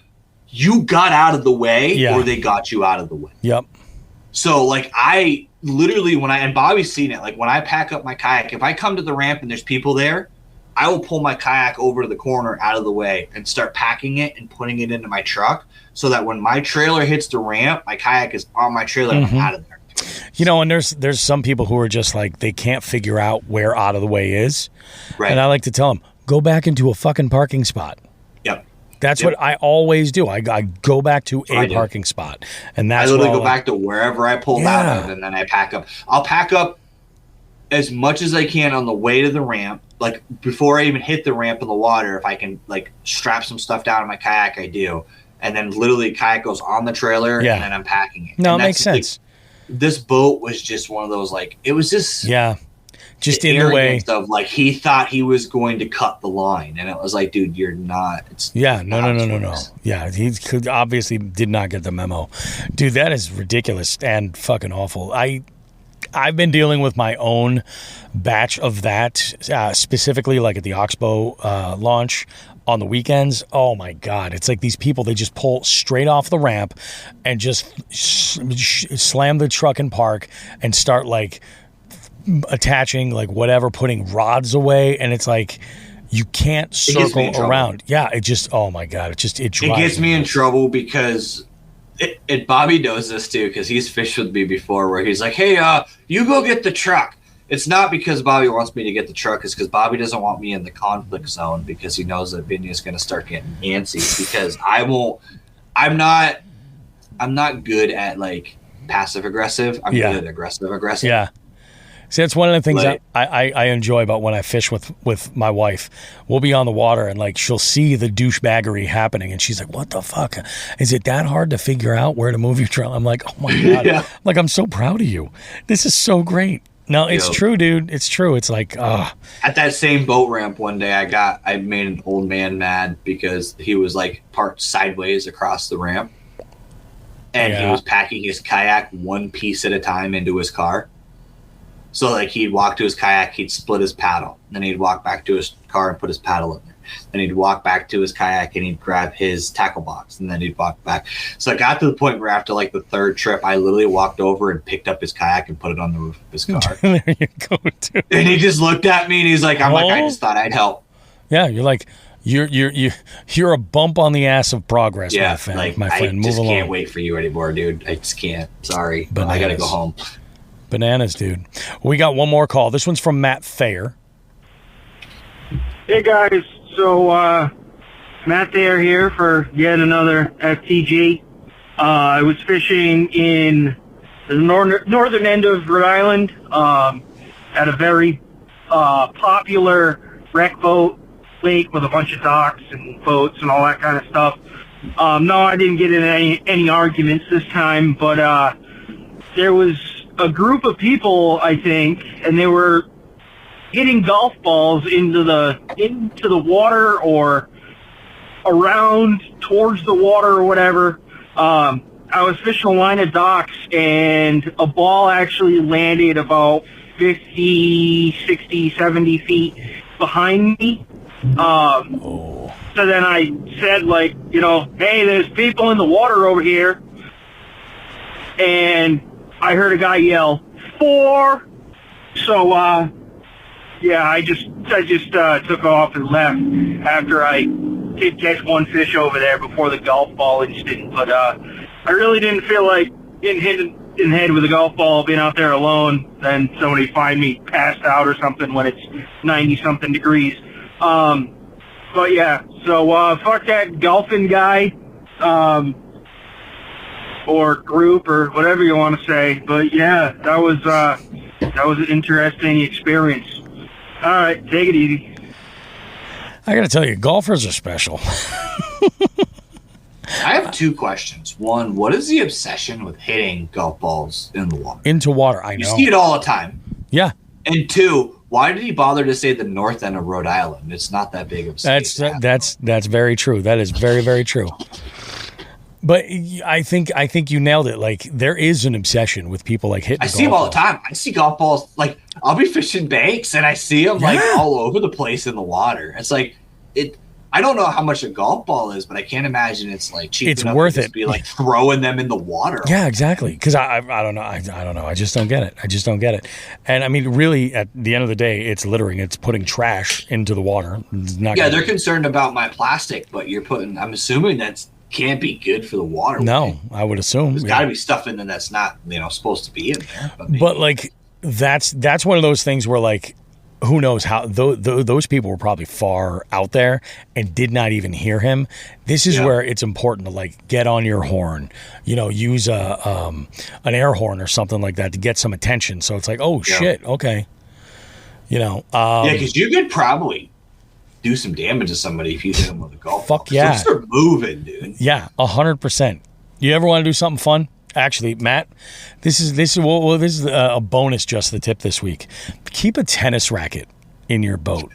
you got out of the way or they got you out of the way. Yep. So, like, I literally, and Bobby's seen it, like, when I pack up my kayak, if I come to the ramp and there's people there, I will pull my kayak over to the corner out of the way and start packing it and putting it into my truck so that when my trailer hits the ramp, my kayak is on my trailer and I'm out of there. You know, and there's some people who are just like, they can't figure out where out of the way is. Right. And I like to tell them, go back into a fucking parking spot. Yep. That's what I always do. I go back to a parking spot. And that's I literally go back to wherever I pulled out of, and then I pack up. I'll pack up as much as I can on the way to the ramp. Like, before I even hit the ramp in the water, if I can, like, strap some stuff down in my kayak, I do. And then literally kayak goes on the trailer, and then I'm packing it. No, it makes sense. This boat was just one of those, like, it was just just in the way of, like, he thought he was going to cut the line, and it was like, dude, you're not. It's no. Yeah, he obviously did not get the memo, dude. That is ridiculous and fucking awful. I've been dealing with my own batch of that, specifically like at the Oxbow launch on the weekends. Oh my God. It's like these people, they just pull straight off the ramp and just slam the truck in park and start like attaching like whatever, putting rods away. And it's like, you can't circle around. Yeah. It just, oh my God. It gets me in trouble because Bobby knows this too, because he's fished with me before where he's like, hey, you go get the truck. It's not because Bobby wants me to get the truck. It's because Bobby doesn't want me in the conflict zone because he knows that Vinny is going to start getting antsy because I'm not good at like passive aggressive. I'm good at aggressive. Yeah. See, that's one of the things that I enjoy about when I fish with my wife. We'll be on the water and like she'll see the douchebaggery happening and she's like, what the fuck? Is it that hard to figure out where to move your trailer? I'm like, oh my God. Like, I'm so proud of you. This is so great. No, it's true, dude. It's true. It's like, At that same boat ramp one day, I made an old man mad because he was like parked sideways across the ramp. And he was packing his kayak one piece at a time into his car. So, like, he'd walk to his kayak, he'd split his paddle. Then he'd walk back to his car and put his paddle in there. Then he'd walk back to his kayak and he'd grab his tackle box. And then he'd walk back. So I got to the point where after, like, the third trip, I literally walked over and picked up his kayak and put it on the roof of his car. There you go, dude. And he just looked at me and he's like, I just thought I'd help. Yeah, you're like, you're a bump on the ass of progress, my friend. I just can't wait for you anymore, dude. I just can't. Sorry. But I got to go home. Bananas, dude. We got one more call. This one's from Matt Thayer. Hey, guys. So, Matt Thayer here for yet another FTG. I was fishing in the northern end of Rhode Island at a very popular wreck boat lake with a bunch of docks and boats and all that kind of stuff. No, I didn't get in any arguments this time, but there was a group of people, I think, and they were hitting golf balls into the water or around towards the water or whatever. I was fishing a line of docks, and a ball actually landed about 50, 60, 70 feet behind me. So then I said, like, hey, there's people in the water over here. And I heard a guy yell, 4. So, I just took off and left after I did catch one fish over there before the golf ball incident. But, I really didn't feel like getting hit in the head with a golf ball, being out there alone, then somebody find me passed out or something when it's 90-something degrees. But yeah, so fuck that golfing guy, or group, or whatever you want to say. But yeah, that was an interesting experience. All right, take it easy. I got to tell you, golfers are special. I have two questions. One, what is the obsession with hitting golf balls in the water? Into water, I know. You see it all the time. Yeah. And two, why did he bother to say the north end of Rhode Island? It's not that big of a space. That's very true. That is very, very true. But I think you nailed it. Like, there is an obsession with people like hitting. I see them all the time. I see golf balls. Like, I'll be fishing banks and I see them like all over the place in the water. It's like I don't know how much a golf ball is, but I can't imagine it's like cheap. It's worth it. Be like throwing them in the water. Yeah, exactly. Because I don't know. I don't know. I just don't get it. And I mean, really, at the end of the day, it's littering. It's putting trash into the water. They're concerned about my plastic, but I'm assuming that's can't be good for the water. No, I would assume there's got to be stuff in there that's not supposed to be in there. But like that's one of those things where like, who knows how those people were probably far out there and did not even hear him. This is where it's important to like get on your horn, use an air horn or something like that to get some attention. So it's like, oh shit, okay, because you could probably do some damage to somebody if you hit them with a golf ball. Fuck yeah, so start moving, dude. Yeah, 100%. You ever want to do something fun? Actually, Matt, this is a bonus just the tip this week. Keep a tennis racket in your boat.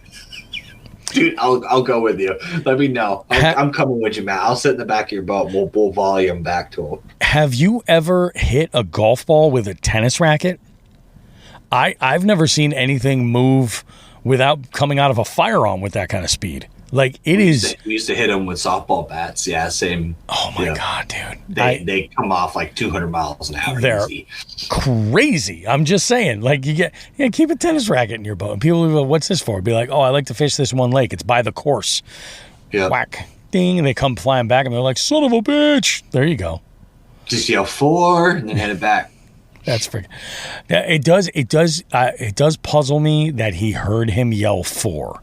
Dude, I'll go with you. Let me know. I'm coming with you, Matt. I'll sit in the back of your boat. We'll volume back to him. Have you ever hit a golf ball with a tennis racket? I've never seen anything move without coming out of a firearm with that kind of speed. Like we used to hit them with softball bats. Yeah, same. Oh my god, dude! They come off like 200 miles an hour. They're crazy. I'm just saying. Like keep a tennis racket in your boat. And people will go, "What's this for?" Be like, "Oh, I like to fish this one lake. It's by the course." Yeah. Whack, ding, and they come flying back, and they're like, "Son of a bitch!" There you go. Just yell 4 and then head it back. That's freaking. Yeah, it does puzzle me that he heard him yell 4.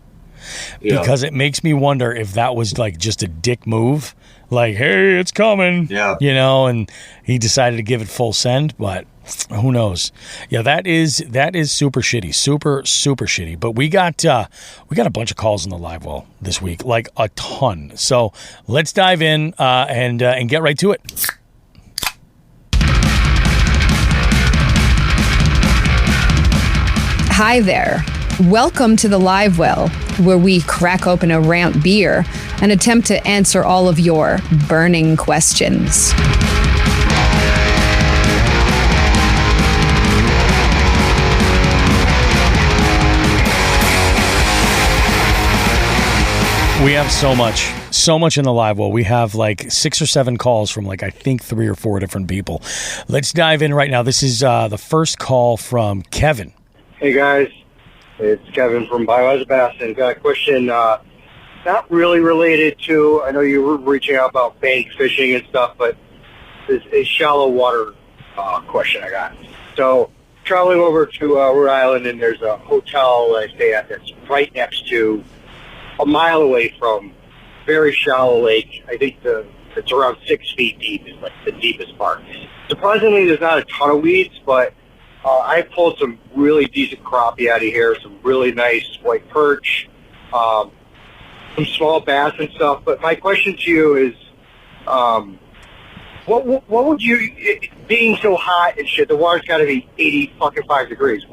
Because it makes me wonder if that was like just a dick move, like, hey, it's coming, and he decided to give it full send, but who knows? Yeah, that is super shitty, super shitty. But we got a bunch of calls in the live well this week, like a ton. So let's dive in and get right to it. Hi there. Welcome to the Live Well, where we crack open a ramp beer and attempt to answer all of your burning questions. We have so much in the live well. We have like 6 or 7 calls from like I think 3 or 4 different people. Let's dive in right now. This is the first call from Kevin. Hey guys. It's Kevin from Biohazard. Got a question, not really related to, I know you were reaching out about bank fishing and stuff, but it's a shallow water question I got. So, traveling over to Rhode Island, and there's a hotel I stay at that's right next to, a mile away from very shallow lake. I think it's around 6 feet deep is like the deepest part. Surprisingly, there's not a ton of weeds, but I pulled some really decent crappie out of here, some really nice white perch, some small bass and stuff. But my question to you is, what would you, being so hot and shit, the water's got to be 85 degrees.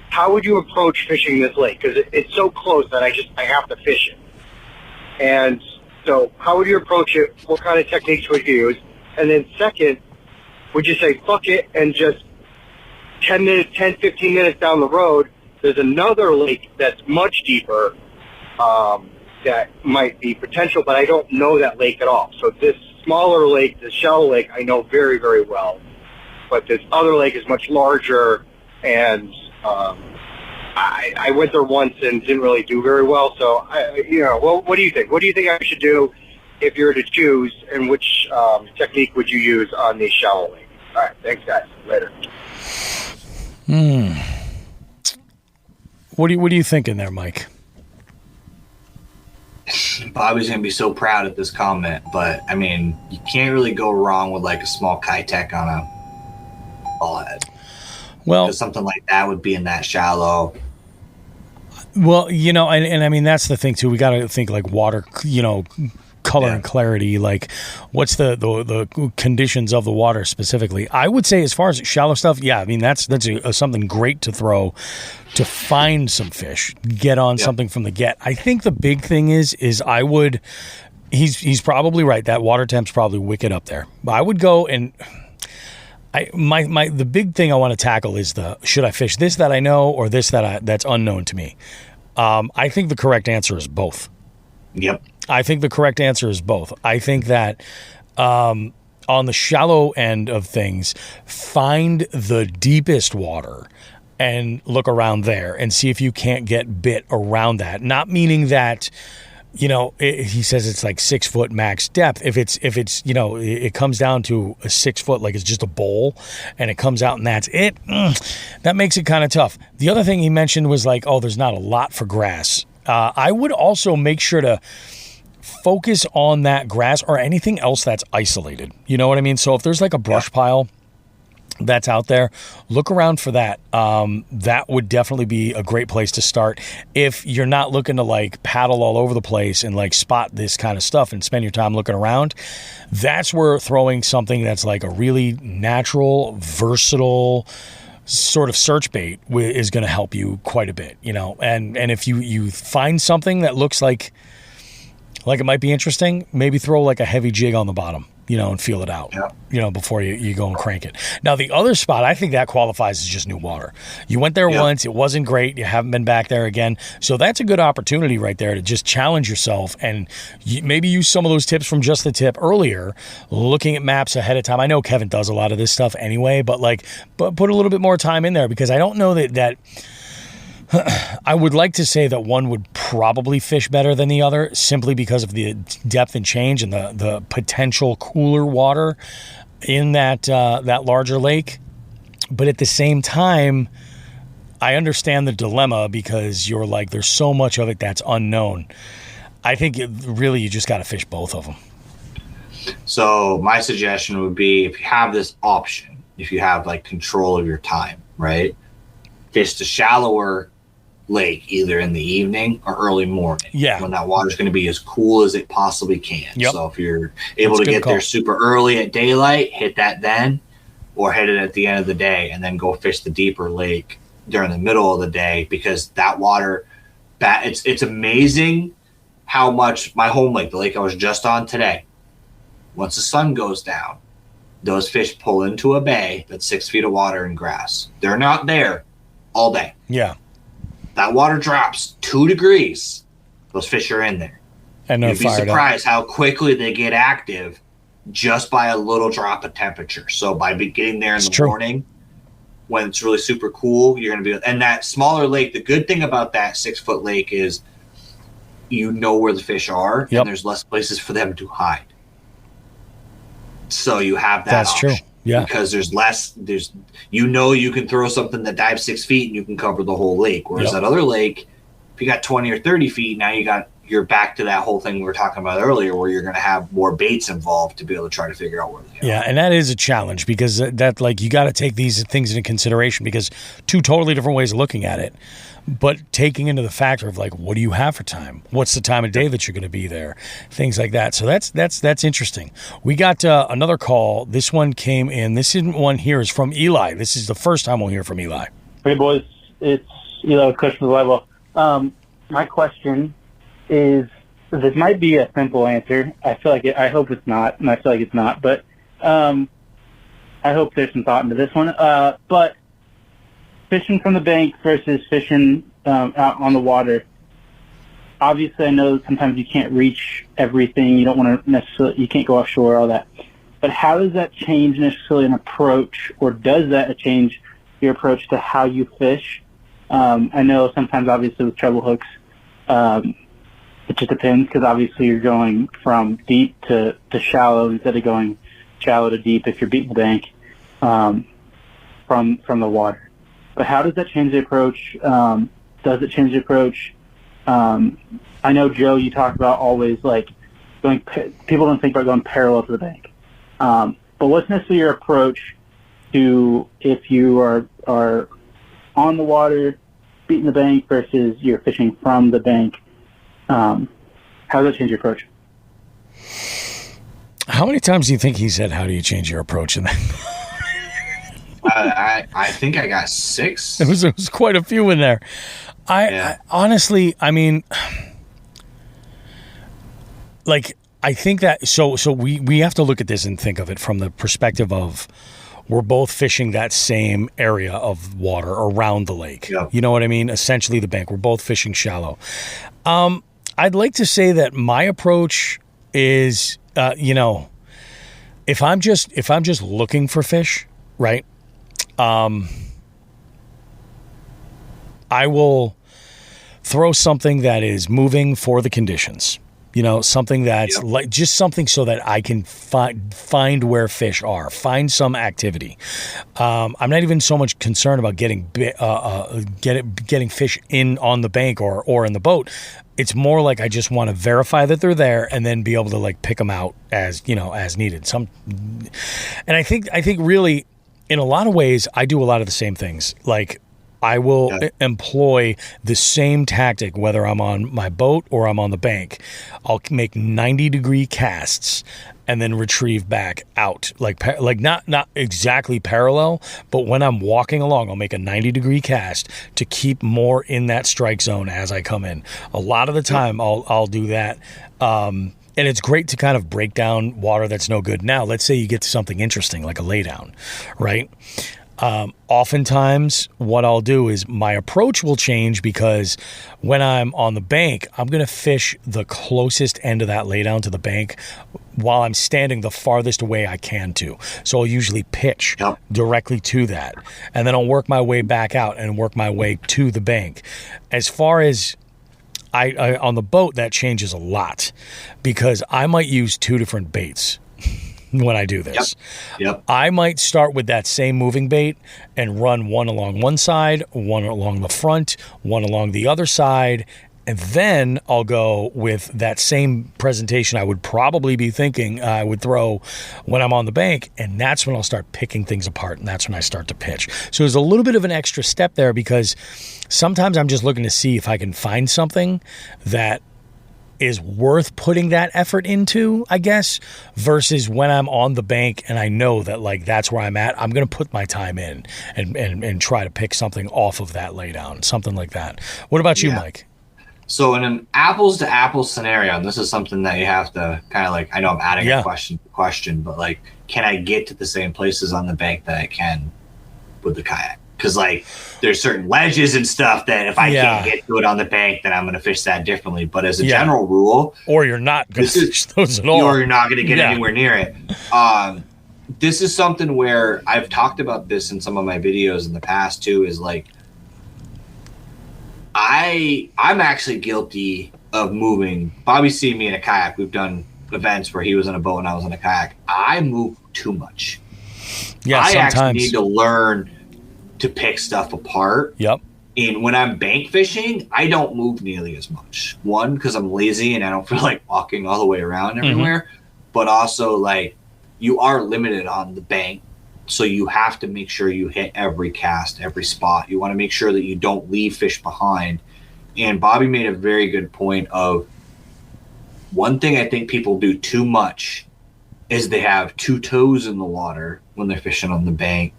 How would you approach fishing this lake? Because it's so close that I have to fish it. And so how would you approach it? What kind of techniques would you use? And then second, would you say fuck it and just 10, 15 minutes down the road, there's another lake that's much deeper that might be potential, but I don't know that lake at all. So this smaller lake, this shallow lake, I know very, very well. But this other lake is much larger, and I went there once and didn't really do very well. So, what do you think? What do you think I should do? if you were to choose, and which technique would you use on these shallow lakes? All right, thanks, guys. Later. What are you thinking there, Mike? Bobby's going to be so proud at this comment, but I mean, you can't really go wrong with like a small kitech on a ball head. Well, because something like that would be in that shallow. Well, you know, and I mean, that's the thing too. We got to think like water, you know, color and clarity. Like, what's the conditions of the water specifically? I would say, as far as shallow stuff, yeah. I mean, that's something great to throw to find some fish, get on something from the get. I think the big thing is I would. He's probably right. That water temp's probably wicked up there. But I would go and. The big thing I want to tackle is should I fish this that I know or this that's unknown to me? I think the correct answer is both. Yep. I think the correct answer is both. I think that on the shallow end of things, find the deepest water and look around there and see if you can't get bit around that. Not meaning that, you know, he says it's like 6 foot max depth. If it's you know, it comes down to a 6 foot, like it's just a bowl and it comes out and that's it. That makes it kind of tough. The other thing he mentioned was like, oh, there's not a lot for grass. I would also make sure to focus on that grass or anything else that's isolated. You know what I mean? So if there's like a brush pile that's out there, look around for that. That would definitely be a great place to start if you're not looking to like paddle all over the place and like spot this kind of stuff and spend your time looking around. That's where throwing something that's like a really natural, versatile sort of search bait is going to help you quite a bit, you know. And if you find something that looks like it might be interesting, maybe throw like a heavy jig on the bottom, you know, and feel it out, you know, before you go and crank it. Now, the other spot, I think that qualifies as just new water. You went there once, it wasn't great, you haven't been back there again. So that's a good opportunity right there to just challenge yourself and maybe use some of those tips from Just the Tip earlier, looking at maps ahead of time. I know Kevin does a lot of this stuff anyway, but put a little bit more time in there, because I don't know that I would like to say that one would probably fish better than the other simply because of the depth and change and the potential cooler water in that larger lake. But at the same time, I understand the dilemma because you're like, there's so much of it that's unknown. I think you just got to fish both of them. So my suggestion would be, if you have this option, if you have like control of your time, right? Fish the shallower lake either in the evening or early morning, when that water's going to be as cool as it possibly can. So if you're able to get there super early at daylight, hit that then, or hit it at the end of the day and then go fish the deeper lake during the middle of the day, because that water, it's amazing how much my home lake, the lake I was just on today, once the sun goes down, those fish pull into a bay that's 6 feet of water and grass. They're not there all day. Yeah. That water drops 2 degrees. Those fish are in there. And you'd be surprised how quickly they get active just by a little drop of temperature. So by getting there in the morning when it's really super cool, you're going to be. And that smaller lake, the good thing about that 6 foot lake is you know where the fish are, and there's less places for them to hide. So you have that. That's option. true. Yeah. Because you can throw something that dives 6 feet and you can cover the whole lake. Whereas that other lake, if you got 20 or 30 feet, now you're back to that whole thing we were talking about earlier, where you're going to have more baits involved to be able to try to figure out where they are. Yeah, and that is a challenge, because that like you got to take these things into consideration, because 2 totally different ways of looking at it. But taking into the factor of like, what do you have for time? What's the time of day that you're going to be there? Things like that. So that's interesting. We got another call. This one came in. This one here is from Eli. This is the first time we'll hear from Eli. Hey boys, it's Eli Kush from the Live. My question is, this might be a simple answer. I feel like I hope it's not, and I feel like it's not. But I hope there's some thought into this one. But fishing from the bank versus fishing out on the water. Obviously, I know sometimes you can't reach everything. You don't want to necessarily, you can't go offshore, all that. But how does that change necessarily an approach, or does that change your approach to how you fish? I know sometimes, obviously, with treble hooks, it just depends, because obviously you're going from deep to shallow instead of going shallow to deep if you're beating the bank from the water. But how does that change the approach? Does it change the approach? I know, Joe, you talked about always like going. People don't think about going parallel to the bank. But what's necessarily your approach to if you are on the water beating the bank versus you're fishing from the bank? How does that change your approach? How many times do you think he said, how do you change your approach in that? I think I got 6. It was quite a few in there. I honestly, I mean, like, I think that, so we have to look at this and think of it from the perspective of we're both fishing that same area of water around the lake. Yep. You know what I mean? Essentially the bank. We're both fishing shallow. I'd like to say that my approach is, if I'm just looking for fish, right? I will throw something that is moving for the conditions. Something that's like just something so that I can find where fish are, find some activity. I'm not even so much concerned about getting fish in on the bank or in the boat. It's more like I just want to verify that they're there and then be able to like pick them out as needed. And I think really in a lot of ways I do a lot of the same things. Like I will employ the same tactic whether I'm on my boat or I'm on the bank. I'll make 90-degree casts and then retrieve back out, like not exactly parallel, but when I'm walking along, I'll make a 90-degree cast to keep more in that strike zone as I come in. A lot of the time, I'll do that. And it's great to kind of break down water that's no good. Now, let's say you get to something interesting like a laydown, right? Oftentimes what I'll do is my approach will change because when I'm on the bank, I'm going to fish the closest end of that laydown to the bank while I'm standing the farthest away I can to. So I'll usually pitch directly to that. And then I'll work my way back out and work my way to the bank. As far as I on the boat, that changes a lot because I might use 2 different baits when I do this. Yep. I might start with that same moving bait and run one along one side, one along the front, one along the other side, and then I'll go with that same presentation I would probably be thinking I would throw when I'm on the bank, and that's when I'll start picking things apart, and that's when I start to pitch. So there's a little bit of an extra step there because sometimes I'm just looking to see if I can find something that is worth putting that effort into, I guess, versus when I'm on the bank and I know that like that's where I'm at, I'm going to put my time in and try to pick something off of that laydown, something like that. What about you, Mike? So in an apples to apples scenario, and this is something that you have to kind of like, I know I'm adding a question, but like, can I get to the same places on the bank that I can with the kayak? Because like there's certain ledges and stuff that if I can't get to it on the bank, then I'm going to fish that differently. But as a general rule, or you're not going to fish those at all, or you're not going to get anywhere near it. This is something where I've talked about this in some of my videos in the past too. Is like I'm actually guilty of moving. Bobby's seen me in a kayak. We've done events where he was in a boat and I was in a kayak. I move too much. Yeah, I sometimes actually need to learn to pick stuff apart. Yep. And when I'm bank fishing, I don't move nearly as much. One, because I'm lazy and I don't feel like walking all the way around everywhere. But also, like, you are limited on the bank. So you have to make sure you hit every cast, every spot. You want to make sure that you don't leave fish behind. And Bobby made a very good point of one thing I think people do too much is they have 2 toes in the water when they're fishing on the bank,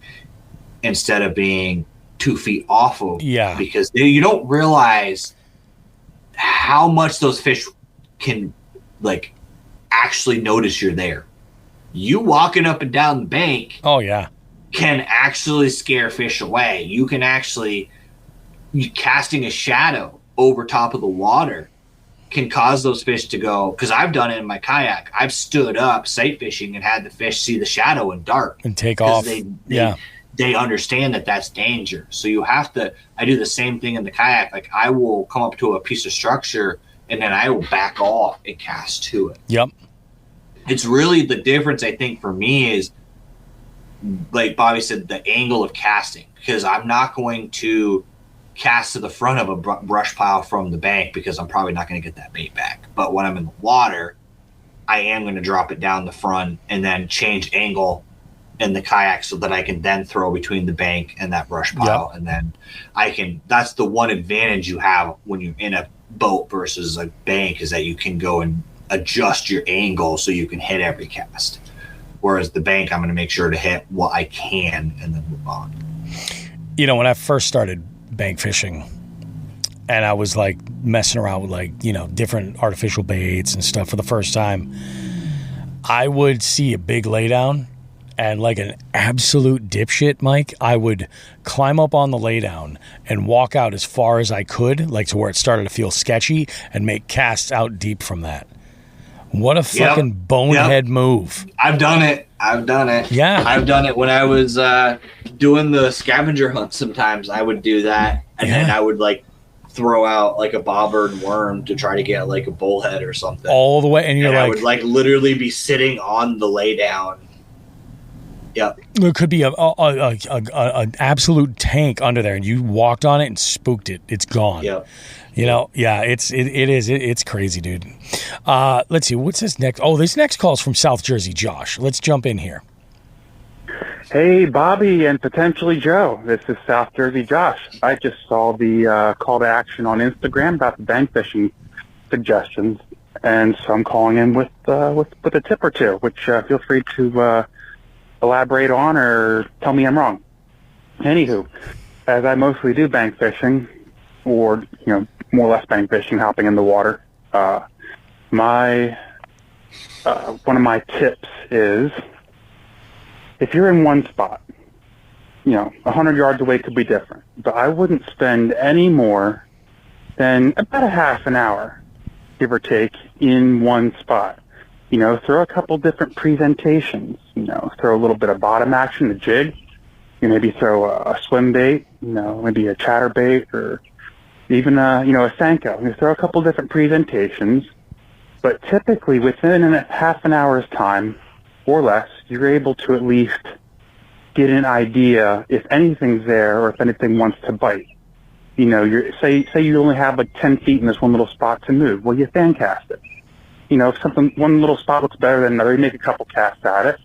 instead of being 2 feet off of, because you don't realize how much those fish can like actually notice you're there. You walking up and down the bank, can actually scare fish away. You can actually casting a shadow over top of the water can cause those fish to go. Because I've done it in my kayak. I've stood up sight fishing and had the fish see the shadow in dark and take off. They understand that that's danger. So you have to, I do the same thing in the kayak. Like I will come up to a piece of structure and then I will back off and cast to it. Yep. It's really the difference, I think, for me is, like Bobby said, the angle of casting, because I'm not going to cast to the front of a brush pile from the bank because I'm probably not going to get that bait back. But when I'm in the water, I am going to drop it down the front and then change angle in the kayak so that I can then throw between the bank and that brush pile. Yep. And then that's the one advantage you have when you're in a boat versus a bank, is that you can go and adjust your angle so you can hit every cast. Whereas the bank, I'm going to make sure to hit what I can and then move on. You know, when I first started bank fishing and I was like messing around with like, you know, different artificial baits and stuff for the first time, I would see a big laydown and like an absolute dipshit, Mike, I would climb up on the laydown and walk out as far as I could, like to where it started to feel sketchy, and make casts out deep from that. What a fucking bonehead move. I've done it. Yeah. I've done it when I was doing the scavenger hunt. Sometimes I would do that, and then I would like throw out like a bobber and worm to try to get like a bullhead or something. All the way, and you're I would like literally be sitting on the laydown. Yep. There could be an absolute tank under there, and you walked on it and spooked it. It's gone. Yep. You know, yeah, it's crazy, dude. Let's see, what's this next? Oh, this next call is from South Jersey, Josh. Let's jump in here. Hey, Bobby and potentially Joe. This is South Jersey Josh. I just saw the call to action on Instagram about the bank fishing suggestions, and so I'm calling in with a tip or two, which feel free to elaborate on or tell me I'm wrong. Anywho, as I mostly do bank fishing, or more or less bank fishing, hopping in the water, one of my tips is, if you're in one spot, 100 yards away could be different, but I wouldn't spend any more than about a half an hour, give or take, in one spot. Throw a couple different presentations, throw a little bit of bottom action, a jig, maybe throw a swim bait, maybe a chatterbait, or even a Senko. You throw a couple different presentations, but typically within half an hour's time or less, you're able to at least get an idea if anything's there or if anything wants to bite. Say you only have like 10 feet in this one little spot to move. Well, you fan cast it. If one little spot looks better than another, you make a couple casts at it.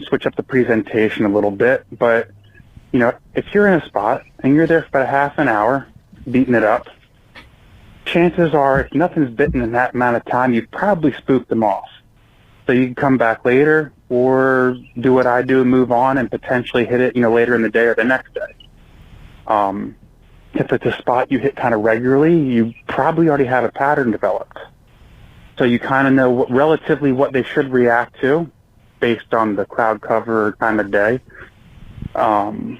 Switch up the presentation a little bit. But, if you're in a spot and you're there for about a half an hour, beating it up, chances are, if nothing's bitten in that amount of time, you've probably spooked them off. So you can come back later or do what I do and move on and potentially hit it, later in the day or the next day. If it's a spot you hit kind of regularly, you probably already have a pattern developed. So you kind of know relatively what they should react to based on the cloud cover or time of day. So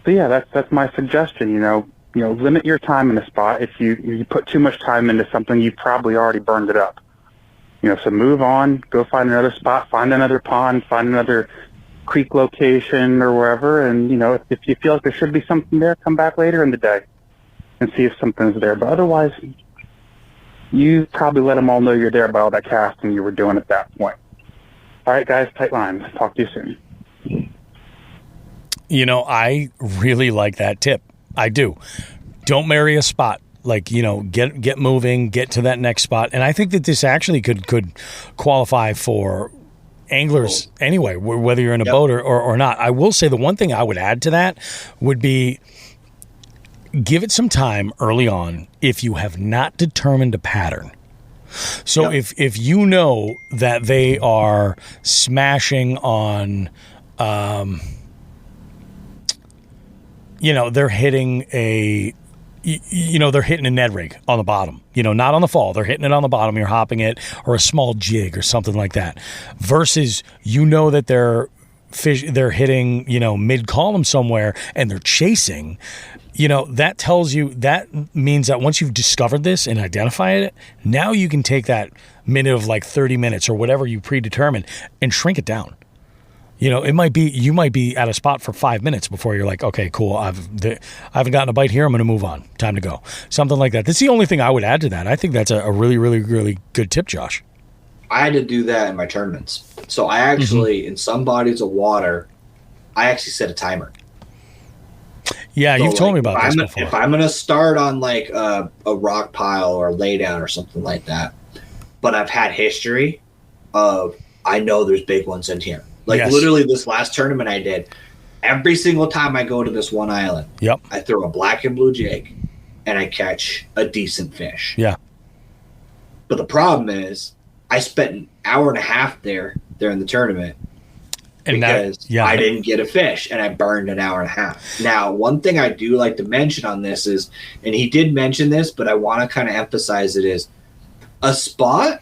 yeah, that's my suggestion. Limit your time in a spot. If you put too much time into something, you've probably already burned it up. So move on, go find another spot, find another pond, find another creek location or wherever. And, if you feel like there should be something there, come back later in the day and see if something's there. But otherwise, you probably let them all know you're there by all that casting you were doing at that point. All right, guys, tight lines. Talk to you soon. I really like that tip. I do. Don't marry a spot. Like, get moving, get to that next spot. And I think that this actually could qualify for anglers anyway, whether you're in a boat or not. I will say the one thing I would add to that would be give it some time early on if you have not determined a pattern. So if you know that they are smashing on, they're hitting they're hitting a Ned rig on the bottom, not on the fall. They're hitting it on the bottom. You're hopping it, or a small jig or something like that, versus, that they're hitting, mid column somewhere and they're chasing, that tells you, that means that once you've discovered this and identified it, now you can take that minute of like 30 minutes or whatever you predetermined and shrink it down. You might be at a spot for 5 minutes before you're like, okay, cool. I haven't gotten a bite here. I'm going to move on. Time to go. Something like that. That's the only thing I would add to that. I think that's a really, really, really good tip, Josh. I had to do that in my tournaments. So I actually, in some bodies of water, I actually set a timer. Yeah, you've told me about this before. If I'm going to start on like a rock pile or a laydown or something like that, but I've had history of, I know there's big ones in here. Like literally this last tournament I did, every single time I go to this one island, I throw a black and blue jig and I catch a decent fish. Yeah. But the problem is I spent an hour and a half there during the tournament because I didn't get a fish and I burned an hour and a half. Now, one thing I do like to mention on this is, and he did mention this, but I want to kind of emphasize it, is a spot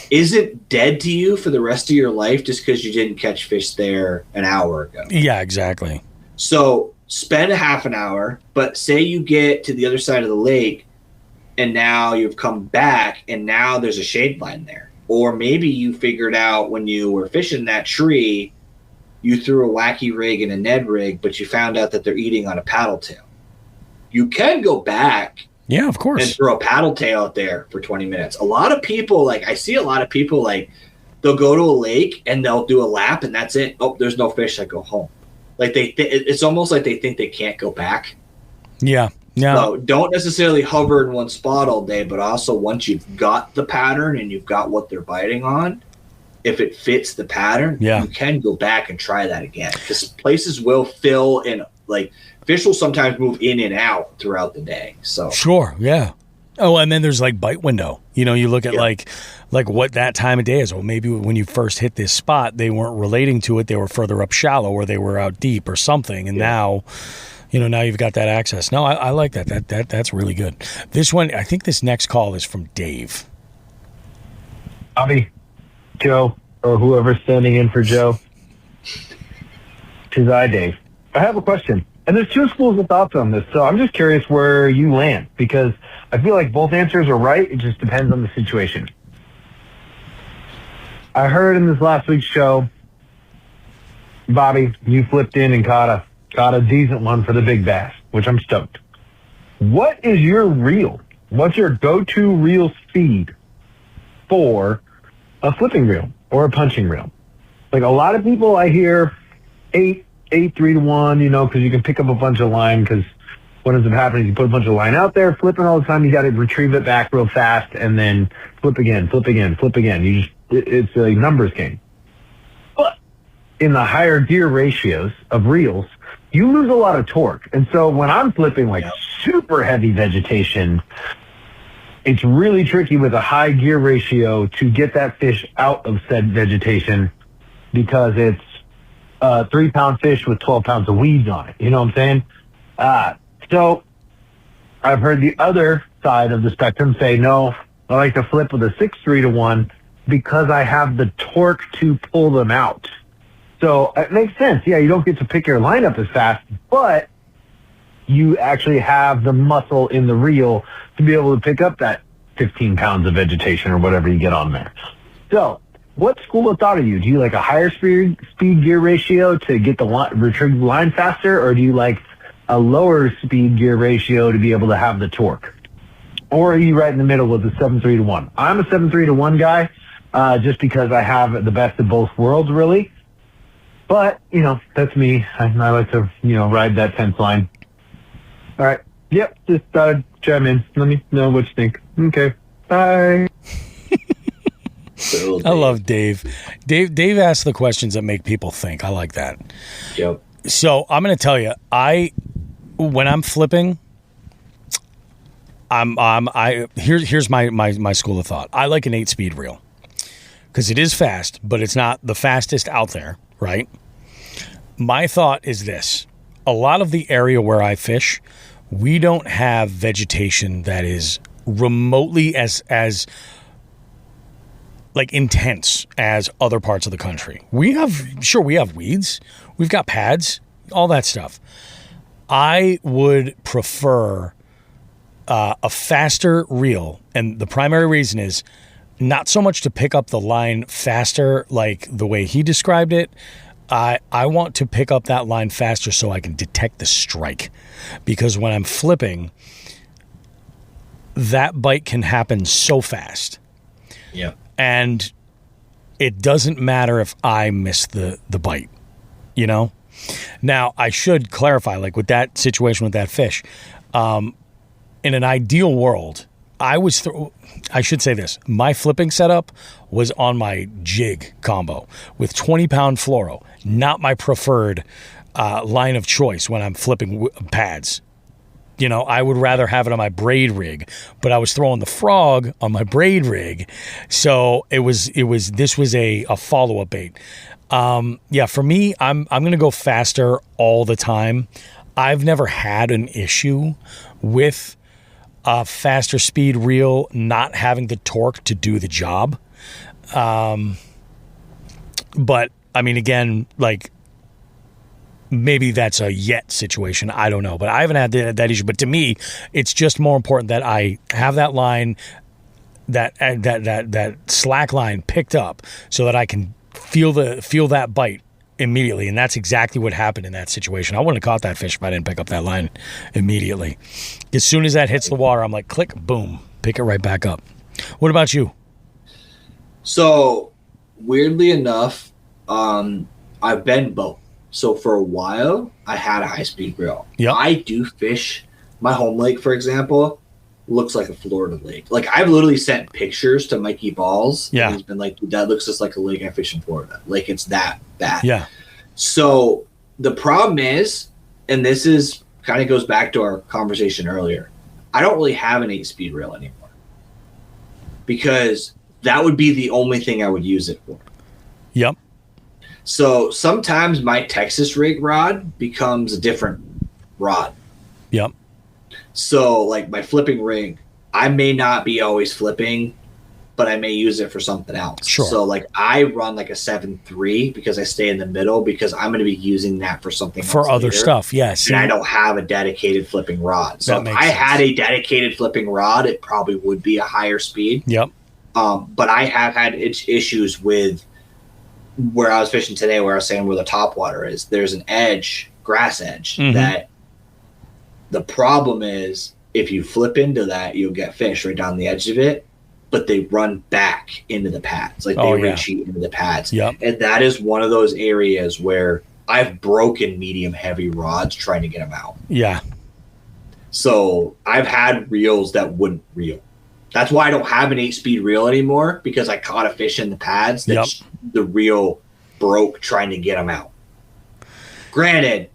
isn't dead to you for the rest of your life just because you didn't catch fish there an hour ago. Yeah, exactly. So spend a half an hour, but say you get to the other side of the lake and now you've come back and now there's a shade line there. Or maybe you figured out when you were fishing that tree, you threw a wacky rig and a Ned rig, but you found out that they're eating on a paddle tail. You can go back. Yeah, of course. And throw a paddle tail out there for 20 minutes. A lot of people, I see a lot of people, they'll go to a lake and they'll do a lap and that's it. Oh, there's no fish. I go home. It's almost like they think they can't go back. Yeah. Yeah. So don't necessarily hover in one spot all day, but also once you've got the pattern and you've got what they're biting on, if it fits the pattern, you can go back and try that again. Because places will fill in, fish will sometimes move in and out throughout the day. So sure, yeah. Oh, and then there's bite window. You look at like what that time of day is. Well, maybe when you first hit this spot, they weren't relating to it. They were further up shallow, or they were out deep, or something. And now, now you've got that access. No, I like that. That's really good. This one, I think this next call is from Dave. Bobby, Joe, or whoever's standing in for Joe. Tis I, Dave. I have a question. And there's two schools of thoughts on this, so I'm just curious where you land, because I feel like both answers are right. It just depends on the situation. I heard in this last week's show, Bobby, you flipped in and caught a decent one for the big bass, which I'm stoked. What is your reel? What's your go-to reel speed for a flipping reel or a punching reel? A lot of people I hear 8, 3 to 1, because you can pick up a bunch of line, because what ends up happening is you put a bunch of line out there, flipping all the time, you got to retrieve it back real fast, and then flip again. It's a numbers game. But in the higher gear ratios of reels, you lose a lot of torque. And so when I'm flipping super heavy vegetation, it's really tricky with a high gear ratio to get that fish out of said vegetation, because it's 3-pound fish with 12 pounds of weeds on it. You know what I'm saying? So I've heard the other side of the spectrum say, no, I like to flip with a 6-3 to 1 because I have the torque to pull them out. So it makes sense. Yeah, you don't get to pick your line up as fast, but you actually have the muscle in the reel to be able to pick up that 15 pounds of vegetation or whatever you get on there. So what school of thought are you? Do you like a higher speed gear ratio to get the retrieve the line faster, or do you like a lower speed gear ratio to be able to have the torque? Or are you right in the middle with the 7-3 to 1? I'm a 7-3 to 1 guy, just because I have the best of both worlds, really. But, that's me. I like to, ride that fence line. All right. Yep, just chime in. Let me know what you think. Okay. Bye. I love Dave. Dave asks the questions that make people think. I like that. Yep. So I'm going to tell you, when I'm flipping, here's my school of thought. I like an 8-speed reel because it is fast, but it's not the fastest out there, right? My thought is this: a lot of the area where I fish, we don't have vegetation that is remotely as intense as other parts of the country. We have weeds, we've got pads, all that stuff. I would prefer a faster reel, and the primary reason is not so much to pick up the line faster like the way he described it. I want to pick up that line faster so I can detect the strike. Because when I'm flipping, that bite can happen so fast. Yeah. And it doesn't matter if I miss the bite, you know? Now, I should clarify, like with that situation with that fish, in an ideal world, I should say this. My flipping setup was on my jig combo with 20-pound fluoro, not my preferred line of choice when I'm flipping pads. You know, I would rather have it on my braid rig, but I was throwing the frog on my braid rig, so this was a follow-up bait. For me, I'm going to go faster all the time. I've never had an issue with a faster speed reel not having the torque to do the job. But I mean, again, like maybe that's a yet situation. I don't know, but I haven't had that issue. But to me, it's just more important that I have that line, that slack line picked up so that I can feel that bite immediately. And that's exactly what happened in that situation. I wouldn't have caught that fish if I didn't pick up that line immediately. As soon as that hits the water, I'm like, click, boom, pick it right back up. What about you? So weirdly enough, I've been both. So for a while, I had a high-speed reel. Yep. I do fish. My home lake, for example, looks like a Florida lake. Like, I've literally sent pictures to Mikey Balls. Yeah. And he's been like, dude, that looks just like a lake I fish in Florida. Like, it's that bad. Yeah. So the problem is, and this is kind of goes back to our conversation earlier, I don't really have an 8-speed reel anymore. Because that would be the only thing I would use it for. Yep. So sometimes my Texas rig rod becomes a different rod. Yep. So like my flipping rig, I may not be always flipping, but I may use it for something else. Sure. So like I run like a 7.3 because I stay in the middle because I'm going to be using that for something for else other later. stuff. Yes. And I don't have a dedicated flipping rod. So if I had a dedicated flipping rod, it probably would be a higher speed. Yep. But I have had issues with where I was fishing today, where I was saying where the top water is. There's an edge, grass edge, that the problem is if you flip into that, you'll get fish right down the edge of it, but they run back into the pads. Like they retreat into the pads. Yep. And that is one of those areas where I've broken medium heavy rods trying to get them out. Yeah. So I've had reels that wouldn't reel. That's why I don't have an 8-speed reel anymore, because I caught a fish in the pads that the reel broke trying to get them out. Granted,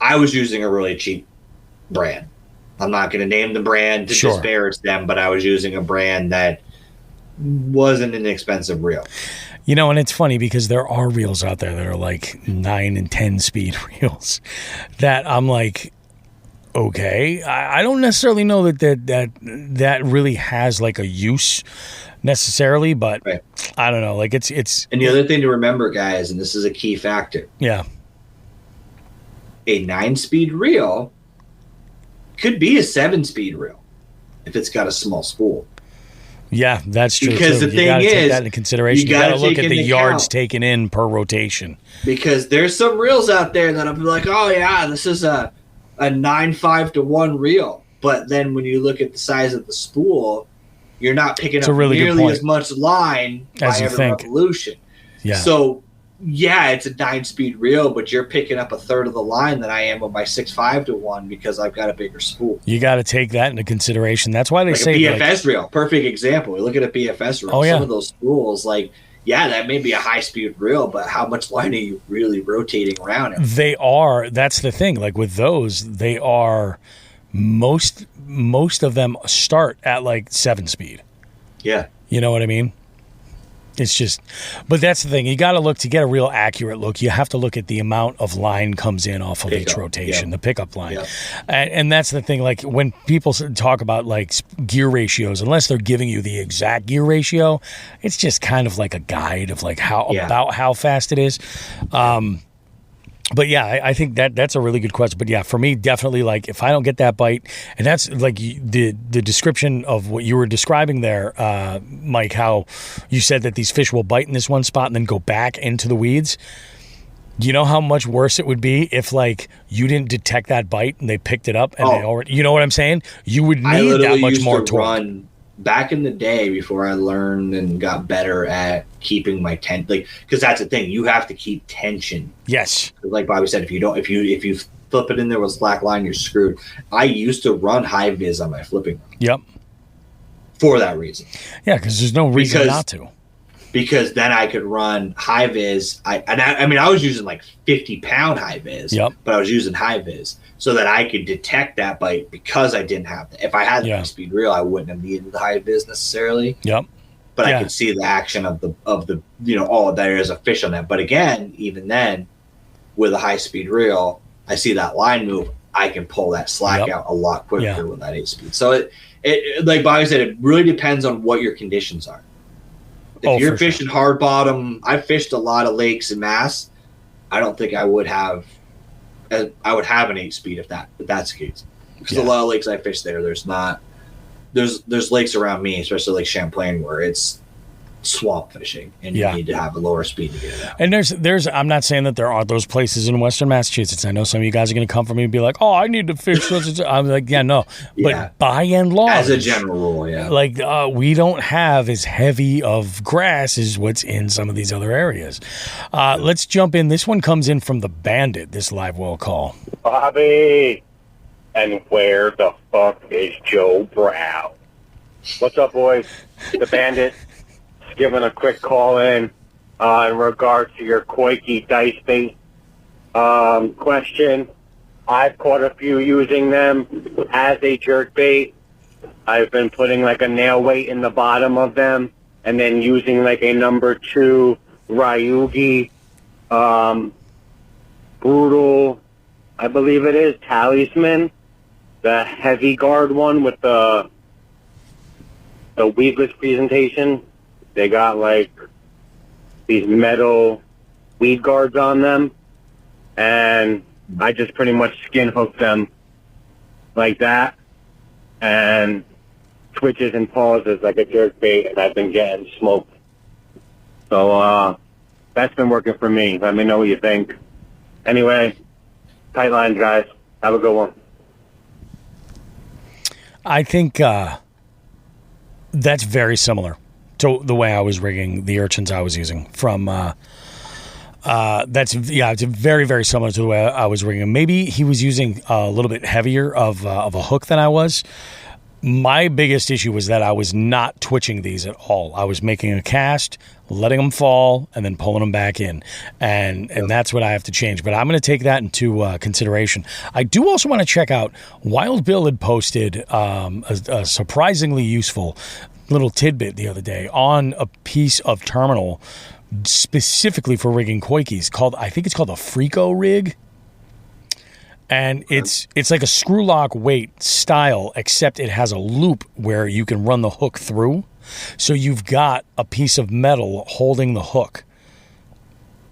I was using a really cheap brand. I'm not going to name the brand to disparage them, but I was using a brand that wasn't an expensive reel. You know, and it's funny because there are reels out there that are like 9 and 10 speed reels that I'm like, okay, I don't necessarily know that really has like a use necessarily, but I don't know. Like it's. And the other thing to remember, guys, and this is a key factor. Yeah. A 9-speed reel could be a 7-speed reel if it's got a small spool. Yeah, that's true. Because too. the thing is, take that into consideration. You got to look at the yards account. taken in per rotation. Because there's some reels out there that I'm like, oh yeah, this is a 9.5-to-1 reel, but then when you look at the size of the spool, you're not picking up nearly as much line as by you every think. revolution. Yeah. So yeah, it's a 9-speed reel, but you're picking up a third of the line that I am with my 6.5-to-1 because I've got a bigger spool. You got to take that into consideration. That's why they like say a BFS reel, perfect example. We look at a BFS reel. Some of those spools, like. Yeah, that may be a high-speed reel, but how much line are you really rotating around it? They are. That's the thing. Like with those, they are most of them start at like 7-speed. Yeah. You know what I mean? It's just, but that's the thing. You got to look to get a real accurate look. You have to look at the amount of line comes in off of each rotation, the pickup line. And that's the thing. Like when people talk about like gear ratios, unless they're giving you the exact gear ratio, it's just kind of like a guide of like about how fast it is. But yeah, I think that's a really good question. But yeah, for me, definitely like if I don't get that bite, and that's like the description of what you were describing there, Mike, how you said that these fish will bite in this one spot and then go back into the weeds. Do you know how much worse it would be if, like, you didn't detect that bite and they picked it up and they already, you know what I'm saying? You would need that much more torque. Run back in the day before I learned and got better at keeping my tension, like, because that's the thing, you have to keep tension. Yes. Like Bobby said, if you flip it in there with slack line, you're screwed. I used to run high vis on my flipping run. Yep. For that reason. Yeah, because there's no reason not to. Because then I could run high vis. I mean, I was using like 50-pound high vis, but I was using high vis so that I could detect that bite because I didn't have that. If I had the high speed reel, I wouldn't have needed the high vis necessarily. Yep. But I could see the action of the oh, there is a fish on that. But again, even then, with a high speed reel, I see that line move. I can pull that slack out a lot quicker with that 8-speed. So it like Bobby said, it really depends on what your conditions are. If you're fishing hard bottom, I've fished a lot of lakes in Mass. I don't think I would have an 8-speed if that's the case. Because a lot of lakes I fish there's lakes around me, especially like Champlain, where it's swamp fishing and you need to have a lower speed to get it out. And there's I'm not saying that there aren't those places in Western Massachusetts. I know some of you guys are going to come for me and be like, oh, I need to fish. I'm like, no. But by and large, as a general rule, like we don't have as heavy of grass as what's in some of these other areas. Let's jump in. This one comes in from the Bandit, this live well call. Bobby, and where the fuck is Joe Brown? What's up, boys? The Bandit. Giving a quick call in regards to your Koiki dice bait question. I've caught a few using them as a jerk bait. I've been putting like a nail weight in the bottom of them and then using like a number 2 Ryugi Brutal, I believe it is, Talisman, the heavy guard one with the weedless presentation. They got like these metal weed guards on them, and I just pretty much skin hook them like that, and twitches and pauses like a jerk bait, and I've been getting smoked. So that's been working for me. Let me know what you think. Anyway, tight lines, guys. Have a good one. I think that's very similar to the way I was rigging the urchins I was using from it's very, very similar to the way I was rigging. Maybe he was using a little bit heavier of a hook than I was. My biggest issue was that I was not twitching these at all. I was making a cast, letting them fall, and then pulling them back in. And that's what I have to change. But I'm going to take that into consideration. I do also want to check out, Wild Bill had posted a surprisingly useful little tidbit the other day on a piece of terminal specifically for rigging Koikis I think it's called a Frico rig. And it's like a screw lock weight style, except it has a loop where you can run the hook through. So you've got a piece of metal holding the hook.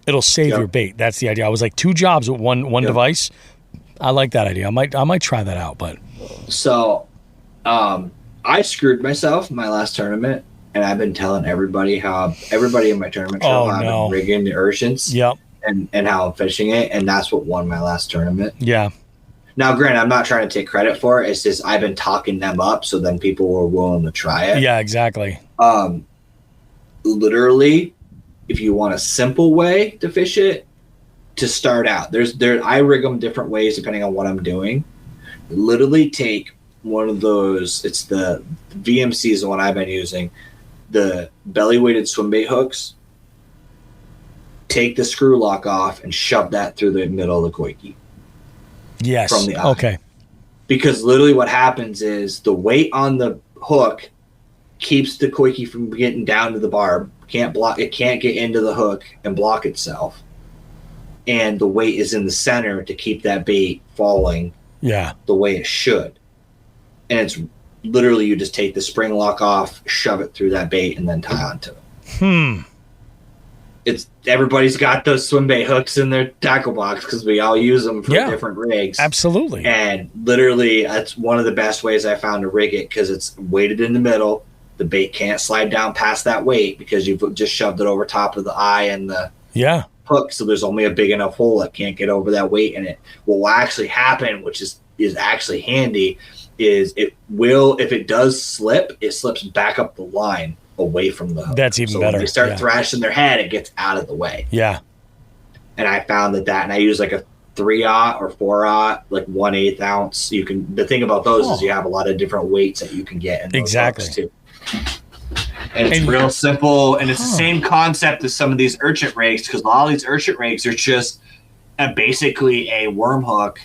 It'll save your bait. That's the idea. I was like 2 jobs with one device. I like that idea. I might try that out, but so I screwed myself in my last tournament, and I've been telling everybody in my tournament how I've been rigging the urchins. Yep. And how I'm fishing it, and that's what won my last tournament. Yeah. Now, granted, I'm not trying to take credit for it. It's just I've been talking them up, so then people were willing to try it. Yeah, exactly. Literally, if you want a simple way to fish it, to start out, I rig them different ways depending on what I'm doing. Literally take one of those. It's the VMC is the one I've been using. The belly weighted swim bait hooks. Take the screw lock off and shove that through the middle of the Koiki. Yes. From the eye. Okay. Because literally what happens is the weight on the hook keeps the Koiki from getting down to the barb. It can't get into the hook and block itself. And the weight is in the center to keep that bait falling the way it should. And it's literally you just take the spring lock off, shove it through that bait, and then tie onto it. Everybody's got those swim bait hooks in their tackle box because we all use them for different rigs. Absolutely. And literally, that's one of the best ways I found to rig it because it's weighted in the middle. The bait can't slide down past that weight because you've just shoved it over top of the eye and the hook, so there's only a big enough hole that can't get over that weight in it. What will actually happen, which is actually handy, is it will, if it does slip, it slips back up the line away from the hook. That's even better. When they start thrashing their head, it gets out of the way. Yeah. And I found that, and I use like a 3/0 or 4/0, like 1/8 ounce. You can. The thing about those is you have a lot of different weights that you can get in those hooks too. And it's real simple, and it's the same concept as some of these urchin rigs, because a lot of these urchin rigs are just basically a worm hook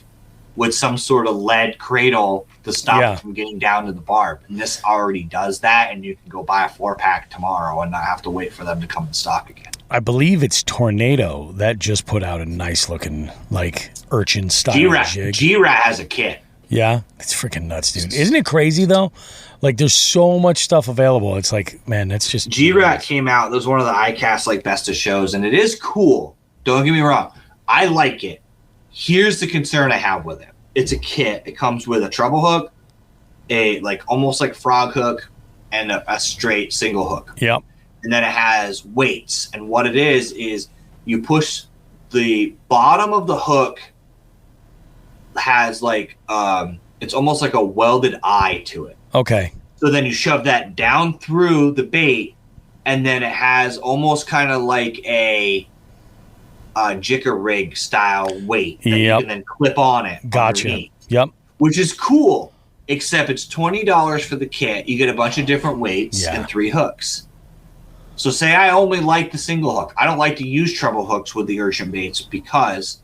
with some sort of lead cradle to stop it from getting down to the barb. And this already does that, and you can go buy a 4-pack tomorrow and not have to wait for them to come in stock again. I believe it's Tornado that just put out a nice looking like urchin style jig. G-Rat has a kit. Yeah, it's freaking nuts, dude. Isn't it crazy though? Like there's so much stuff available. It's like, man, that's just G-Rat came out. That was one of the ICAST like best of shows, and it is cool. Don't get me wrong. I like it. Here's the concern I have with it. It's a kit. It comes with a treble hook, a like almost like frog hook, and a straight single hook. Yep. And then it has weights. And what it is you push the bottom of the hook has like it's almost like a welded eye to it. Okay. So then you shove that down through the bait, and then it has almost kind of like a jigger rig style weight that you can then clip on it. Gotcha. Underneath, yep. Which is cool, except it's $20 for the kit. You get a bunch of different weights and 3 hooks. So say I only like the single hook. I don't like to use treble hooks with the urchin baits because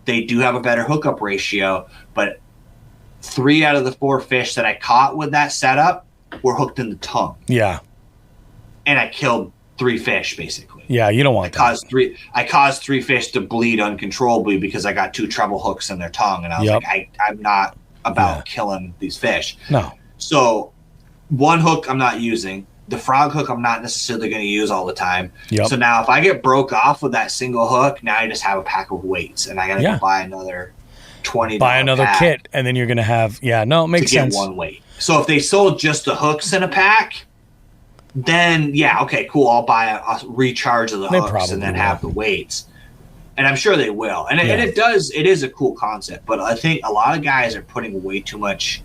they do have a better hookup ratio, but 3 out of the 4 fish that I caught with that setup were hooked in the tongue. Yeah. And I killed 3 fish basically. Yeah, you don't want that. I caused 3 fish to bleed uncontrollably because I got 2 treble hooks in their tongue, and I was like, I'm not about killing these fish. No. So 1 hook I'm not using. The frog hook I'm not necessarily going to use all the time. Yep. So now if I get broke off with that single hook, now I just have a pack of weights, and I got to go buy another $20. Buy another kit, and then you're going to have it makes sense. To get 1 weight. So if they sold just the hooks in a pack, then okay, cool. I'll buy a recharge of the hooks and then have the weights. And I'm sure they will. And it is a cool concept, but I think a lot of guys are putting way too much.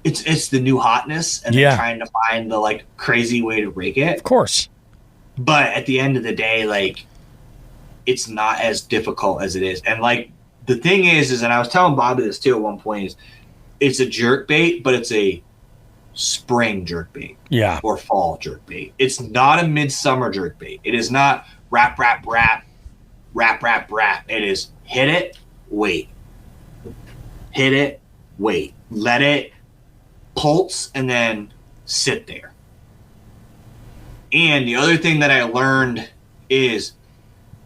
It's the new hotness, and they're trying to find the like crazy way to rig it. Of course. But at the end of the day, like, it's not as difficult as it is. And like the thing is, and I was telling Bobby this too at one point, is it's a jerk bait, but it's a spring jerk bait. Yeah. Or fall jerk bait. It's not a midsummer jerk bait. It is not rap, rap, rap, rap, rap, rap. It is hit it, wait. Hit it, wait. Let it pulse and then sit there. And the other thing that I learned is,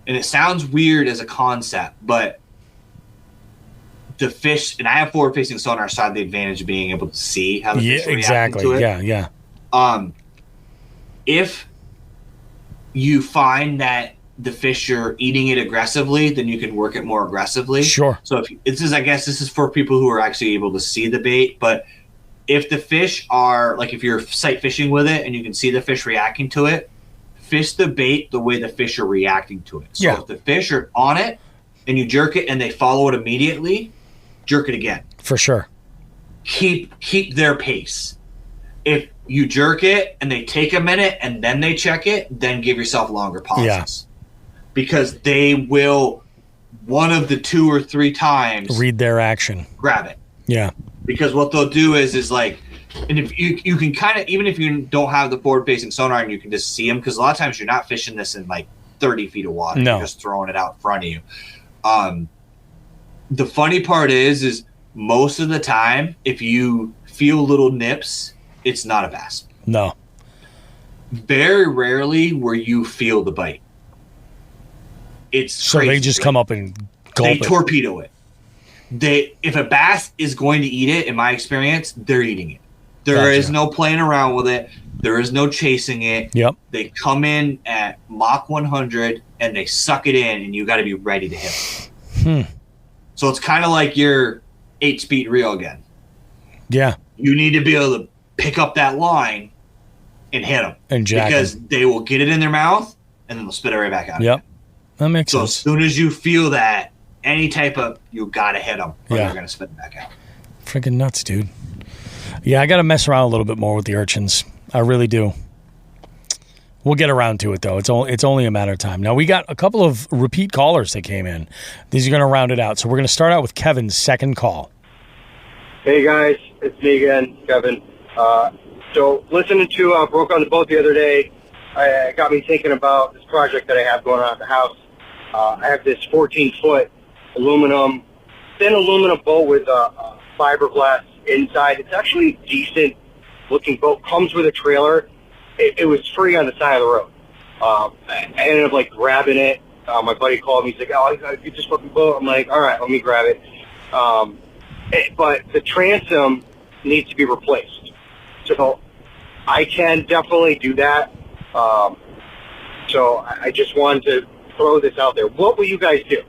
and it sounds weird as a concept, but the fish, and I have forward facing sonar, so I have the advantage of being able to see how the fish react to it. Yeah. If you find that the fish are eating it aggressively, then you can work it more aggressively. Sure. So I guess this is for people who are actually able to see the bait, but if the fish are, like if you're sight fishing with it and you can see the fish reacting to it, fish the bait the way the fish are reacting to it. So if the fish are on it and you jerk it and they follow it immediately, jerk it again. For sure. Keep their pace. If you jerk it and they take a minute and then they check it, then give yourself longer pauses. Yeah. Because they will, one of the 2 or 3 times, read their action. Grab it. Yeah. Because what they'll do is like, and if you can kind of, even if you don't have the forward facing sonar and you can just see them, because a lot of times you're not fishing this in like 30 feet of water. No. You're just throwing it out in front of you. The funny part is most of the time, if you feel little nips, it's not a bass. No. Very rarely where you feel the bite. It's so crazy. They just come up and gulp it. Torpedo it. If a bass is going to eat it, in my experience, they're eating it. There is no playing around with it. There is no chasing it. Yep. They come in at Mach 100 and they suck it in, and you got to be ready to hit them. So it's kind of like your 8-speed reel again. Yeah. You need to be able to pick up that line and hit them. And jack because they will get it in their mouth and then they'll spit it right back out. Yep. That makes so sense. as soon as you feel that, any type of, you got to hit them or Yeah. they're going to spit it back out. Freaking nuts, dude. Yeah, I got to mess around a little bit more with the urchins. I really do. We'll get around to it, though. It's only a matter of time. Now, we got a couple of repeat callers that came in. These are going to round it out. So we're going to start out with Kevin's second call. Hey guys, it's me again, Kevin. So listening to Broke on the Boat the other day, it got me thinking about this project that I have going on at the house. I have this 14-foot thin aluminum boat with fiberglass inside. It's actually a decent looking boat. Comes with a trailer. It was free on the side of the road. I ended up like grabbing it. My buddy called me. He's like, "Oh, I gotta get this fucking boat." I'm like, "All right, let me grab it." But the transom needs to be replaced. So I can definitely do that. So I just wanted to throw this out there. What will you guys do?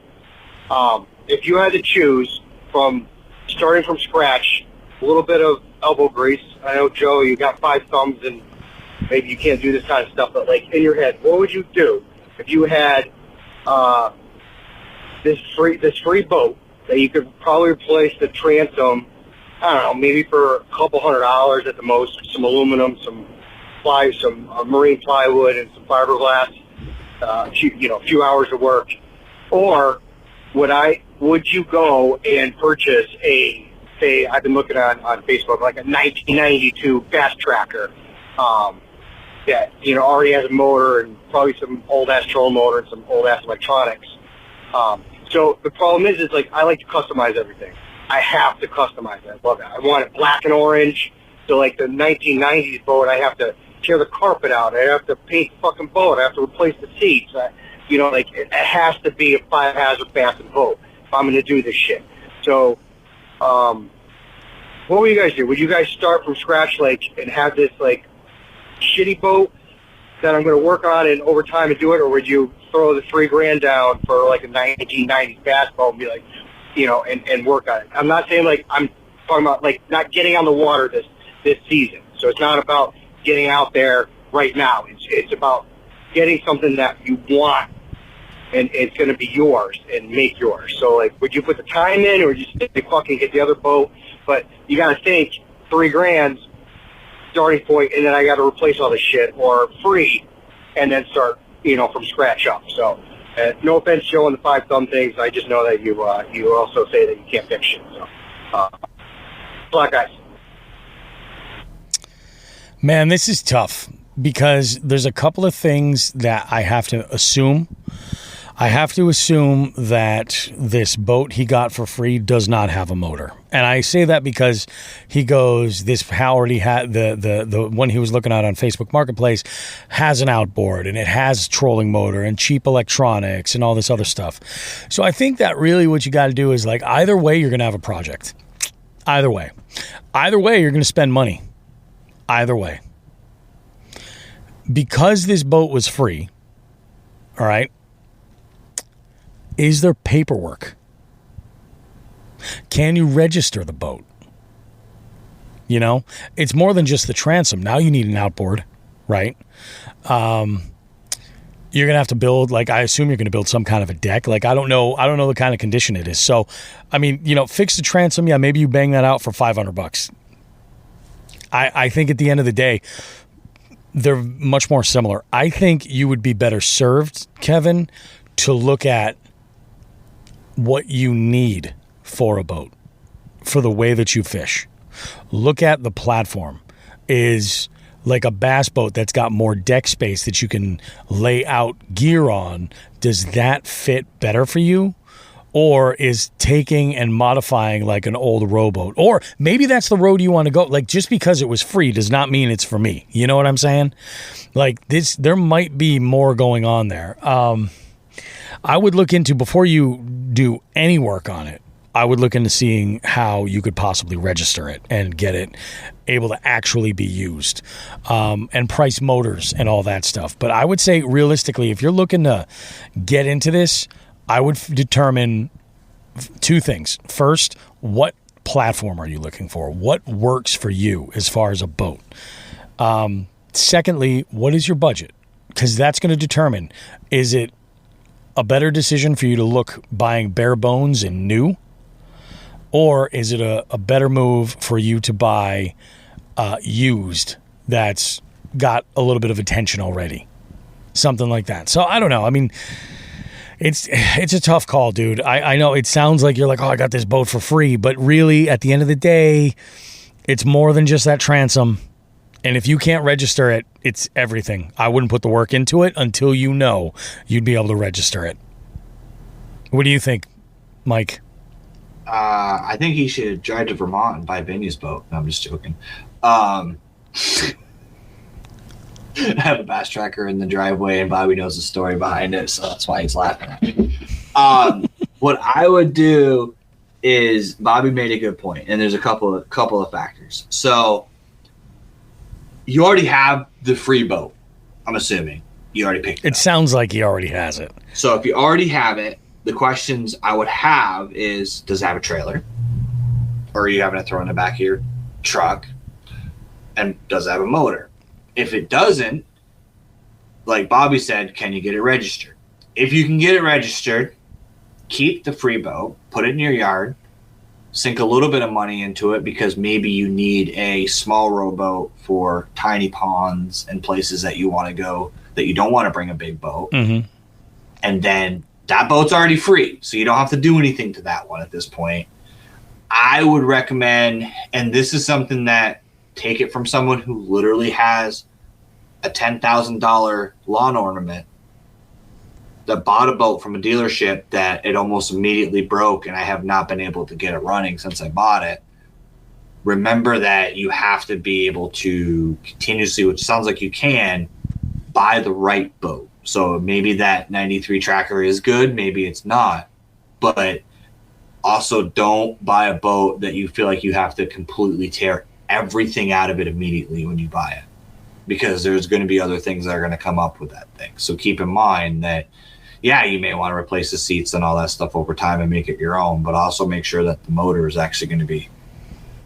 If you had to choose from starting from scratch, a little bit of elbow grease. I know, Joe, you got 5 thumbs and maybe you can't do this kind of stuff, but like in your head, what would you do if you had this free boat that you could probably replace the transom, I don't know, maybe for a couple $100 at the most, some aluminum, some marine plywood, and some fiberglass, a few hours of work? Or would you go and purchase I've been looking on Facebook, like a 1992 Fast Tracker that, already has a motor and probably some old-ass trolling motor and some old-ass electronics. So the problem is like, I like to customize everything. I have to customize it. I love it. I want it black and orange. So like the 1990s boat, I have to tear the carpet out. I have to paint the fucking boat. I have to replace the seats. It has to be a 5-hazard fastened boat if I'm going to do this shit. So, what would you guys do? Would you guys start from scratch, and have this, shitty boat that I'm going to work on and over time and do it? Or would you throw the $3,000 down for, a 1990s bass boat and be like, and work on it? I'm not saying, I'm talking about, not getting on the water this season. So it's not about getting out there right now. It's about getting something that you want, and it's going to be yours and make yours. So, would you put the time in, or just fucking get the other boat? But you got to think $3,000 starting point, and then I got to replace all this shit, or free, and then start, from scratch up. So, no offense, Joe, on the 5 thumb things. I just know that you also say that you can't fix shit. So, good luck, guys. Man, this is tough because there's a couple of things that I have to assume. I have to assume that this boat he got for free does not have a motor. And I say that because he goes, this Howard he had, the one he was looking at on Facebook Marketplace has an outboard and it has trolling motor and cheap electronics and all this other stuff. So I think that really what you got to do is either way, you're going to have a project. Either way. Either way, you're going to spend money. Either way. Because this boat was free, all right, is there paperwork? Can you register the boat? It's more than just the transom. Now you need an outboard, right? You're going to have to build, I assume you're going to build some kind of a deck. I don't know the kind of condition it is. So, fix the transom. Yeah, maybe you bang that out for $500. I think at the end of the day, they're much more similar. I think you would be better served, Kevin, to look at what you need for a boat, for the way that you fish. Look at the platform. Is a bass boat that's got more deck space that you can lay out gear on. Does that fit better for you? Or is taking and modifying an old rowboat? Or maybe that's the road you want to go. Just because it was free does not mean it's for me. You know what I'm saying? There might be more going on there. I would look into, before you do any work on it, I would look into seeing how you could possibly register it and get it able to actually be used, and price motors and all that stuff. But I would say realistically, if you're looking to get into this, I would determine 2 things. First, what platform are you looking for? What works for you as far as a boat? Secondly, what is your budget? Because that's going to determine, is it a better decision for you to look buying bare bones and new? Or is it a better move for you to buy used that's got a little bit of attention already? Something like that. So I don't know. I mean, it's a tough call, dude. I know it sounds like you're like, oh, I got this boat for free. But really, at the end of the day, it's more than just that transom. And if you can't register it, it's everything. I wouldn't put the work into it until you know you'd be able to register it. What do you think, Mike? I think he should drive to Vermont and buy Vinny's boat. No, I'm just joking. I have a bass tracker in the driveway, and Bobby knows the story behind it, so that's why he's laughing at me. What I would do is, Bobby made a good point, and there's a couple of factors. So you already have the free boat, I'm assuming. You already picked it up. It sounds like he already has it. So if you already have it, the questions I would have is, does it have a trailer? Or are you having to throw in the back of your truck? And does it have a motor? If it doesn't, like Bobby said, can you get it registered? If you can get it registered, keep the free boat, put it in your yard, sink a little bit of money into it because maybe you need a small rowboat for tiny ponds and places that you want to go that you don't want to bring a big boat. Mm-hmm. And then that boat's already free, so you don't have to do anything to that one at this point. I would recommend, and this is something that, take it from someone who literally has a $10,000 lawn ornament that bought a boat from a dealership that it almost immediately broke, and I have not been able to get it running since I bought it. Remember that you have to be able to continuously, which sounds like you can, buy the right boat. So maybe that 93 tracker is good, maybe it's not, but also don't buy a boat that you feel like you have to completely tear everything out of it immediately when you buy it, because there's going to be other things that are going to come up with that thing. So keep in mind that, yeah, you may want to replace the seats and all that stuff over time and make it your own, but also make sure that the motor is actually going to be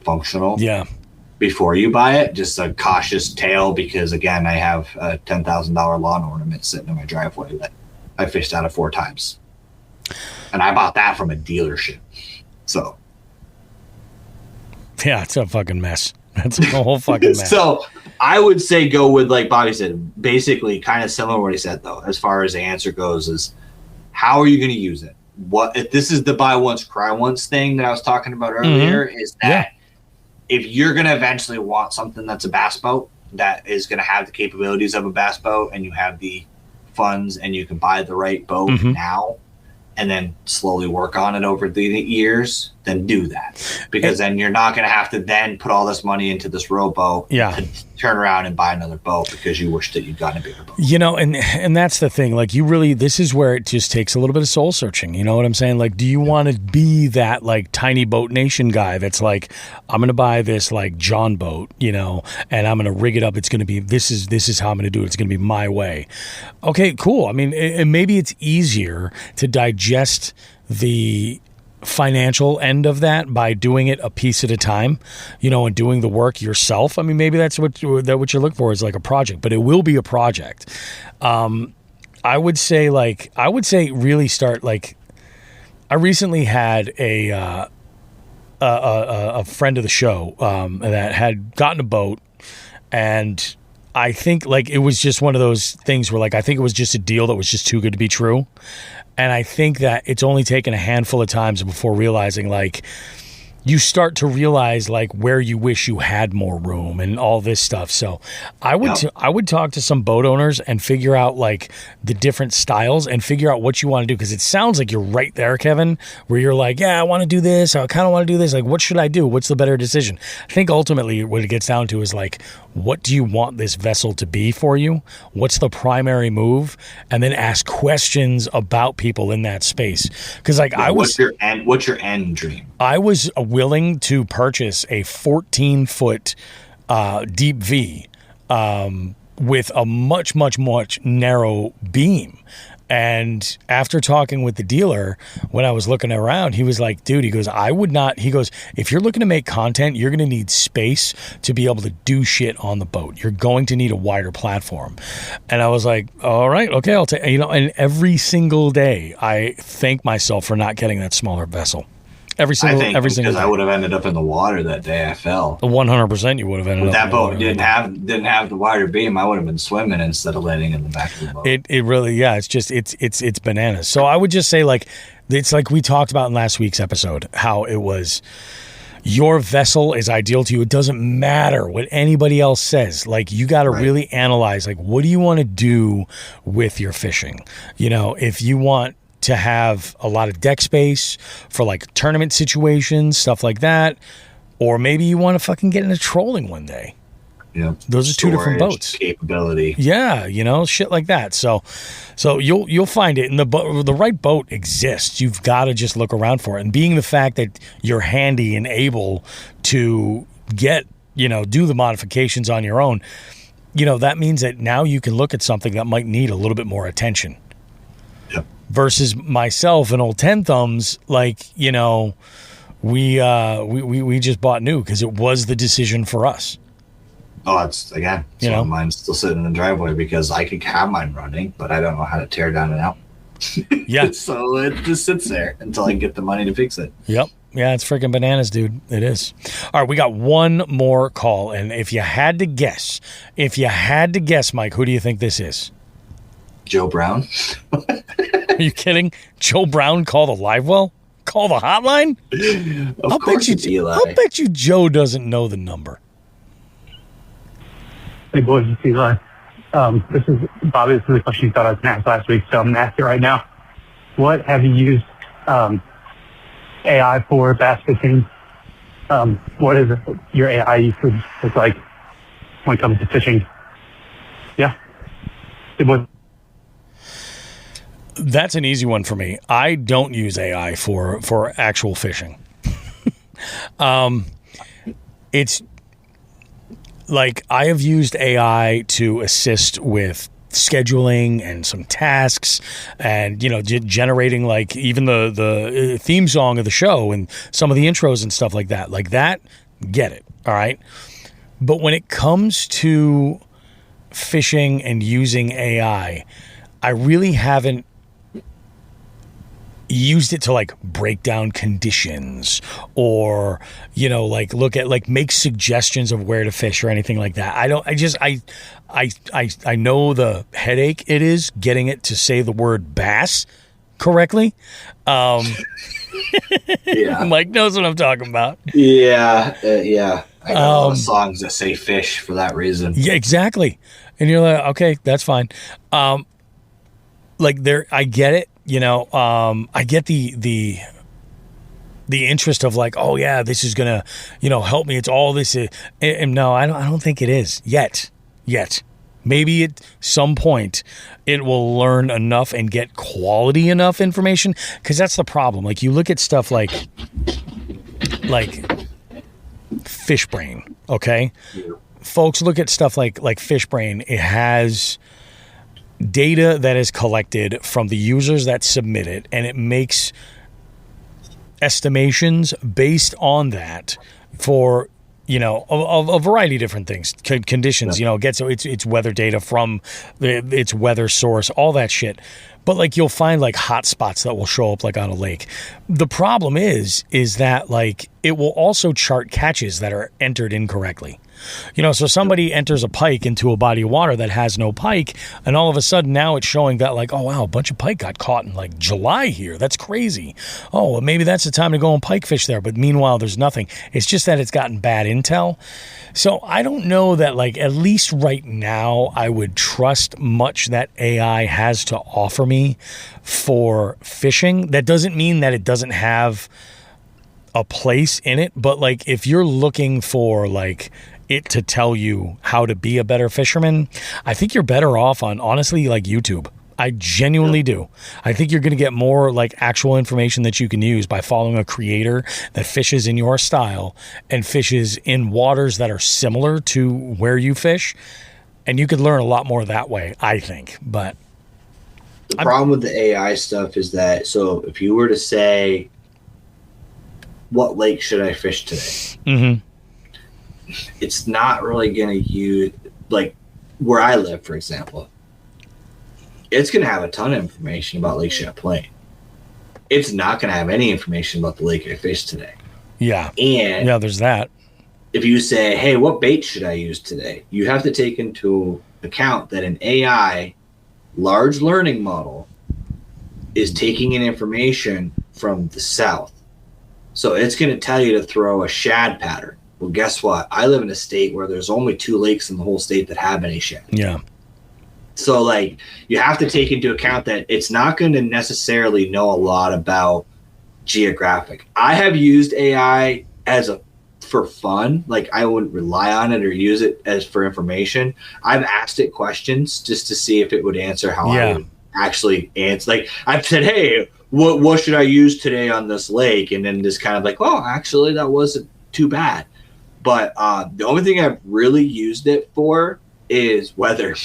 functional. Yeah. Before you buy it, just a cautious tale, because again, I have a $10,000 lawn ornament sitting in my driveway that I fished out of 4 times, and I bought that from a dealership. So yeah, it's a fucking mess. That's a whole fucking mess. So I would say go with, like Bobby said, basically kind of similar to what he said, though, as far as the answer goes, is how are you going to use it? What if this is the buy once, cry once thing that I was talking about earlier, is that if you're going to eventually want something that's a bass boat that is going to have the capabilities of a bass boat, and you have the funds and you can buy the right boat now and then slowly work on it over the years, then do that. Because then you're not going to have to then put all this money into this rowboat to turn around and buy another boat because you wish that you'd gotten a bigger boat. You know, and that's the thing. Like, you really, this is where it just takes a little bit of soul searching. You know what I'm saying? Like, do you want to be that, like, tiny boat nation guy that's like, I'm going to buy this, like, John boat, you know, and I'm going to rig it up. It's going to be, this is how I'm going to do it. It's going to be my way. Okay, cool. I mean, maybe it's easier to digest the financial end of that by doing it a piece at a time, you know, and doing the work yourself. I mean, maybe that's what you're looking for, is like a project, but it will be a project. I would say really start, like, I recently had a friend of the show that had gotten a boat, and I think, like, it was just one of those things where, like, I think it was just a deal that was just too good to be true. And I think that it's only taken a handful of times before realizing, like, you start to realize, like, where you wish you had more room and all this stuff. So I would talk to some boat owners and figure out, like, the different styles and figure out what you want to do. Because it sounds like you're right there, Kevin, where you're like, yeah, I want to do this. I kind of want to do this. Like, what should I do? What's the better decision? I think ultimately what it gets down to is, like, what do you want this vessel to be for you? What's the primary move? And then ask questions about people in that space. Because, like, what's your end dream? I was willing to purchase a 14-foot deep V with a much narrow beam. And after talking with the dealer, when I was looking around, he was like, dude, he goes, if you're looking to make content, you're going to need space to be able to do shit on the boat. You're going to need a wider platform. And I was like, all right, okay, I'll take, and every single day I thank myself for not getting that smaller vessel. Every single day. I would have ended up in the water that day I fell. 100% you would have ended up. That boat didn't have the wider beam. I would have been swimming instead of landing in the back of the boat. It really, yeah, it's bananas. So I would just say, like, it's like we talked about in last week's episode, how it was your vessel is ideal to you. It doesn't matter what anybody else says. Like, you got to really analyze, like, what do you want to do with your fishing? If you want to have a lot of deck space for like tournament situations, stuff like that, or maybe you want to fucking get into trolling one day. Yeah, those are two different boats. Capability. Yeah, shit like that. So you'll find it, and the right boat exists. You've got to just look around for it. And being the fact that you're handy and able to get, do the modifications on your own, that means that now you can look at something that might need a little bit more attention. Versus myself and old 10 Thumbs, like, we just bought new because it was the decision for us. Oh, it's again, mine's still sitting in the driveway because I could have mine running, but I don't know how to tear down and out. Yeah. So it just sits there until I get the money to fix it. Yep. Yeah, it's freaking bananas, dude. It is. All right, we got one more call, and if you had to guess, Mike, who do you think this is? Joe Brown. Are you kidding? Joe Brown called the live well? Call the hotline? Of course it's Eli. I'll bet you Joe doesn't know the number. Hey, boys, it's Eli. This is Bobby. This is a question you thought I was going to ask last week, so I'm going to ask it right now. What have you used AI for bass fishing? What is your AI usage look like when it comes to fishing? Yeah. It was. That's an easy one for me. I don't use AI for actual fishing. It's like I have used AI to assist with scheduling and some tasks and, generating like even the theme song of the show and some of the intros and stuff like that. Like that, get it. All right. But when it comes to fishing and using AI, I really haven't used it to like break down conditions or like look at like make suggestions of where to fish or anything like that. I know the headache it is getting it to say the word bass correctly. Yeah. Mike knows what I'm talking about. Yeah. I got all the songs that say fish for that reason. Yeah, exactly. And you're like, okay, that's fine. Like I get it. I get the interest of like, oh yeah, this is gonna, help me. It's all this. And no, I don't think it is yet. Maybe at some point it will learn enough and get quality enough information. Cause that's the problem. Like you look at stuff like Fish Brain. Okay. Yeah. Folks look at stuff like Fish Brain. It has data that is collected from the users that submit it, and it makes estimations based on that for a variety of different things, conditions. Gets its weather data from its weather source, all that shit. But like you'll find like hot spots that will show up like on a lake. The problem is that like it will also chart catches that are entered incorrectly. So somebody enters a pike into a body of water that has no pike, and all of a sudden now it's showing that like, oh wow, a bunch of pike got caught in like July here. That's crazy. Oh, well, maybe that's the time to go and pike fish there. But meanwhile, there's nothing. It's just that it's gotten bad intel. So I don't know that like, at least right now, I would trust much that AI has to offer me for fishing. That doesn't mean that it doesn't have a place in it. But like, if you're looking for like it to tell you how to be a better fisherman, I think you're better off on, honestly, like YouTube. I genuinely do. I think you're going to get more like actual information that you can use by following a creator that fishes in your style and fishes in waters that are similar to where you fish. And you could learn a lot more that way, I think. But The problem with the AI stuff is that, so if you were to say, what lake should I fish today? It's not really going to use, like where I live, for example, it's going to have a ton of information about Lake Champlain. It's not going to have any information about the lake I fished today. Yeah. And yeah, there's that. If you say, hey, what bait should I use today? You have to take into account that an AI large learning model is taking in information from the south. So it's going to tell you to throw a shad pattern. Well, guess what? I live in a state where there's only 2 lakes in the whole state that have any shad. Yeah. So, like, you have to take into account that it's not going to necessarily know a lot about geographic. I have used AI for fun. Like, I wouldn't rely on it or use it as for information. I've asked it questions just to see if it would answer how I would actually answer. Like, I've said, hey, what should I use today on this lake? And then just kind of like, oh, actually, that wasn't too bad. But the only thing I've really used it for is weather.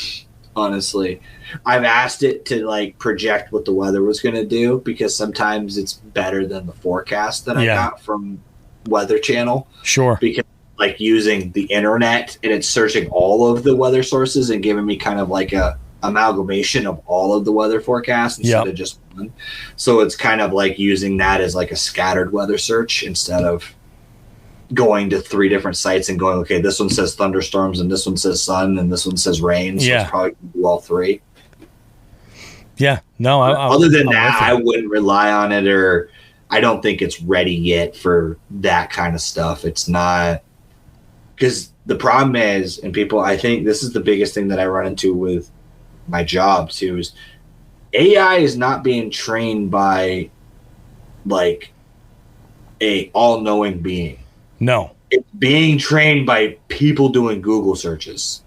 Honestly, I've asked it to like project what the weather was going to do, because sometimes it's better than the forecast that I got from Weather Channel. Sure. Because like using the internet, and it's searching all of the weather sources and giving me kind of like a amalgamation of all of the weather forecasts instead of just one. So it's kind of like using that as like a scattered weather search instead of going to 3 different sites and going, okay, this one says thunderstorms and this one says sun and this one says rain. So it's probably going to do all 3. Yeah. No, other than that, I wouldn't rely on it, or I don't think it's ready yet for that kind of stuff. It's not, because the problem is, and people, I think this is the biggest thing that I run into with my job too, is AI is not being trained by like a all-knowing being. No. It's being trained by people doing Google searches.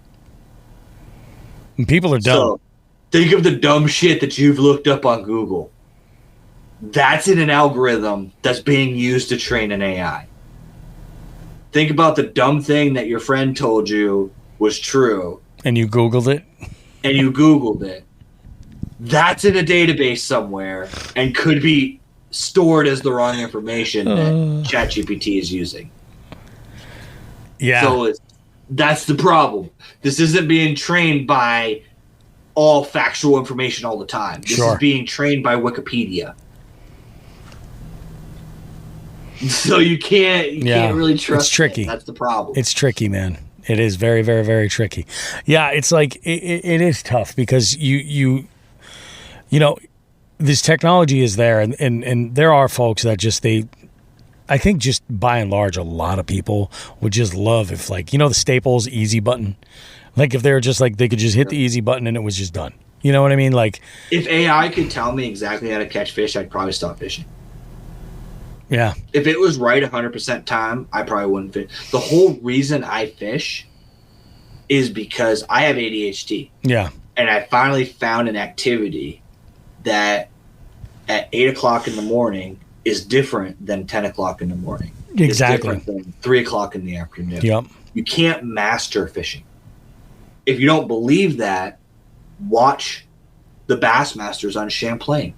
And people are dumb. So think of the dumb shit that you've looked up on Google. That's in an algorithm that's being used to train an AI. Think about the dumb thing that your friend told you was true. And you Googled it? And you Googled it. That's in a database somewhere and could be stored as the wrong information that ChatGPT is using. Yeah. So that's the problem. This isn't being trained by all factual information all the time. This is being trained by Wikipedia. So you can't really trust. It's tricky. That's the problem. It's tricky, man. It is very, very, very tricky. Yeah, it's like it is tough because you know, this technology is there, and there are folks that I think just by and large, a lot of people would just love if, like, you know, the Staples easy button, like if they were just like, they could just hit the easy button and it was just done. You know what I mean? Like, if AI could tell me exactly how to catch fish, I'd probably stop fishing. Yeah. If it was right 100% time, I probably wouldn't fish. The whole reason I fish is because I have ADHD. Yeah. And I finally found an activity that at 8 o'clock in the morning is different than 10 o'clock in the morning. Exactly. It's different than 3 o'clock in the afternoon. Yep. You can't master fishing. If you don't believe that, watch the Bassmasters on Champlain.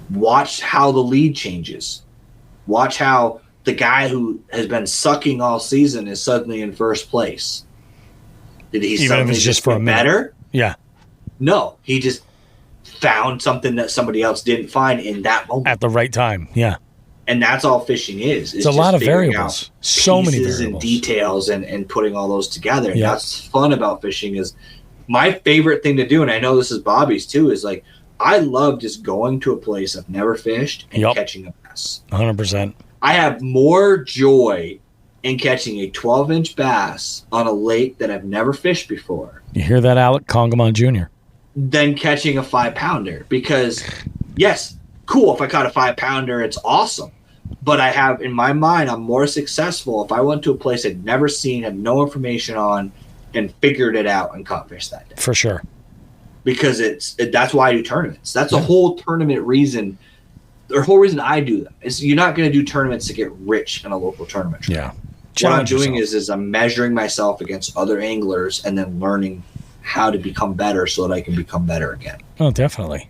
Watch how the lead changes. Watch how the guy who has been sucking all season is suddenly in first place. Did he even if it's just for a minute? Better? Yeah. No, he just found something that somebody else didn't find in that moment at the right time. Yeah. And that's all fishing is. It's a lot of variables. So many variables and details and putting all those together. And Yeah. that's fun about fishing. Is my favorite thing to do, and I know this is Bobby's too, is like I love just going to a place I've never fished and catching a bass. 100%. I have more joy in catching a 12-inch bass on a lake that I've never fished before You hear that, Alec Congamon Jr.? than catching a 5-pounder. Because, yes, cool, if I caught a 5-pounder, it's awesome. But I have, in my mind, I'm more successful if I went to a place I'd never seen, had no information on, and figured it out and caught fish that day. For sure. Because that's why I do tournaments. That's the whole tournament reason. The whole reason I do them is you're not going to do tournaments to get rich in a local tournament. Yeah. What I'm doing is I'm measuring myself against other anglers and then learning how to become better so that I can become better again. Oh, definitely.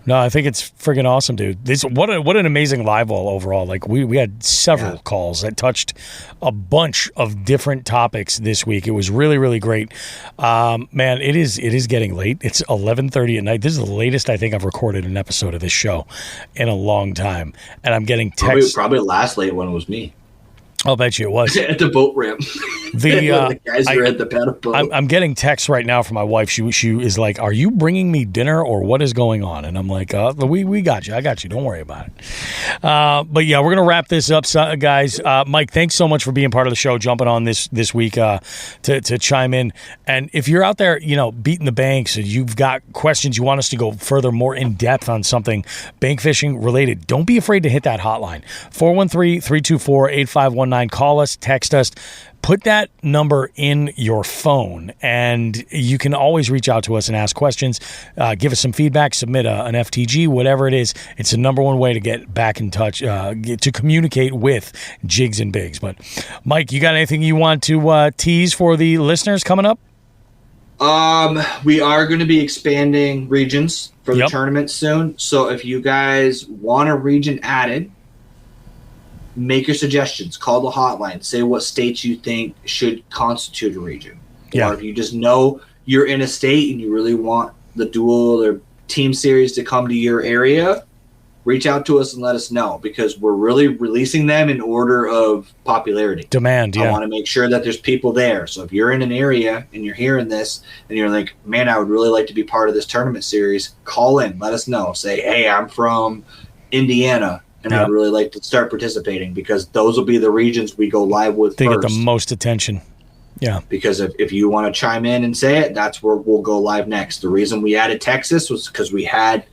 No, I think it's friggin' awesome, dude. What an amazing live wall overall. Like we had several calls that touched a bunch of different topics this week. It was really, really great. Man, it is getting late. It's 11:30 at night. This is the latest I think I've recorded an episode of this show in a long time. And I'm getting texts. Probably the last late one was me. I'll bet you it was. At the boat ramp. The guys were at the paddle boat. I'm getting texts right now from my wife. She is like, "Are you bringing me dinner or what is going on?" And I'm like, "We got you. I got you. Don't worry about it." But yeah, we're gonna wrap this up, guys. Mike, thanks so much for being part of the show, jumping on this week to chime in. And if you're out there, beating the banks, and you've got questions, you want us to go further, more in depth on something bank fishing related, don't be afraid to hit that hotline 413-324-8519. Call us, text us. Put that number in your phone, and you can always reach out to us and ask questions, give us some feedback, submit an FTG, whatever it is. It's the number one way to get back in touch, to communicate with Jigs and Bigs. But, Mike, you got anything you want to tease for the listeners coming up? We are going to be expanding regions for the tournament soon. So if you guys want a region added, make your suggestions. Call the hotline. Say what states you think should constitute a region. Yeah. Or if you just know you're in a state and you really want the dual or team series to come to your area, reach out to us and let us know, because we're really releasing them in order of popularity. Demand, yeah. I want to make sure that there's people there. So if you're in an area and you're hearing this and you're like, man, I would really like to be part of this tournament series, call in. Let us know. Say, hey, I'm from Indiana, and I'd really like to start participating, because those will be the regions we go live with they first. Get the most attention. Yeah. Because if you want to chime in and say it, that's where we'll go live next. The reason we added Texas was because we had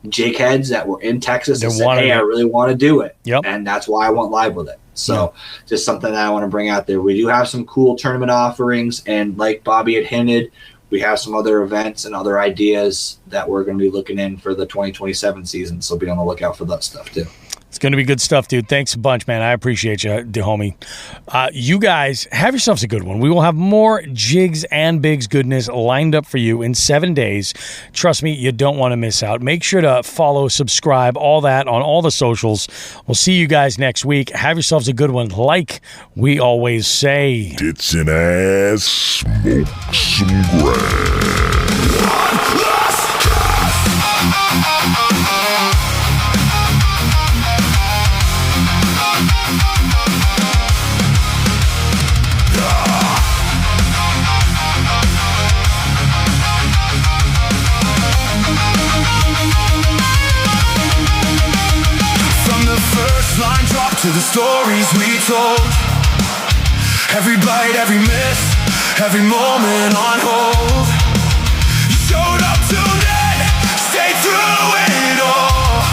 Jake heads that were in Texas and said, hey, I really want to do it. Yep. And that's why I went live with it. So just something that I want to bring out there. We do have some cool tournament offerings, and like Bobby had hinted, we have some other events and other ideas that we're going to be looking in for the 2027 season. So be on the lookout for that stuff too. It's going to be good stuff, dude. Thanks a bunch, man. I appreciate you, homie. You guys, have yourselves a good one. We will have more Jigs and Bigs goodness lined up for you in 7 days. Trust me, you don't want to miss out. Make sure to follow, subscribe, all that on all the socials. We'll see you guys next week. Have yourselves a good one. Like we always say, tits and ass, smoke some grass. To the stories we told, every bite, every miss, every moment on hold. You showed up, tuned in, stayed through it all.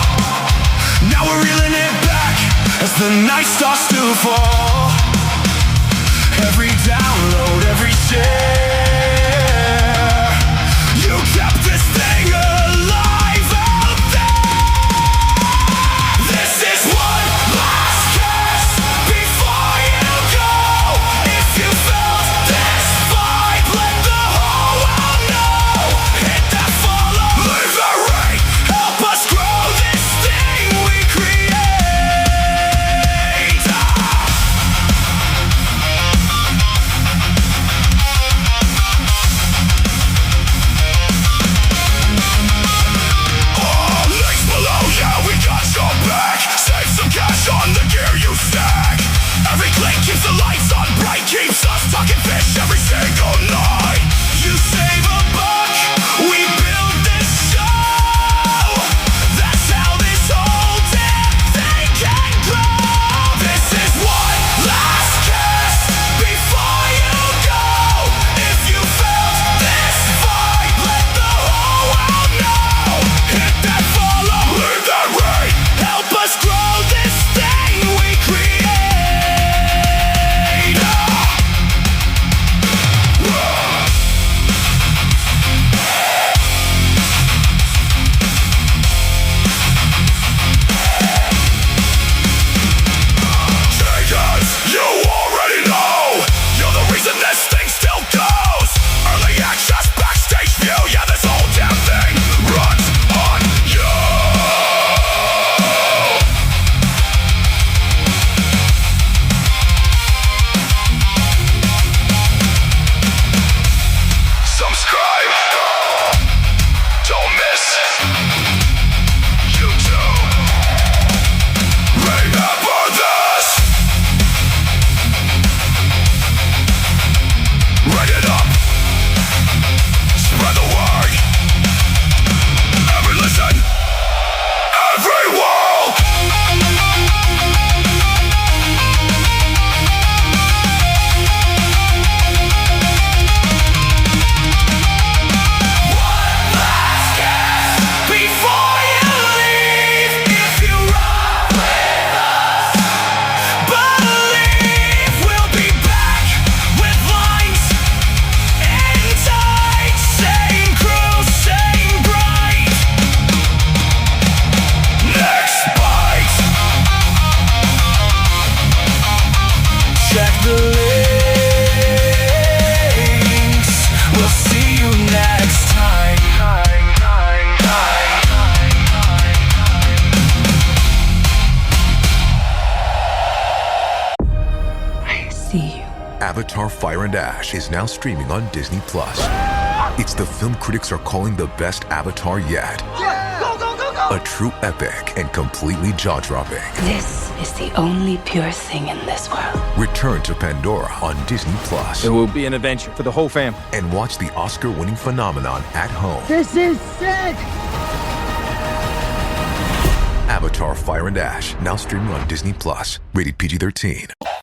Now we're reeling it back as the night starts to fall. Every download, every share, you kept this thing alive out there. This is one last kiss before you go. If you felt this vibe, let the whole world know. Hit that follow, leave a rate, help us grow this thing we create. Avatar: Fire and Ash is now streaming on Disney+. It's the film critics are calling the best Avatar yet. A true epic and completely jaw-dropping. This is the only pure thing in this world. Return to Pandora on Disney+. It will be an adventure for the whole family. And watch the Oscar-winning phenomenon at home. This is sick! Avatar: Fire and Ash, now streaming on Disney+. Rated PG-13.